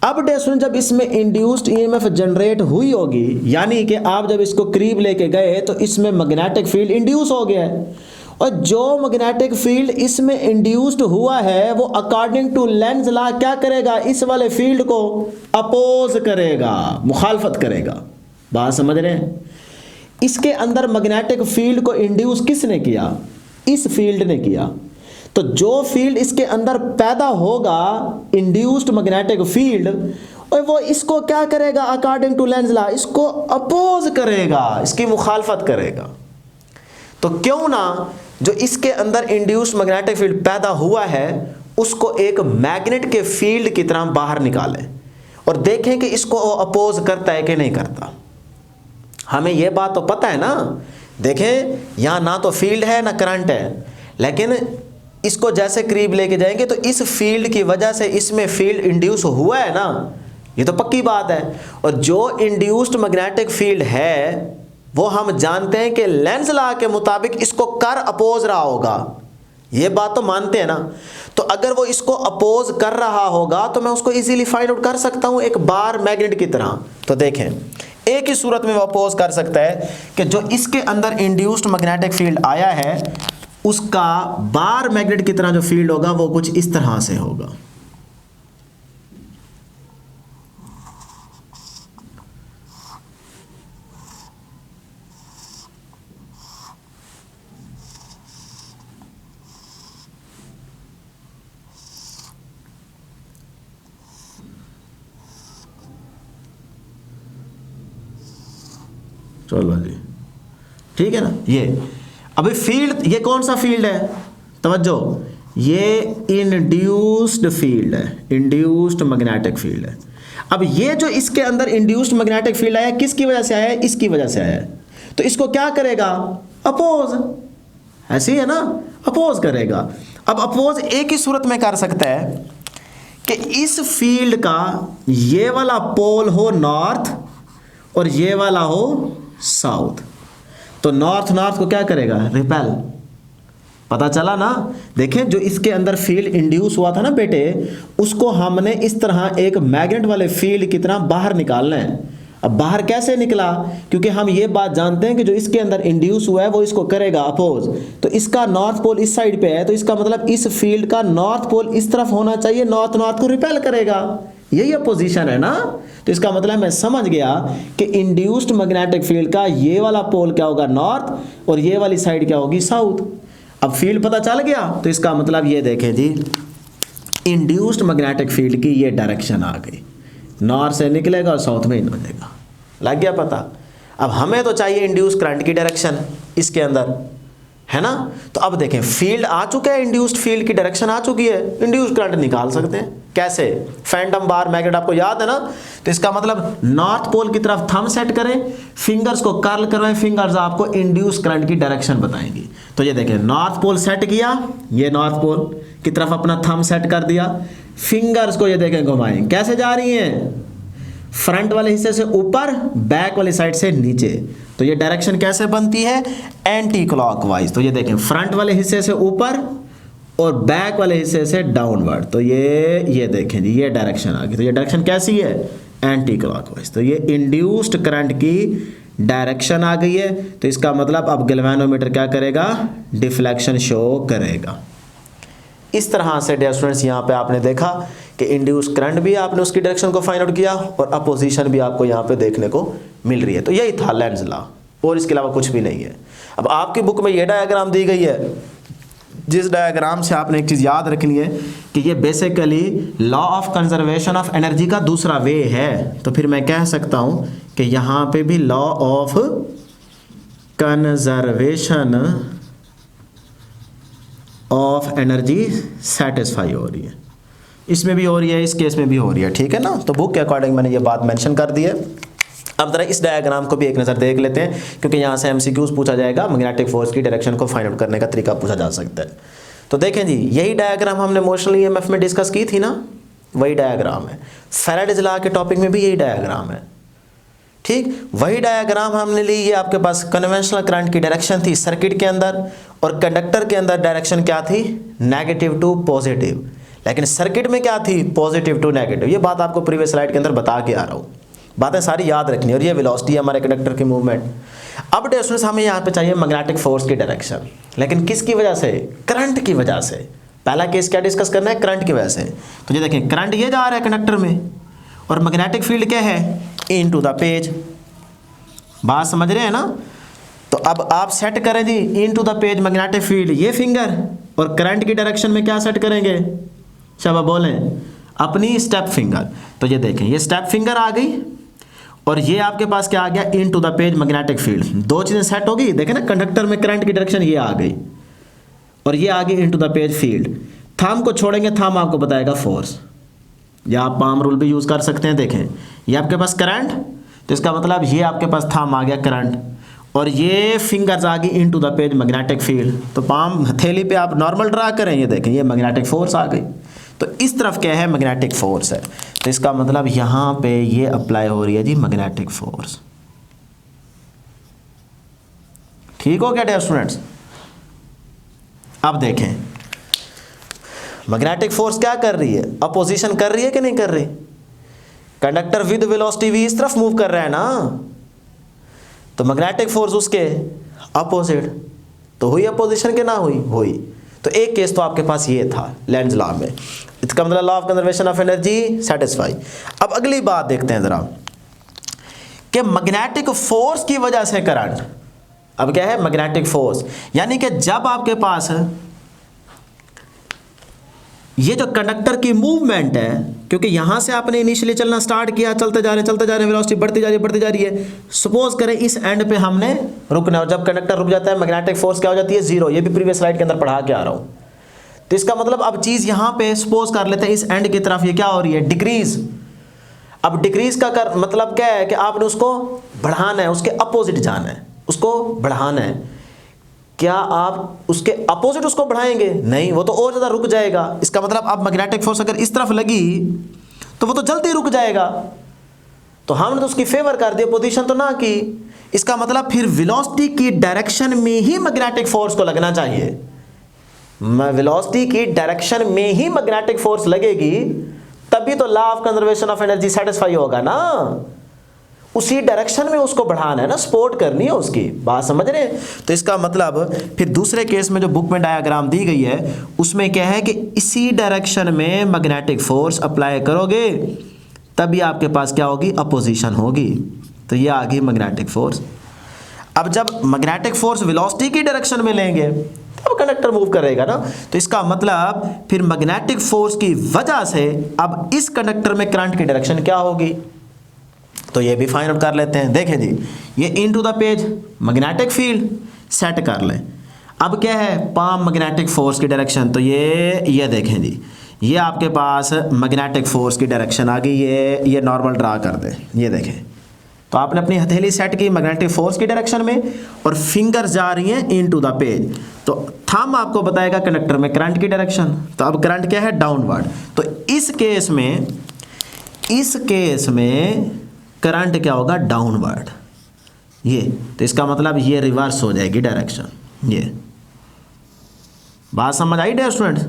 अब डेस्टूडेंट जब इसमें इंड्यूस्ड ईएमएफ जनरेट हुई होगी, यानी कि आप जब इसको करीब लेके गए तो इसमें मैग्नेटिक फील्ड इंड्यूस हो गया है, और जो मैग्नेटिक फील्ड इसमें इंड्यूस्ड हुआ है वो अकॉर्डिंग टू लेंज लॉ क्या करेगा, इस वाले फील्ड को अपोज करेगा, मुखालफत करेगा। बात समझ रहे हैं। इसके अंदर मैग्नेटिक फील्ड को इंड्यूस किसने किया, इस फील्ड ने किया। तो जो फील्ड इसके अंदर पैदा होगा, इंड्यूस्ड मैग्नेटिक फील्ड, और वो इसको क्या करेगा, अकॉर्डिंग टू लेंज लॉ इसको अपोज करेगा, इसकी मुखालफत करेगा। तो क्यों ना जो इसके अंदर इंड्यूस्ड मैग्नेटिक फील्ड पैदा हुआ है उसको एक मैग्नेट के फील्ड की तरह बाहर निकालें और देखें कि इसको अपोज करता है कि नहीं करता। हमें यह बात तो पता है ना। देखें, यहाँ ना तो फील्ड है ना करंट है, लेकिन इसको जैसे करीब लेके जाएंगे तो इस फील्ड की वजह से इसमें फील्ड इंड्यूस हुआ है ना, ये तो पक्की बात है। और जो इंड्यूस्ड मैग्नेटिक फील्ड है वो हम जानते हैं कि लेंज लॉ के मुताबिक इसको कर अपोज रहा होगा, ये बात तो मानते हैं ना। तो अगर वो इसको अपोज कर रहा होगा तो मैं उसको इजीली फाइंड आउट कर सकता हूं एक बार मैग्नेट की तरह। तो देखें, एक ही सूरत में वो अपोज कर सकता है कि जो इसके अंदर इंड्यूस्ड मैग्नेटिक फील्ड आया है उसका बार मैग्नेट की तरह जो फील्ड होगा वो कुछ इस तरह से होगा। चलो जी, ठीक है ना। ये अभी फील्ड, ये कौन सा फील्ड है, तवज्जो, ये इंड्यूस्ड फील्ड है, इंड्यूस्ड मैग्नेटिक फील्ड है। अब ये जो इसके अंदर इंड्यूस्ड मैग्नेटिक फील्ड आया किसकी वजह से आया है, इसकी वजह से आया है। तो इसको क्या करेगा, अपोज, ऐसे ही है ना, अपोज करेगा। अब अपोज एक ही सूरत में कर सकता है कि इस फील्ड का ये वाला पोल हो नॉर्थ और ये वाला हो साउथ। तो नॉर्थ नॉर्थ को क्या करेगा, रिपेल। पता चला ना। देखें, जो इसके अंदर फील्ड इंड्यूस हुआ था ना बेटे, उसको हमने इस तरह एक मैग्नेट वाले फील्ड की तरह बाहर निकालना है। अब बाहर कैसे निकला, क्योंकि हम ये बात जानते हैं कि जो इसके अंदर इंड्यूस हुआ है वो इसको करेगा अपोज। तो इसका नॉर्थ पोल इस साइड पे है, तो इसका मतलब इस फील्ड का नॉर्थ पोल इस तरफ होना चाहिए, नॉर्थ नॉर्थ को रिपेल करेगा। यही अपोजिशन है ना। तो इसका मतलब मैं समझ गया कि इंड्यूस्ड मैग्नेटिक फील्ड का ये वाला पोल क्या होगा, नॉर्थ, और ये वाली साइड क्या होगी, साउथ। अब फील्ड पता चल गया, तो इसका मतलब ये देखें जी, इंड्यूस्ड मैग्नेटिक फील्ड की ये डायरेक्शन आ गई, नॉर्थ से निकलेगा और साउथ में निकलेगा। लग गया पता। अब हमें तो चाहिए इंड्यूस करंट की डायरेक्शन इसके अंदर, है ना। तो अब देखें, फील्ड आ चुका है, इंड्यूस्ड फील्ड की डायरेक्शन आ चुकी है, इंड्यूस्ड करंट निकाल सकते हैं। कैसे, फैंटम बार मैग्नेट आपको याद है ना। तो इसका मतलब नॉर्थ पोल की तरफ थंब सेट करें, फिंगर्स को कर्ल करवाएं, फिंगर्स आपको इंड्यूस करंट की डायरेक्शन बताएंगी। तो ये देखें, नॉर्थ पोल सेट किया, ये नॉर्थ पोल की तरफ अपना थंब सेट कर दिया, फिंगर्स को ये देखें घुमाएं, कैसे जा रही हैं, फ्रंट वाले हिस्से से ऊपर, बैक वाली साइड से नीचे। तो ये डायरेक्शन कैसे बनती है, एंटी क्लॉकवाइज। तो ये देखें, फ्रंट वाले हिस्से से ऊपर और बैक वाले हिस्से से डाउनवर्ड। तो ये देखें जी, ये डायरेक्शन आ गई। तो ये डायरेक्शन कैसी है, एंटी क्लॉकवाइज। तो ये इंड्यूस्ड करंट की डायरेक्शन आ गई है, तो इसका मतलब अब गैल्वेनोमीटर क्या करेगा, डिफ्लेक्शन शो करेगा। इस तरह से डियर स्टूडेंट्स यहाँ पे आपने देखा कि इंड्यूस करंट भी आपने उसकी डायरेक्शन को फाइंड आउट किया और अपोजिशन भी आपको यहाँ पे देखने को मिल रही है। तो यही था लेंज लॉ, और इसके अलावा कुछ भी नहीं है। अब आपकी बुक में ये डायग्राम दी गई है, जिस डायग्राम से आपने एक चीज़ याद रखनी है कि ये basically law of conservation of energy का दूसरा वे है। तो फिर मैं कह सकता हूँ कि यहाँ पे भी law of conservation of energy satisfy हो रही है, इसमें भी हो रही है, इस केस में भी हो रही है, ठीक है ना। तो बुक के अकॉर्डिंग मैंने ये बात मेंशन कर दी है। अब जरा इस डायग्राम को भी एक नज़र देख लेते हैं, क्योंकि यहाँ से एमसीक्यूज पूछा जाएगा, मैग्नेटिक फोर्स की डायरेक्शन को फाइंड आउट करने का तरीका पूछा जा सकता है। तो देखें जी, यही डायग्राम हमने मोशनल ईएमएफ में डिस्कस की थी ना, वही डायग्राम है। फैराडेज लॉ के टॉपिक में भी यही डायग्राम है, ठीक। वही डायग्राम हमने ली, ये आपके पास कन्वेंशनल करंट की डायरेक्शन थी सर्किट के अंदर, और कंडक्टर के अंदर डायरेक्शन क्या थी, नेगेटिव टू पॉजिटिव। लेकिन सर्किट में क्या थी, पॉजिटिव टू नेगेटिव। ये बात आपको प्रीवियस स्लाइड के अंदर बता के आ रहा हूँ, बातें सारी याद रखनी। और ये वेलोसिटी है हमारे कंडक्टर की मूवमेंट। अब डियर स्टूडेंट्स हमें यहाँ पे चाहिए मैग्नेटिक फोर्स की डायरेक्शन, लेकिन किसकी वजह से, करंट की वजह से। पहला केस क्या डिस्कस करना है, करंट की वजह से। तो ये देखें, करंट ये जा रहा है कंडक्टर में, और मैग्नेटिक फील्ड क्या है, इनटू द पेज। बात समझ रहे हैं ना। तो अब आप सेट करें जी into the page magnetic field, ये फिंगर, और करंट की डायरेक्शन में क्या सेट करेंगे, सब बोलें, अपनी स्टेप फिंगर। तो ये देखें, ये स्टेप फिंगर आ गई, और ये आपके पास क्या आ गया, into the page magnetic field. दो चीज़ें सेट होगी, देखें ना, कंडक्टर में करंट की डायरेक्शन ये आ गई, और ये आ गई into the page field. Thumb को छोड़ेंगे, थंब आपको बताएगा फोर्स, या आप पाम रूल भी यूज़ कर सकते हैं। देखें, ये आपके पास करंट, तो इसका मतलब ये आपके पास थंब आ गया करंट, और ये फिंगर्स आ गई into the page magnetic field. तो पाम हथेली पे आप नॉर्मल ड्रा करें, ये देखें, ये मैग्नेटिक फोर्स आ गई। तो इस तरफ क्या है, मैग्नेटिक फोर्स है। तो इसका मतलब यहाँ पे ये अप्लाई हो रही है जी मैग्नेटिक फोर्स। ठीक हो गया डियर स्टूडेंट्स। अब देखें, मैग्नेटिक फोर्स क्या कर रही है, अपोजिशन कर रही है कि नहीं कर रही। कंडक्टर विद वेलोसिटी v इस तरफ मूव कर रहा है ना, तो मैग्नेटिक फोर्स उसके अपोजिट। तो हुई अपोजिशन के ना हुई, हुई। तो एक केस तो आपके पास ये था लेंज लॉ में, इसका मतलब law of conservation of energy satisfy. अब अगली बात देखते हैं जरा, कि मैग्नेटिक फोर्स की वजह से करंट। अब क्या है, मैग्नेटिक फोर्स, यानी कि जब आपके पास ये जो कंडक्टर की मूवमेंट है, क्योंकि यहां से आपने इनिशियली चलना स्टार्ट किया, चलते जा रहे हैं, वेलोसिटी बढ़ती जा रही है। सपोज करें इस एंड पे हमने रुकना, और जब कंडक्टर रुक जाता है मैग्नेटिक फोर्स क्या हो जाती है, जीरो। ये भी प्रीवियस स्लाइड के अंदर पढ़ा के आ रहा हूं। तो इसका मतलब अब चीज यहां पे सपोज कर लेते हैं, इस एंड की तरफ ये क्या हो रही है, डिक्रीज। अब डिक्रीज का मतलब क्या है कि आपने उसको बढ़ाना है, उसके अपोजिट जाना है, उसको बढ़ाना है। क्या आप उसके अपोजिट उसको बढ़ाएंगे, नहीं, वो तो और ज़्यादा रुक जाएगा। इसका मतलब अब मैग्नेटिक फोर्स अगर इस तरफ लगी तो वो तो जल्दी रुक जाएगा। तो हमने तो उसकी फेवर कर दिया, पोजीशन तो ना की। इसका मतलब फिर वेलोसिटी की डायरेक्शन में ही मैग्नेटिक फोर्स को लगना चाहिए। वेलोसिटी की डायरेक्शन में ही मैग्नेटिक फोर्स लगेगी, तभी तो law of conservation of energy satisfy होगा ना। उसी डायरेक्शन में उसको बढ़ाना है ना, सपोर्ट करनी है उसकी। बात समझ रहे हैं। तो इसका मतलब फिर दूसरे केस में जो बुक में डायग्राम दी गई है, उसमें क्या है कि इसी डायरेक्शन में मैग्नेटिक फोर्स अप्लाई करोगे, तभी आपके पास क्या होगी, अपोजिशन होगी। तो ये आ गई मैग्नेटिक फोर्स। अब जब मैग्नेटिक फोर्स वेलोसिटी की डायरेक्शन में लेंगे, तब कंडक्टर मूव करेगा ना। तो इसका मतलब फिर मैग्नेटिक फोर्स की वजह से अब इस कंडक्टर में करंट की डायरेक्शन क्या होगी, तो ये भी फाइंड आउट कर लेते हैं। देखें जी, ये into the page magnetic field set कर लें। अब क्या है, पाम मैग्नेटिक फोर्स की डायरेक्शन। तो ये देखें जी, ये आपके पास मैग्नेटिक फोर्स की डायरेक्शन आ गई। ये नॉर्मल ड्रा कर दें, ये देखें। तो आपने अपनी हथेली सेट की मैग्नेटिक फोर्स की डायरेक्शन में, और फिंगर जा रही हैं इनटू द पेज। तो थंब आपको बताएगा कंडक्टर में करंट की डायरेक्शन। तो अब करंट क्या है, डाउनवर्ड। तो इस केस में करंट क्या होगा, डाउनवर्ड। ये तो इसका मतलब ये रिवर्स हो जाएगी डायरेक्शन। ये बात समझ आई डियर स्टूडेंट्स।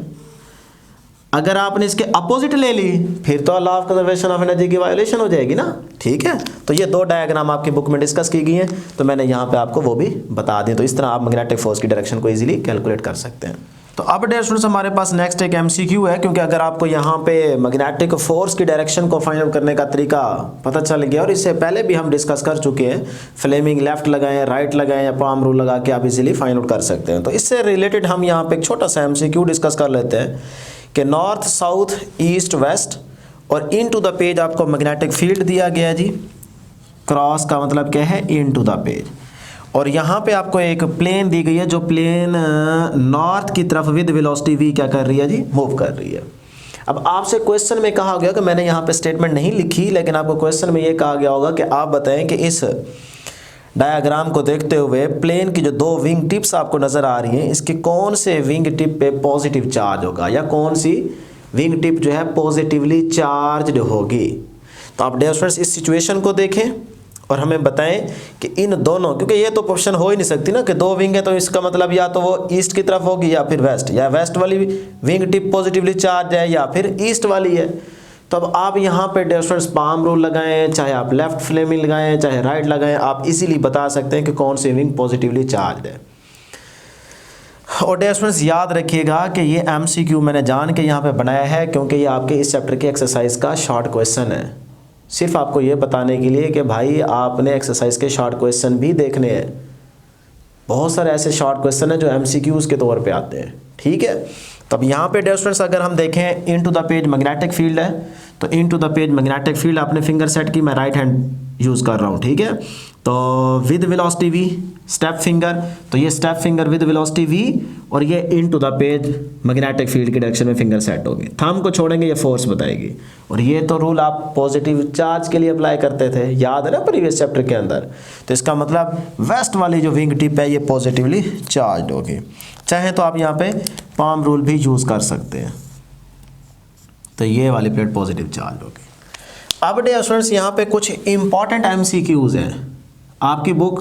अगर आपने इसके अपोजिट ले ली फिर तो law of conservation of energy की वायोलेशन हो जाएगी ना। ठीक है, तो ये 2 डायग्राम आपकी बुक में डिस्कस की गई हैं, तो मैंने यहाँ पे आपको वो भी बता दिए। तो इस तरह आप मैग्नेटिक फोर्स की डायरेक्शन को इजीली कैलकुलेट कर सकते हैं। तो अब डियर स्टूडेंट्स हमारे पास नेक्स्ट एक एमसीक्यू है, क्योंकि अगर आपको यहाँ पे मैग्नेटिक फोर्स की डायरेक्शन को फाइंड आउट करने का तरीका पता चल गया, और इससे पहले भी हम डिस्कस कर चुके हैं, फ्लेमिंग लेफ्ट लगाएं, राइट लगाएं या पाम रूल लगा के आप इजीली फाइंड आउट कर सकते हैं। तो इससे रिलेटेड हम यहाँ पे एक छोटा सा एमसीक्यू डिस्कस कर लेते हैं कि नॉर्थ साउथ ईस्ट वेस्ट और इन टू द पेज आपको मैग्नेटिक फील्ड दिया गया है जी। क्रॉस का मतलब क्या है, इन टू द पेज। और यहाँ पे आपको एक प्लेन दी गई है, जो प्लेन नॉर्थ की तरफ विद वेलोसिटी v क्या कर रही है जी, मूव कर रही है। अब आपसे क्वेश्चन में कहा गया कि मैंने यहाँ पे स्टेटमेंट नहीं लिखी, लेकिन आपको क्वेश्चन में ये कहा गया होगा कि आप बताएं कि इस डायग्राम को देखते हुए प्लेन की जो 2 विंग टिप्स आपको नज़र आ रही हैं, इसके कौन से विंग टिप पे पॉजिटिव चार्ज होगा, या कौन सी विंग टिप जो है पॉजिटिवली चार्ज्ड होगी। तो आप डियर स्टूडेंट्स इस सिचुएशन को देखें और हमें बताएं कि इन दोनों, क्योंकि ये तो ऑप्शन हो ही नहीं सकती ना कि 2 विंग है, तो इसका मतलब या तो वो ईस्ट की तरफ होगी या फिर वेस्ट, या वेस्ट वाली विंग टिप पॉजिटिवली चार्ज है या फिर ईस्ट वाली है। तो अब आप यहाँ पे डियर स्टूडेंट्स पाम रूल लगाएं, चाहे आप लेफ्ट फ्लेमिंग लगाएं, चाहे राइट लगाएं, आप इजीली बता सकते हैं कि कौन सी विंग पॉजिटिवली चार्ज है। और डियर स्टूडेंट्स याद रखिएगा कि ये एमसीक्यू मैंने जान के यहाँ पे बनाया है, क्योंकि ये आपके इस चैप्टर की एक्सरसाइज का शॉर्ट क्वेश्चन है, सिर्फ आपको ये बताने के लिए कि भाई आपने एक्सरसाइज के शॉर्ट क्वेश्चन भी देखने हैं। बहुत सारे ऐसे शॉर्ट क्वेश्चन हैं जो एमसीक्यूज के तौर पे आते हैं। ठीक है, तो अब यहाँ पे डियर स्टूडेंट्स अगर हम देखें into the page magnetic field है, तो into the page magnetic field आपने फिंगर सेट की, मैं राइट हैंड यूज़ कर रहा हूँ। ठीक है, तो with velocity v step finger, तो ये step finger with velocity v, और ये into the page magnetic field की डायरेक्शन में फिंगर सेट होगी। थंब को छोड़ेंगे ये फोर्स बताएगी। और ये तो रूल आप पॉजिटिव चार्ज के लिए अप्लाई करते थे, याद है ना प्रीवियस चैप्टर के अंदर। तो इसका मतलब वेस्ट वाली जो विंग टिप है ये पॉजिटिवली चार्ज होगी। चाहे तो आप यहाँ पे पाम रूल भी यूज़ कर सकते हैं, तो ये वाली प्लेट पॉजिटिव चार्ज होगी। अब डियर स्टूडेंट्स यहाँ पे कुछ इंपॉर्टेंट एमसीक्यूज हैं। आपकी बुक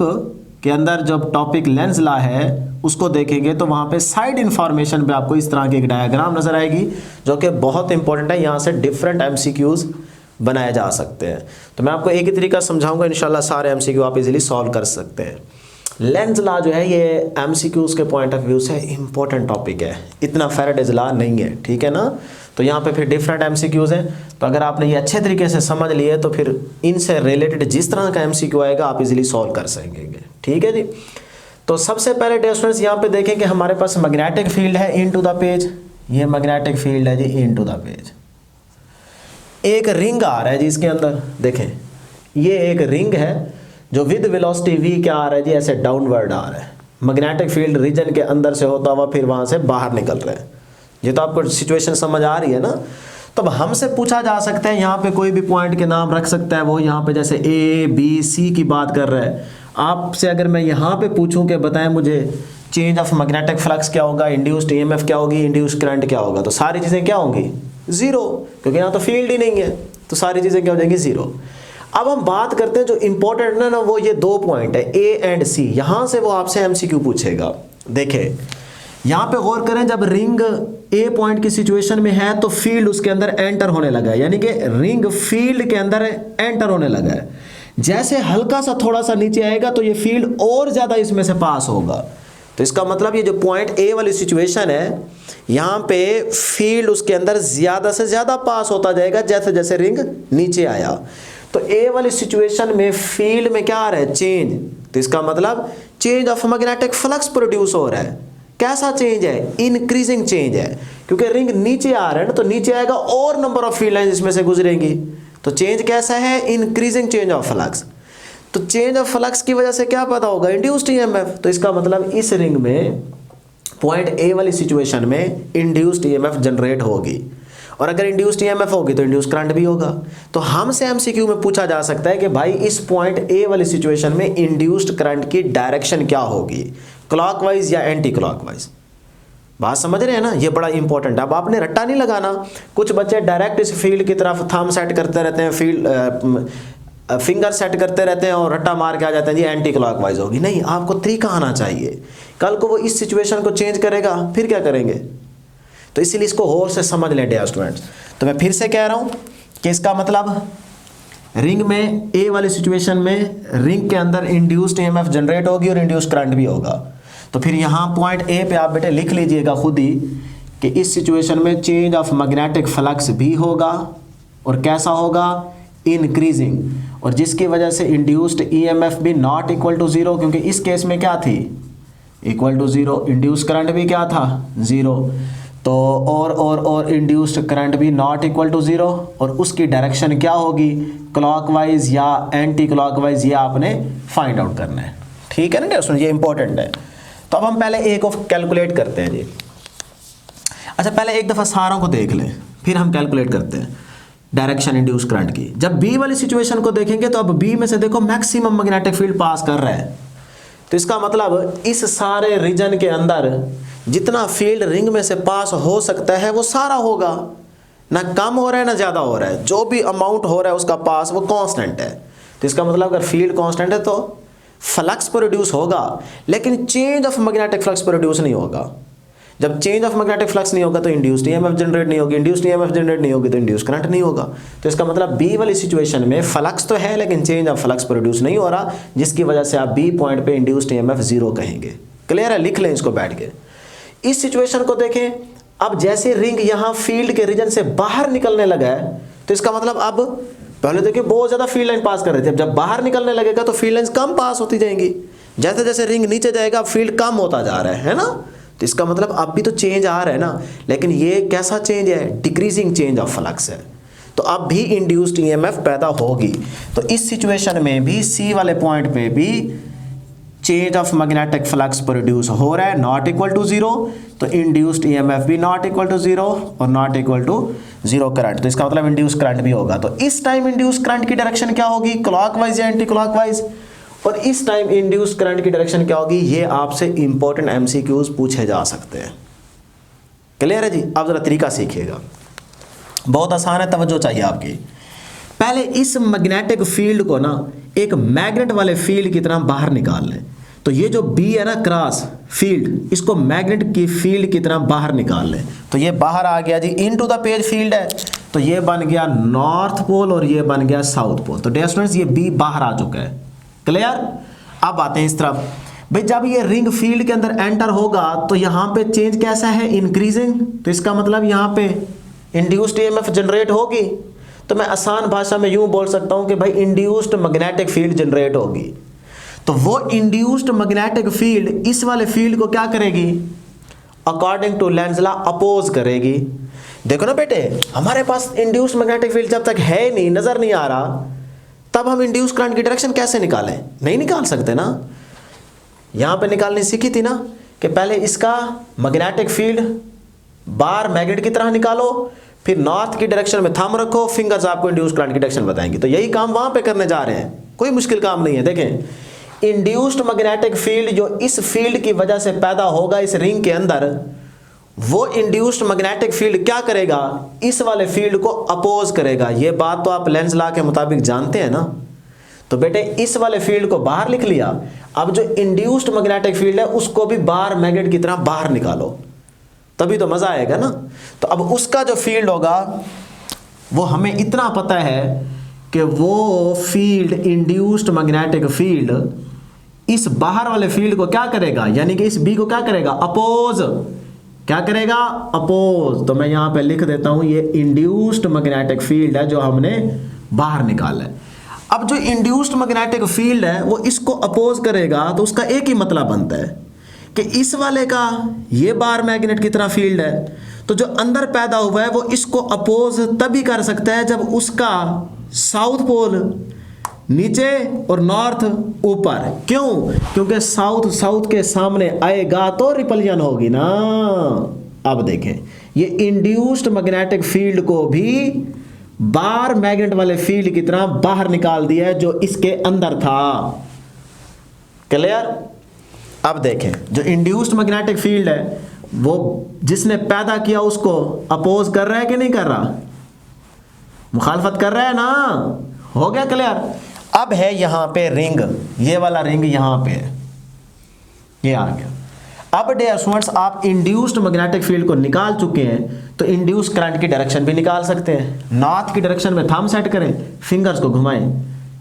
के अंदर जब टॉपिक लेंस लॉ है उसको देखेंगे तो वहाँ पे साइड इंफॉर्मेशन पे आपको इस तरह की एक डायग्राम नज़र आएगी, जो कि बहुत इंपॉर्टेंट है। यहाँ से डिफरेंट एमसीक्यूज बनाए जा सकते हैं। तो मैं आपको एक ही तरीका समझाऊंगा, इंशाल्लाह सारे एमसीक्यू आप इजीली सॉल्व कर सकते हैं। लेंस लॉ जो है ये एमसीक्यूज के पॉइंट ऑफ व्यू से इंपॉर्टेंट टॉपिक है, इतना फैराडेज लॉ नहीं है। ठीक है ना, तो यहाँ पे फिर डिफरेंट एमसीक्यूज हैं। तो अगर आपने ये अच्छे तरीके से समझ लिए तो फिर इनसे रिलेटेड जिस तरह का एमसीक्यू आएगा आप इजीली सॉल्व कर सकेंगे। ठीक है जी, तो सबसे पहले डियर स्टूडेंट्स यहाँ पे देखें कि हमारे पास मैग्नेटिक फील्ड है इन टू द पेज, ये मैग्नेटिक फील्ड है जी इन टू द पेज। एक रिंग आ रहा है जी इसके अंदर, देखें ये एक रिंग है जो विद वेलोसिटी v क्या आ रहा है जी, ऐसे डाउनवर्ड आ रहा है। मैग्नेटिक फील्ड रीजन के अंदर से होता हुआ फिर वहाँ से बाहर निकल रहा है। ये तो आपको सिचुएशन समझ आ रही है ना। तो अब हमसे पूछा जा सकता है, यहाँ पे कोई भी पॉइंट के नाम रख सकता है वो, यहाँ पे जैसे A B C की बात कर रहा है। आपसे अगर मैं यहाँ पे पूछूं कि बताएं मुझे चेंज ऑफ मैग्नेटिक फ्लक्स क्या होगा, इंड्यूस्ड ईएमएफ क्या होगी, इंड्यूस्ड करंट क्या होगा, तो सारी चीज़ें क्या होंगी, ज़ीरो, क्योंकि यहाँ तो फील्ड ही नहीं है, तो सारी चीज़ें क्या हो जाएंगी, ज़ीरो। अब हम बात करते हैं जो इंपॉर्टेंट है ना, वो ये 2 पॉइंट है A एंड C। यहाँ से वो आपसे एमसीक्यू पूछेगा। देखें यहाँ पे गौर करें, जब रिंग A पॉइंट की सिचुएशन में है तो फील्ड उसके अंदर एंटर होने लगा है, यानी कि रिंग फील्ड के अंदर एंटर होने लगा है। जैसे हल्का सा थोड़ा सा नीचे आएगा तो ये फील्ड और ज़्यादा इसमें से पास होगा। तो इसका मतलब ये जो पॉइंट A वाली सिचुएशन है, यहाँ पे फील्ड उसके अंदर ज़्यादा से ज़्यादा पास होता जाएगा जैसे जैसे रिंग नीचे आया। तो A वाली सिचुएशन में फील्ड में क्या आ रहा है, चेंज। तो इसका मतलब change of magnetic flux produce हो रहा है। कैसा चेंज है, इंक्रीजिंग चेंज है, क्योंकि रिंग नीचे आ रहा है ना, तो नीचे आएगा और नंबर ऑफ फील्ड लाइंस इसमें से गुजरेंगी। तो चेंज कैसा है, इंक्रीजिंग चेंज ऑफ फ्लक्स। तो चेंज ऑफ फ्लक्स की वजह से क्या पता होगा, इंड्यूस्ड ईएमएफ। तो इसका मतलब इस रिंग में पॉइंट A वाली सिचुएशन में इंड्यूस्ड ईएमएफ जनरेट होगी, और अगर इंड्यूस्ड ईएमएफ होगी तो इंड्यूस्ड करंट भी होगा। तो हमसे एमसीक्यू में पूछा जा सकता है कि भाई इस पॉइंट A वाली सिचुएशन में इंड्यूस्ड करंट की डायरेक्शन क्या होगी, क्लॉकवाइज या एंटी क्लॉकवाइज। बात समझ रहे हैं ना, ये बड़ा इंपॉर्टेंट है। अब आपने रट्टा नहीं लगाना। कुछ बच्चे डायरेक्ट इस फील्ड की तरफ थंब सेट करते रहते हैं, फिंगर सेट करते रहते हैं और रट्टा मार के आ जाते हैं जी एंटी क्लॉकवाइज होगी। नहीं, आपको तरीका आना चाहिए। कल को वो इस सिचुएशन को चेंज करेगा, फिर क्या करेंगे। तो इसीलिए इसको और से समझ लें डियर स्टूडेंट्स। तो मैं फिर से कह रहा हूँ कि इसका मतलब रिंग में ए वाली सिचुएशन में रिंग के अंदर इंड्यूस्ड ईएमएफ जनरेट होगी और इंड्यूस्ड करंट भी होगा। तो फिर यहाँ पॉइंट ए पे आप बेटे लिख लीजिएगा खुद ही कि इस सिचुएशन में चेंज ऑफ मैग्नेटिक फ्लक्स भी होगा और कैसा होगा, इंक्रीजिंग, और जिसकी वजह से इंड्यूस्ड ईएमएफ भी नॉट इक्वल टू जीरो, क्योंकि इस केस में क्या थी, equal to zero, induced current भी क्या था, जीरो। तो और इंड्यूस्ड करंट भी नॉट इक्वल टू जीरो, और उसकी डायरेक्शन क्या होगी, क्लॉकवाइज या एंटी क्लॉकवाइज, ये आपने फाइंड आउट करना है। ठीक है ना दोस्तों, ये इंपॉर्टेंट है। तो अब हम पहले ए को कैलकुलेट करते हैं जी। अच्छा पहले एक दफ़ा सारों को देख लें, फिर हम कैलकुलेट करते हैं डायरेक्शन इंड्यूस करंट की। जब बी वाली सिचुएशन को देखेंगे तो अब बी में से देखो मैक्सिमम मैग्नेटिक फील्ड पास कर रहा है, तो इसका मतलब इस सारे रीजन के अंदर जितना फील्ड रिंग में से पास हो सकता है वो सारा होगा, ना कम हो रहा है ना ज़्यादा हो रहा है, जो भी अमाउंट हो रहा है उसका पास वो कांस्टेंट है। तो इसका मतलब अगर फील्ड कांस्टेंट है तो फ्लक्स प्रोड्यूस होगा, लेकिन change of magnetic flux produce नहीं होगा। जब चेंज ऑफ मैग्नेटिक फ्लक्स नहीं होगा तो इंड्यूस्ड ईएमएफ जनरेट नहीं होगी, इंड्यूस्ड ईएमएफ जनरेट नहीं होगी तो इंड्यूस्ड करंट नहीं होगा। तो इसका मतलब बी वाली सिचुएशन में फ्लक्स तो है लेकिन चेंज ऑफ फ्लक्स प्रोड्यूस नहीं हो रहा, जिसकी वजह से आप बी पॉइंट पे इंड्यूस्ड ईएमएफ जीरो कहेंगे। क्लियर है, लिख लें इसको बैठ के। इस सिचुएशन को देखें, अब जैसे रिंग यहाँ फील्ड के रीजन से बाहर निकलने लगा है, तो इसका मतलब अब पहले देखिए बहुत ज्यादा फील्ड लाइन पास कर रहे थे, अब जब बाहर निकलने लगेगा तो फील्ड लाइन कम पास होती जाएंगी। जैसे जैसे रिंग नीचे जाएगा फील्ड कम होता जा रहा है ना। तो इसका मतलब अब भी तो चेंज आ रहा है ना, लेकिन ये कैसा चेंज है, डिक्रीजिंग चेंज ऑफ फ्लक्स है। तो अब भी इंड्यूस्ड ईएमएफ पैदा होगी। तो इस सिचुएशन में भी सी वाले पॉइंट पे भी change of magnetic flux produce हो रहा है, नॉट इक्वल टू जीरो, तो इंड्यूस्ड ईएमएफ भी नॉट इक्वल टू जीरो और not equal to zero current. तो इसका मतलब इंड्यूस्ड करंट भी होगा। तो इस टाइम इंड्यूस्ड करंट की डायरेक्शन क्या होगी, क्लॉकवाइज या एंटी क्लॉकवाइज, और इस टाइम इंड्यूस्ड करंट की डायरेक्शन क्या होगी, ये आपसे इंपॉर्टेंट एमसीक्यूज पूछे जा सकते हैं। क्लियर है जी। अब जरा तरीका सीखिएगा, बहुत आसान है, तवज्जो चाहिए आपकी। पहले इस मैग्नेटिक फील्ड को ना एक मैग्नेट वाले फील्ड की तरह बाहर निकाल लें। तो ये जो बी है ना क्रॉस फील्ड, इसको मैग्नेट की फील्ड की तरह बाहर निकाल लें। तो ये बाहर आ गया जी, इनटू द पेज फील्ड है, तो ये बन गया नॉर्थ पोल और ये बन गया साउथ पोल। तो डियर स्टूडेंट्स ये बी बाहर आ चुका है। क्लियर। अब आते हैं इस तरफ, भाई जब ये रिंग फील्ड के अंदर एंटर होगा तो यहाँ पे चेंज कैसा है, इंक्रीजिंग। तो इसका मतलब यहाँ पे इंड्यूस्ड ईएमएफ जनरेट होगी। तो मैं आसान भाषा में यूं बोल सकता हूं कि भाई इंड्यूस्ड मैग्नेटिक फील्ड जनरेट होगी। तो वो इंड्यूस्ड मैग्नेटिक फील्ड इस वाले फील्ड को क्या करेगी, according to Lenz law oppose करेगी। देखो ना बेटे, हमारे पास इंड्यूस्ड मैग्नेटिक फील्ड जब तक है नहीं, नजर नहीं आ रहा, तब हम इंड्यूस करंट की डायरेक्शन कैसे निकालें, नहीं निकाल सकते ना। यहां पे निकालनी सीखी थी ना कि पहले इसका मैग्नेटिक फील्ड बार मैग्नेट की तरह निकालो, फिर नॉर्थ की डायरेक्शन में थंब रखो, फिंगर्स आपको इंड्यूस करंट की डायरेक्शन बताएंगी। तो यही काम वहां पे करने जा रहे हैं, कोई मुश्किल काम नहीं है। देखें, इंड्यूस्ड मैग्नेटिक फील्ड जो इस फील्ड की वजह से पैदा होगा इस रिंग के अंदर, वो इंड्यूस्ड मैग्नेटिक फील्ड क्या करेगा, इस वाले फील्ड को अपोज करेगा। ये बात तो आप लेंज लॉ के मुताबिक जानते हैं ना। तो बेटे इस वाले फील्ड को बाहर लिख लिया, अब जो इंड्यूस्ड मैग्नेटिक फील्ड है उसको भी बार मैग्नेट की तरह बाहर निकालो, तभी तो मजा आएगा ना। तो अब उसका जो फील्ड होगा वो हमें इतना पता है कि वो फील्ड इंड्यूस्ड मैग्नेटिक फील्ड इस बाहर वाले फील्ड को क्या करेगा, यानी कि इस बी को क्या करेगा, अपोज। क्या करेगा, अपोज। तो मैं यहां पे लिख देता हूं ये इंड्यूस्ड मैग्नेटिक फील्ड है जो हमने बाहर निकाला है। अब जो इंड्यूस्ड मैग्नेटिक फील्ड है वो इसको अपोज करेगा, तो उसका एक ही मतलब बनता है कि इस वाले का ये बार मैग्नेट की तरह फील्ड है, तो जो अंदर पैदा हुआ है वो इसको अपोज तभी कर सकता है जब उसका साउथ पोल नीचे और नॉर्थ ऊपर। क्यों, क्योंकि साउथ के सामने आएगा तो रिपल्जन होगी ना। अब देखें, ये इंड्यूस्ड मैग्नेटिक फील्ड को भी बार मैग्नेट वाले फील्ड की तरह बाहर निकाल दिया है जो इसके अंदर था। क्लियर। अब देखें, जो इंड्यूस्ड मैग्नेटिक फील्ड है वो जिसने पैदा किया उसको अपोज कर रहा है कि नहीं कर रहा, मुखालफत कर रहा है ना। हो गया क्लियर। अब है यहां पे रिंग, ये वाला रिंग यहां पे ये आ गया। अब डियर स्टूडेंट्स आप इंड्यूस्ड मैग्नेटिक फील्ड को निकाल चुके हैं, तो इंड्यूस करंट की डायरेक्शन भी निकाल सकते हैं। नॉर्थ की डायरेक्शन में थंब सेट करें, फिंगर्स को घुमाएं,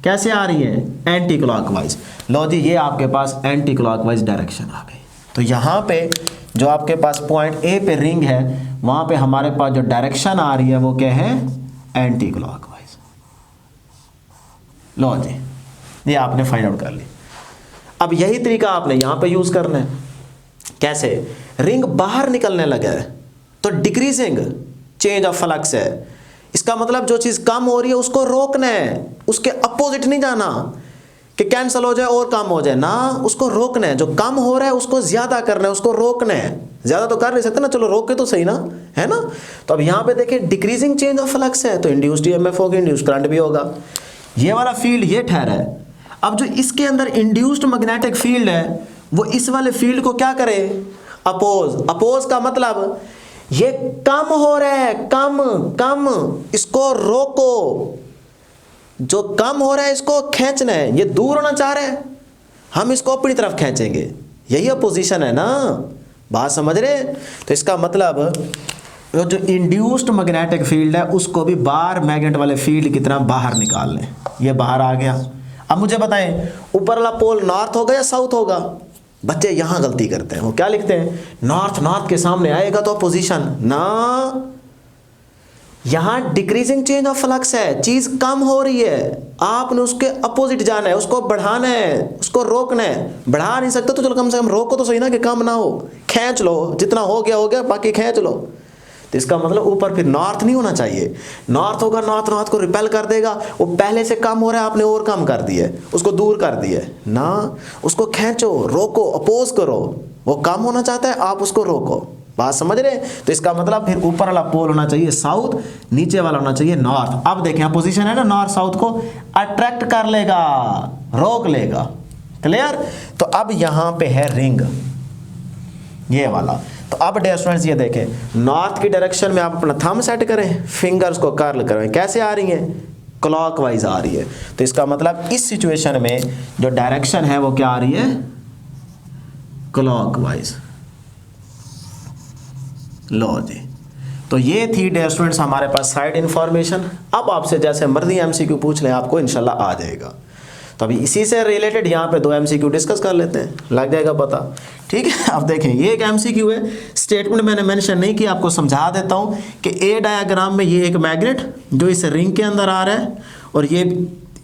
कैसे आ रही है, एंटी क्लॉकवाइज। लो जी, ये आपके पास एंटी क्लॉकवाइज डायरेक्शन आ गई। तो यहाँ पे जो आपके पास पॉइंट ए पे रिंग है, वहां पे हमारे पास जो डायरेक्शन आ रही है वो क्या है, एंटी क्लॉकवाइज। लो जी, ये आपने फाइंड आउट कर ली। अब यही तरीका आपने यहां पे यूज करना है। कैसे, रिंग बाहर निकलने लगा है तो डिक्रीजिंग चेंज ऑफ फ्लक्स है। इसका मतलब जो चीज कम हो रही है उसको रोकना है, उसके अपोजिट नहीं जाना कि कैंसिल हो जाए और कम हो जाए ना, उसको रोकना है। जो कम हो रहा है उसको ज्यादा करना है, उसको रोकना है। ज्यादा तो कर नहीं सकते ना, चलो रोक के तो सही ना, है ना। तो अब यहां पे देखिए डिक्रीजिंग चेंज ऑफ फ्लक्स है, तो इंड्यूस्ड ईएमएफ होगी, इंड्यूस्ड करंट भी होगा। ये वाला फील्ड ये ठहरा है। अब जो इसके अंदर इंड्यूस्ड मैग्नेटिक फील्ड है वो इस वाले फील्ड को क्या करे, अपोज। अपोज का मतलब ये कम हो रहा है, कम कम, इसको रोको। जो कम हो रहा है इसको खींचना है, ये दूर होना चाह रहा है, हम इसको अपनी तरफ खींचेंगे। यही अपोजिशन है ना, बात समझ रहे। तो इसका मतलब जो इंड्यूस्ड मैग्नेटिक फील्ड है उसको भी बाहर मैग्नेट वाले फील्ड की तरह बाहर निकाल लें। ये बाहर आ गया। अब मुझे बताएं ऊपर वाला पोल नॉर्थ होगा या साउथ होगा। बच्चे यहां गलती करते हैं, वो क्या लिखते हैं, नॉर्थ। नॉर्थ के सामने आएगा तो अपोजिशन ना, यहां डिक्रीजिंग चेंज ऑफ फ्लक्स है, चीज कम हो रही है, आपने उसके अपोजिट जाना है, उसको बढ़ाना है, उसको रोकना है। बढ़ा नहीं सकते तो चलो कम से कम रोको तो सही ना, कि कम ना हो। खींच लो, जितना हो गया, बाकी खींच लो। तो इसका मतलब ऊपर फिर नॉर्थ नहीं होना चाहिए। नॉर्थ होगा, नॉर्थ को रिपेल कर देगा। वो पहले से कम हो रहा है, आपने और कम कर दिया, उसको दूर कर दिया ना। उसको खींचो, रोको, अपोज करो। वो कम होना चाहता है, आप उसको रोको। बात समझ रहे। तो इसका मतलब फिर ऊपर वाला पोल होना चाहिए साउथ, नीचे वाला होना चाहिए नॉर्थ। अब देखें अपोजिशन है ना, नॉर्थ साउथ को अट्रैक्ट कर लेगा, रोक लेगा। क्लियर। तो अब यहां पे है रिंग, ये वाला। तो अब डियर स्टूडेंट्स ये देखें, नॉर्थ की डायरेक्शन में आप अपना थंब सेट करें, फिंगर्स को कर्ल करें, कैसे आ रही है, क्लॉकवाइज आ रही है। तो इसका मतलब इस सिचुएशन में जो डायरेक्शन है वो क्या आ रही है, क्लॉकवाइज। लो जी, तो ये थी डियर स्टूडेंट्स हमारे पास साइड इंफॉर्मेशन। अब आपसे जैसे मर्जी एमसीक्यू पूछ लें, आपको इंशाल्लाह आ जाएगा। तो अभी इसी से रिलेटेड यहाँ पे 2 एमसीक्यू डिस्कस कर लेते हैं, लग जाएगा पता। ठीक है। अब देखें, ये एक एमसीक्यू है, स्टेटमेंट मैंने मेंशन नहीं किया, आपको समझा देता हूँ कि ए डायग्राम में ये एक मैग्नेट जो इस रिंग के अंदर आ रहा है, और ये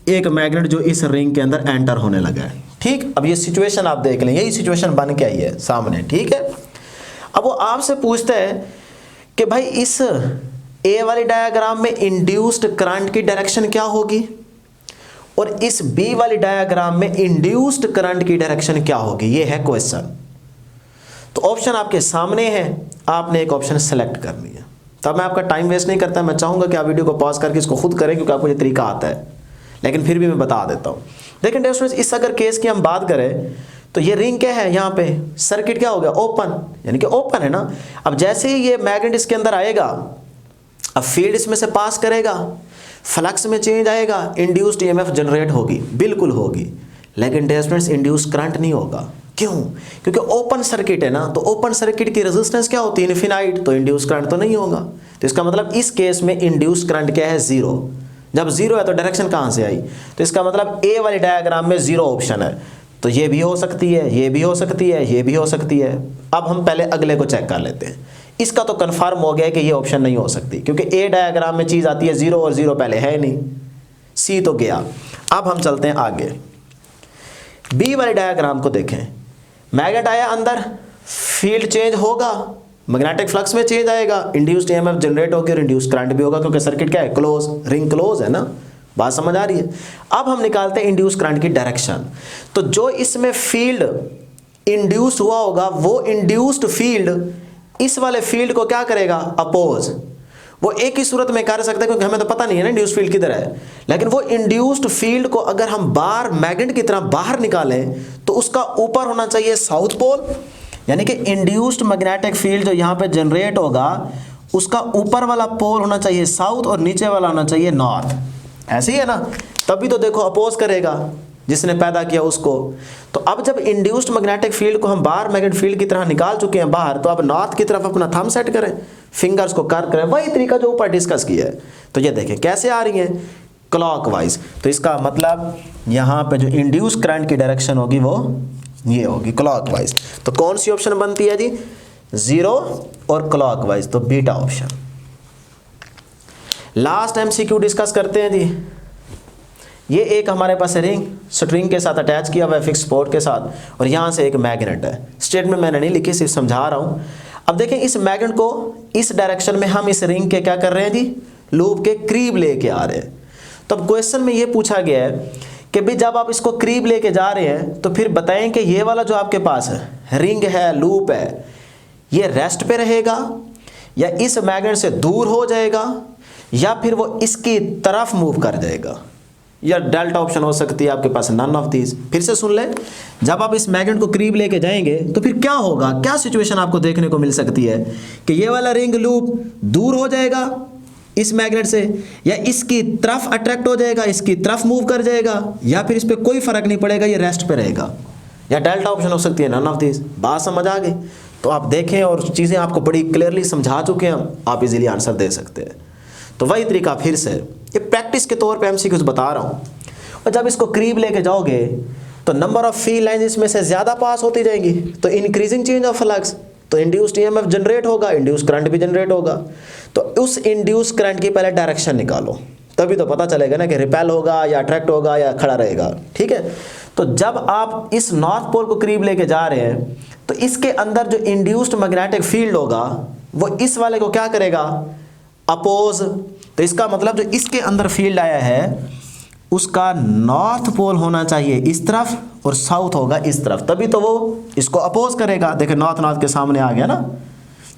एक मैग्नेट जो इस रिंग के अंदर एंटर होने लगा है। ठीक। अब ये सिचुएशन आप देख लें, यही सिचुएशन बन के आई है सामने। ठीक है। अब वो आपसे पूछते हैं कि भाई इस ए वाली डायग्राम में इंड्यूस्ड करंट की डायरेक्शन क्या होगी, और इस बी वाली डायग्राम में इंड्यूस्ड करंट की डायरेक्शन क्या होगी। ये है क्वेश्चन। तो ऑप्शन आपके सामने है, आपने एक ऑप्शन सेलेक्ट करनी है। तब मैं आपका टाइम वेस्ट नहीं करता, मैं चाहूंगा कि आप वीडियो को पॉज करके इसको खुद करें, क्योंकि आपको ये तरीका आता है, लेकिन फिर भी मैं बता देता हूं। देखिए डियर स्टूडेंट्स, इस अगर केस की हम बात करें तो ये रिंग क्या है, यहाँ पे सर्किट क्या हो गया, ओपन, यानी कि ओपन है ना। अब जैसे ही ये मैग्नेट इसके अंदर आएगा, अब फील्ड इसमें से पास करेगा, फ्लक्स में चेंज आएगा, इंड्यूस्ड ईएमएफ जनरेट होगी, बिल्कुल होगी। लेकिन डियर स्टूडेंट्स इंड्यूस्ड करंट नहीं होगा। क्यों? क्योंकि ओपन सर्किट है ना, तो ओपन सर्किट की रेजिस्टेंस क्या होती है, इनफिनाइट, तो इंड्यूस्ड करंट तो नहीं होगा। तो इसका मतलब इस केस में इंड्यूस्ड करंट क्या है, जीरो। जब जीरो है तो डायरेक्शन कहां से आई, तो इसका मतलब ए वाली डायग्राम में जीरो ऑप्शन है। तो ये भी हो सकती है, ये भी हो सकती है, ये भी हो सकती है। अब हम पहले अगले को चेक कर लेते हैं। इसका तो कंफर्म हो गया कि ये ऑप्शन नहीं हो सकती, क्योंकि ए डायग्राम में चीज आती है जीरो, और जीरो पहले है नहीं, सी तो गया। अब हम चलते हैं आगे, बी वाले डायग्राम को देखें। मैग्नेट आया अंदर, फील्ड चेंज होगा, मैग्नेटिक फ्लक्स में चेंज आएगा, इंड्यूस्ड ईएमएफ जनरेट होगी और इंड्यूस्ड करंट भी होगा, क्योंकि सर्किट क्या है, क्लोज, रिंग क्लोज है ना। बात समझ आ रही है। अब हम निकालते हैं इंड्यूस्ड करंट की डायरेक्शन। तो जो इसमें फील्ड इंड्यूस्ड हुआ होगा, वो इंड्यूस्ड फील्ड इस वाले फील्ड को क्या करेगा, अपोज। वो एक ही सूरत में कर सकता है, क्योंकि हमें तो पता नहीं है ना इंड्यूस्ड फील्ड किधर है। लेकिन वो इंड्यूस्ड फील्ड को अगर हम बाहर मैग्नेट की तरह बाहर निकालें, तो उसका ऊपर होना चाहिए साउथ पोल, यानी कि इंड्यूस्ड मैग्नेटिक फील्ड जो यहाँ पे जनरेट होगा, उसका ऊपर वाला पोल होना चाहिए साउथ, और नीचे वाला होना चाहिए नॉर्थ। ऐसे ही है ना, तभी तो देखो अपोज करेगा, जिसने पैदा किया उसको। तो अब जब इंड्यूस्ड मैग्नेटिक फील्ड को हम बाहर मैग्नेटिक फील्ड की तरह निकाल चुके हैं बाहर, तो अब नॉर्थ की तरफ अपना थंब सेट करें, फिंगर्स को कर्व करें, वही तरीका जो ऊपर डिस्कस किया है। तो ये देखें कैसे आ रही हैं, क्लॉकवाइज। तो इसका मतलब यहाँ पे जो इंड्यूस करंट की डायरेक्शन होगी वो ये होगी क्लॉकवाइज। तो कौन सी ऑप्शन बनती है जी, 0 और क्लॉकवाइज, तो beta option. Last MCQ discuss करते हैं जी। ये एक हमारे पास रिंग स्ट्रिंग के साथ अटैच किया हुआ है फिक्स स्पॉट के साथ, और यहाँ से एक मैग्नेट है। स्टेटमेंट मैंने नहीं लिखी, सिर्फ समझा रहा हूँ। अब देखें इस मैग्नेट को इस डायरेक्शन में हम इस रिंग के क्या कर रहे हैं जी, लूप के करीब लेके आ रहे हैं। तो अब क्वेश्चन में ये पूछा गया है कि भाई जब आप इसको करीब लेके जा रहे हैं तो फिर बताएं कि ये वाला जो आपके पास है रिंग है, लूप है, ये रेस्ट पे रहेगा या इस मैग्नेट से दूर हो जाएगा या फिर वो इसकी तरफ मूव कर जाएगा, या डेल्टा ऑप्शन हो सकती है आपके पास, नन ऑफ दीज। फिर से सुन लें, जब आप इस मैग्नेट को करीब लेके जाएंगे तो फिर क्या होगा, क्या सिचुएशन आपको देखने को मिल सकती है कि ये वाला रिंग लूप दूर हो जाएगा इस मैग्नेट से, या इसकी तरफ अट्रैक्ट हो जाएगा, इसकी तरफ मूव कर जाएगा, या फिर इस पर कोई फर्क नहीं पड़ेगा, ये रेस्ट पे रहेगा, या डेल्टा ऑप्शन हो सकती है, नन ऑफ दीज। बात समझ आ गई? तो आप देखें और चीज़ें आपको बड़ी क्लियरली समझा चुके हैं, आप इजीली आंसर दे सकते हैं। तो वही तरीका फिर से, ये प्रैक्टिस के तौर पे एमसीक्यूज बता रहा हूँ। और जब इसको करीब लेके जाओगे तो नंबर ऑफ फील्ड लाइंस इसमें से ज़्यादा पास होती जाएंगी, तो इंक्रीजिंग चेंज ऑफ फ्लक्स, तो इंड्यूस्ड ईएमएफ जनरेट होगा, इंड्यूस करंट भी जनरेट होगा। तो उस इंड्यूस करंट की पहले डायरेक्शन निकालो, तभी तो पता चलेगा ना कि रिपेल होगा या अट्रैक्ट होगा या खड़ा रहेगा। ठीक है, तो जब आप इस नॉर्थ पोल को करीब लेके जा रहे हैं तो इसके अंदर जो इंड्यूस्ड मैग्नेटिक फील्ड होगा वो इस वाले को क्या करेगा, अपोज। तो इसका मतलब जो इसके अंदर फील्ड आया है उसका नॉर्थ पोल होना चाहिए इस तरफ और साउथ होगा इस तरफ, तभी तो वो इसको अपोज करेगा। देखिए नॉर्थ नॉर्थ के सामने आ गया ना,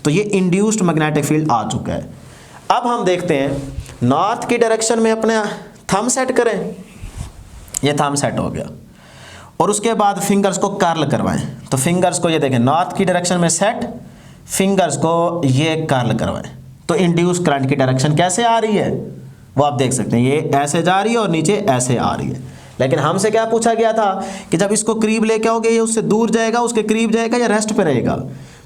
तो ये इंड्यूस्ड मैग्नेटिक फील्ड आ चुका है। अब हम देखते हैं नॉर्थ की डायरेक्शन में अपने थंब सेट करें, ये थंब सेट हो गया, और उसके बाद फिंगर्स को कर्ल करवाएं। तो फिंगर्स को ये देखें नॉर्थ की डायरेक्शन में सेट, फिंगर्स को ये कर्ल करवाएं। तो इंड्यूस करंट की डायरेक्शन कैसे आ रही है वो आप देख सकते हैं, ये ऐसे जा रही है और नीचे ऐसे आ रही है। लेकिन हमसे क्या पूछा गया था कि जब इसको करीब लेके आओगे ये उससे दूर जाएगा, उसके करीब जाएगा या रेस्ट पे रहेगा।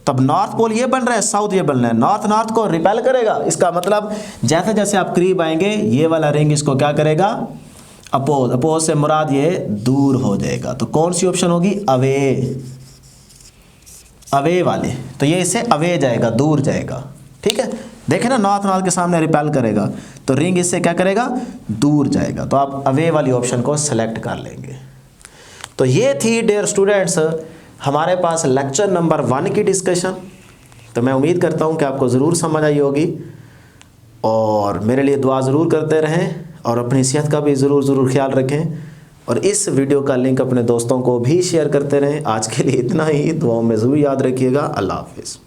तब नॉर्थ पोल ये बन रहा है, साउथ ये बन रहा है, नॉर्थ नॉर्थ को रिपेल करेगा। इसका मतलब जैसे जैसे आप करीब आएंगे ये वाला रिंग इसको क्या करेगा, अपोज। अपोज से मुराद ये दूर हो जाएगा। तो कौन सी ऑप्शन होगी, अवे, अवे वाले। तो ये इससे अवे जाएगा, दूर जाएगा। ठीक है, देखें ना नॉर्थ नॉर्थ के सामने रिपेल करेगा तो रिंग इससे क्या करेगा, दूर जाएगा। तो आप अवे वाली ऑप्शन को सेलेक्ट कर लेंगे। तो ये थी डियर स्टूडेंट्स हमारे पास लेक्चर नंबर 1 की डिस्कशन। तो मैं उम्मीद करता हूँ कि आपको ज़रूर समझ आई होगी, और मेरे लिए दुआ ज़रूर करते रहें और अपनी सेहत का भी ज़रूर ख्याल रखें, और इस वीडियो का लिंक अपने दोस्तों को भी शेयर करते रहें। आज के लिए इतना ही, दुआओं में ज़रूर याद रखिएगा। अल्लाह हाफिज़।